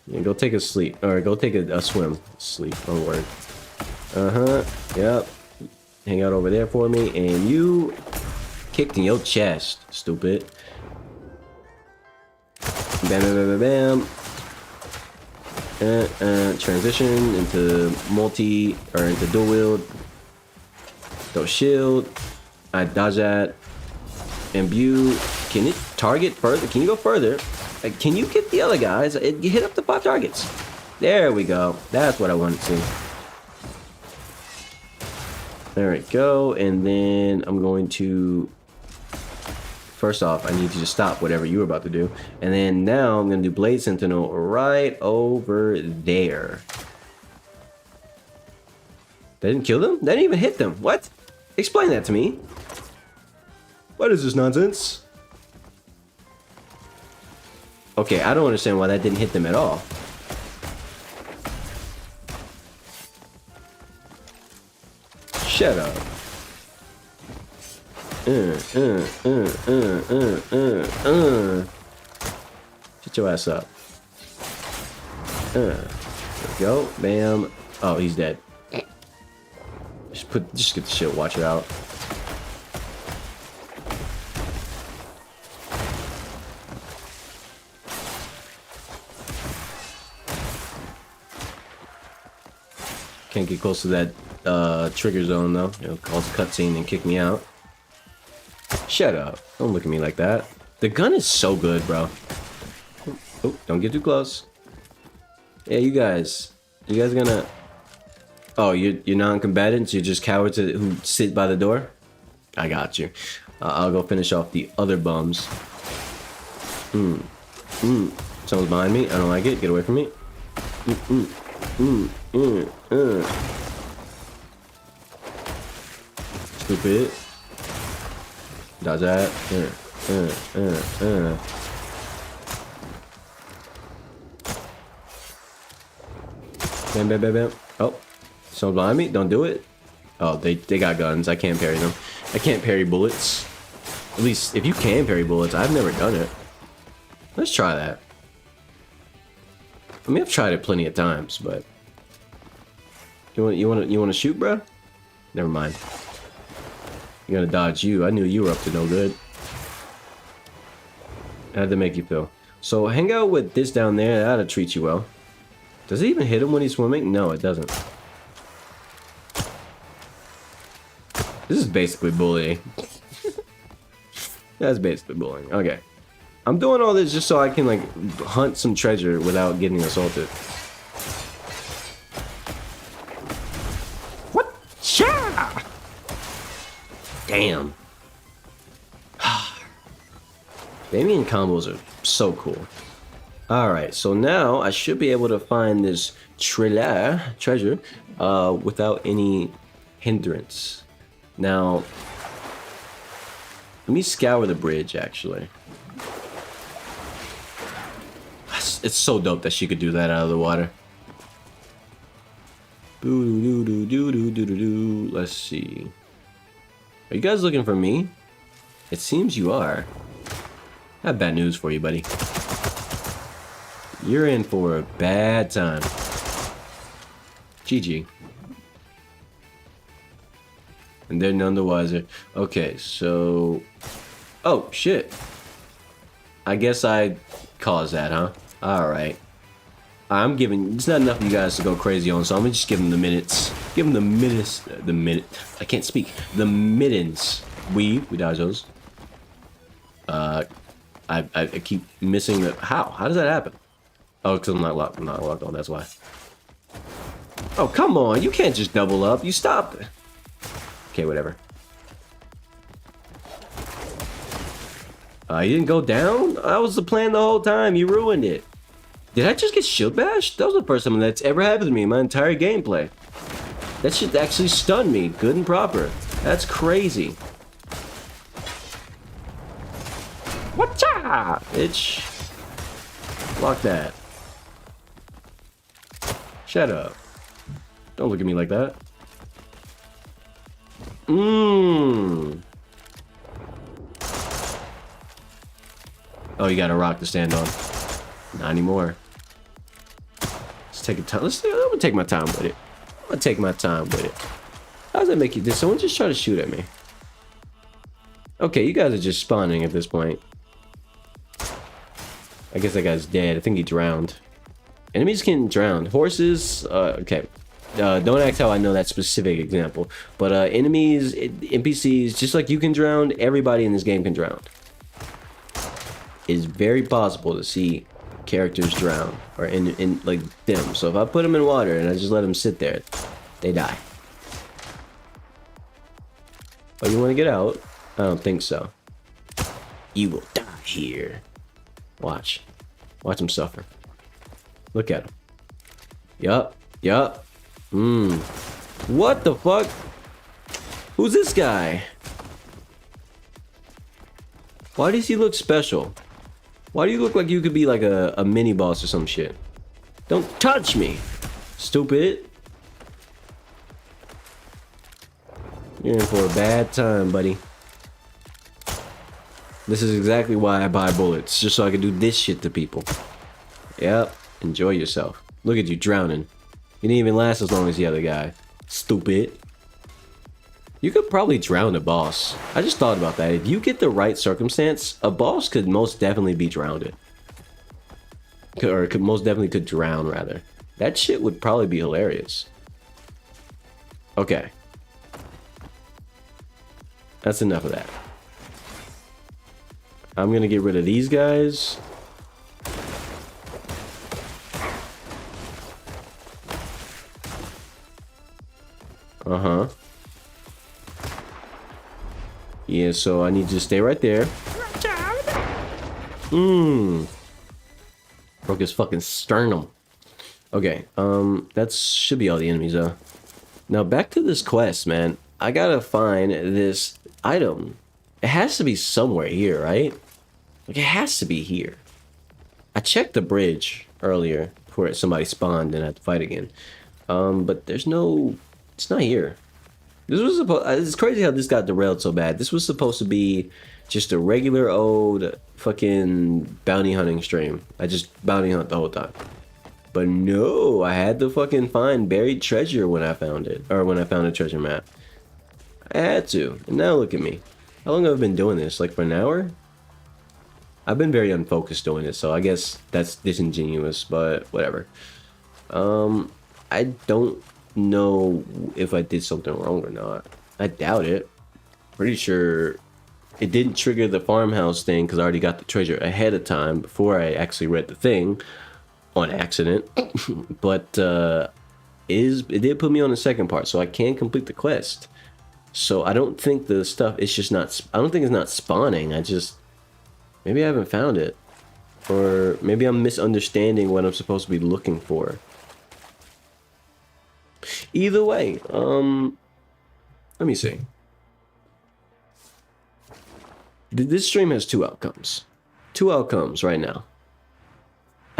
Yeah, go take a sleep. Or go take a swim. Sleep. Wrong word. Uh-huh. Yep. Hang out over there for me. And you kicked in your chest, stupid. Bam, bam, bam, bam, bam. Transition into into dual wield. Don't shield. I dodge that. Imbue. Can it target further? Can you go further? Can you get the other guys? You hit up to 5 targets. There we go. That's what I wanted to see. There we go. And then I'm going to... First off, I need you to stop whatever you were about to do. And then now I'm going to do Blade Sentinel right over there. That didn't kill them? That didn't even hit them. What? Explain that to me. What is this nonsense? Okay, I don't understand why that didn't hit them at all. Shut up. Shut your ass up. There we go. Bam. Oh, he's dead. Just get the shit watcher out. Can't get close to that trigger zone though. It'll cause a cutscene and kick me out. Shut up. Don't look at me like that. The gun is so good, bro. Oh, don't get too close. Yeah, you guys gonna... Oh, you're non-combatants? You're just cowards who sit by the door? I got you. I'll go finish off the other bums. Someone's behind me. I don't like it. Get away from me. Stupid. Dodge that. Bam, bam, bam, bam. Oh, someone behind me. Don't do it. Oh, they got guns. I can't parry them. I can't parry bullets. At least if you can parry bullets, I've never done it. Let's try that. I mean, I've tried it plenty of times, but you want to shoot, bro? Never mind. I'm gonna dodge you. I knew you were up to no good. How'd that make you feel? So hang out with this down there. That'll treat you well. Does it even hit him when he's swimming? No, it doesn't. This is basically bullying. That's basically bullying. Okay. I'm doing all this just so I can, like, hunt some treasure without getting assaulted. What? Yeah! Damn. Damien combos are so cool. Alright, so now I should be able to find this treasure without any hindrance. Now, let me scour the bridge, actually. It's so dope that she could do that out of the water. Boo doo doo doo doo doo doo doo. Let's see. Are you guys looking for me? It seems you are. I have bad news for you, buddy. You're in for a bad time. GG. And they're none the wiser. Okay, so... Oh, shit. I guess I caused that, huh? Alright. I'm giving... It's not enough of you guys to go crazy on, so I'm gonna just give them the minutes. Give them the minutes... The minute... I can't speak. The mittens. We dodge those. I keep missing the... How? How does that happen? Oh, because I'm not locked on, that's why. Oh, come on. You can't just double up. You stop. Okay, whatever. You didn't go down? That was the plan the whole time. You ruined it. Did I just get shield bashed? That was the first time that's ever happened to me in my entire gameplay. That shit actually stunned me. Good and proper. That's crazy. Whatcha? Bitch. Lock that. Shut up. Don't look at me like that. Oh, you got a rock to stand on. Not anymore. Let's take a time. I'm gonna take my time with it. I'm gonna take my time with it. How does that make you? Did someone just try to shoot at me? Okay, you guys are just spawning at this point. I guess that guy's dead. I think he drowned. Enemies can drown. Horses, okay. Don't ask how I know that specific example. But enemies, NPCs, just like you can drown, everybody in this game can drown. It's very possible to see characters drown, or in like them. So if I put them in water and I just let them sit there, they die. Oh, you want to get out? I don't think so. You will die here. Watch. Watch him suffer. Look at him. Yup. Yup. What the fuck? Who's this guy? Why does he look special? Why do you look like you could be like a mini boss or some shit? Don't touch me, stupid. You're in for a bad time, buddy. This is exactly why I buy bullets, just so I can do this shit to people. Yep, enjoy yourself. Look at you drowning. You didn't even last as long as the other guy. Stupid. You could probably drown a boss. I just thought about that. If you get the right circumstance, a boss could most definitely be drowned. Or could most definitely could drown, rather. That shit would probably be hilarious. Okay. That's enough of that. I'm gonna get rid of these guys. Uh-huh. Yeah, so I need you to stay right there. Broke his fucking sternum. Okay, that should be all the enemies, though. Now, back to this quest, man. I gotta find this item. It has to be somewhere here, right? Like, it has to be here. I checked the bridge earlier before somebody spawned and I had to fight again. But there's no... It's not here. This was supposed... It's crazy how this got derailed so bad. This was supposed to be just a regular old fucking bounty hunting stream. I just bounty hunt the whole time. But no, I had to fucking find buried treasure when I found it. Or when I found a treasure map. I had to. And now look at me. How long have I been doing this? Like for an hour? I've been very unfocused doing it, so I guess that's disingenuous, but whatever. I don't know if I did something wrong or not. I doubt it. Pretty sure it didn't trigger the farmhouse thing because I already got the treasure ahead of time before I actually read the thing on accident. But it did put me on the second part, so I can complete the quest. So I don't think the stuff, it's just not, I don't think it's not spawning. I just, maybe I haven't found it. Or maybe I'm misunderstanding what I'm supposed to be looking for. Either way, let me see. This stream has two outcomes. Two outcomes right now.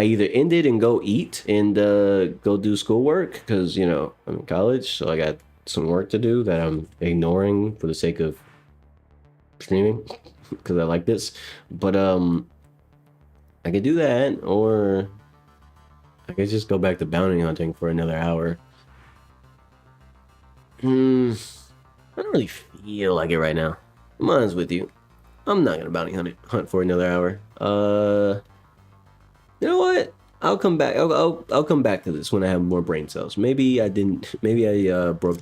I either end it and go eat and go do schoolwork because you know I'm in college, so I got some work to do that I'm ignoring for the sake of streaming because I like this. But I could do that, or I could just go back to bounty hunting for another hour. I don't really feel like it right now. I'm honest with you. I'm not gonna hunt for another hour. You know what? I'll come back. I'll come back to this when I have more brain cells. Maybe I didn't. Maybe I broke.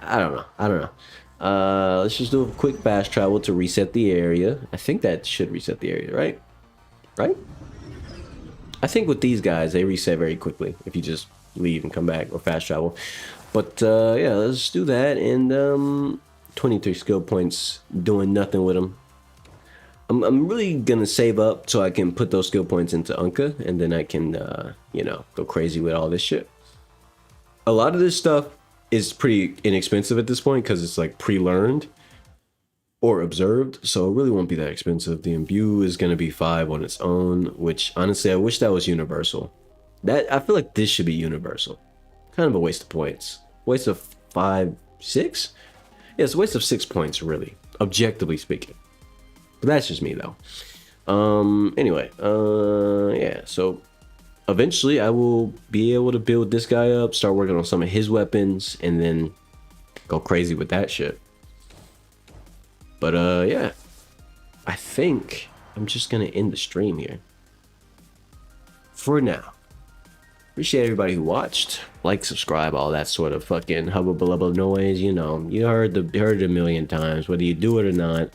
I don't know. I don't know. Let's just do a quick fast travel to reset the area. I think that should reset the area, right? Right? I think with these guys, they reset very quickly if you just leave and come back or fast travel. But yeah, let's do that. And 23 skill points, doing nothing with them. I'm really gonna save up so I can put those skill points into Unka, and then I can, you know, go crazy with all this shit. A lot of this stuff is pretty inexpensive at this point because it's like pre-learned or observed, so it really won't be that expensive. The imbue is gonna be 5 on its own, which honestly I wish that was universal. That I feel like this should be universal. Kind of a waste of points. Waste of 5, 6? Yeah, it's a waste of 6 points, really, objectively speaking. But that's just me though. Anyway, yeah, so eventually I will be able to build this guy up, start working on some of his weapons, and then go crazy with that shit. But yeah, I think I'm just gonna end the stream here for now. Appreciate everybody who watched. Like, subscribe, all that sort of fucking hubba bubba noise. You know, you heard it a million times, whether you do it or not.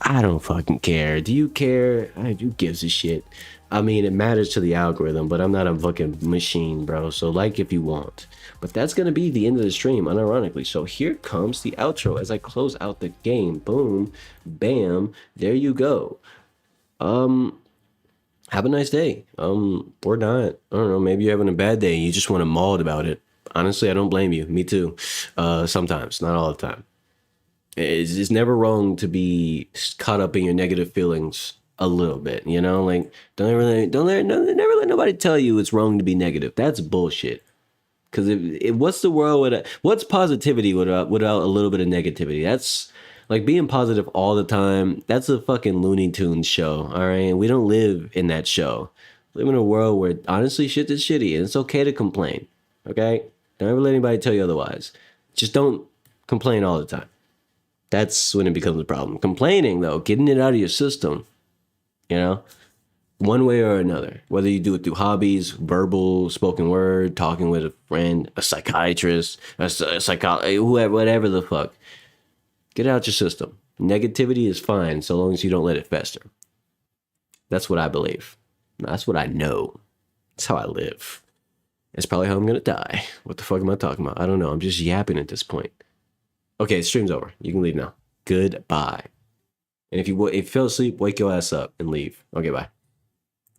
I don't fucking care. Do you care? Who gives a shit? I mean, it matters to the algorithm, but I'm not a fucking machine, bro. So like if you want. But that's going to be the end of the stream, unironically. So here comes the outro as I close out the game. Boom. Bam. There you go. Have a nice day. Or not. I don't know. Maybe you're having a bad day. You just want to maul about it. Honestly, I don't blame you. Me too. Sometimes. Not all the time. It's never wrong to be caught up in your negative feelings a little bit, you know? Like, never let nobody tell you it's wrong to be negative. That's bullshit. Because what's the world what's positivity without a little bit of negativity? That's like being positive all the time. That's a fucking Looney Tunes show, all right? We don't live in that show. We live in a world where honestly shit is shitty, and it's okay to complain, okay? Don't ever let anybody tell you otherwise. Just don't complain all the time. That's when it becomes a problem. Complaining, though, getting it out of your system, you know, one way or another, whether you do it through hobbies, verbal, spoken word, talking with a friend, a psychiatrist, a psychologist, whoever, whatever the fuck, get it out your system. Negativity is fine so long as you don't let it fester. That's what I believe. That's what I know. That's how I live. It's probably how I'm going to die. What the fuck am I talking about? I don't know. I'm just yapping at this point. Okay, stream's over. You can leave now. Goodbye. And if you fell asleep, wake your ass up and leave. Okay, bye.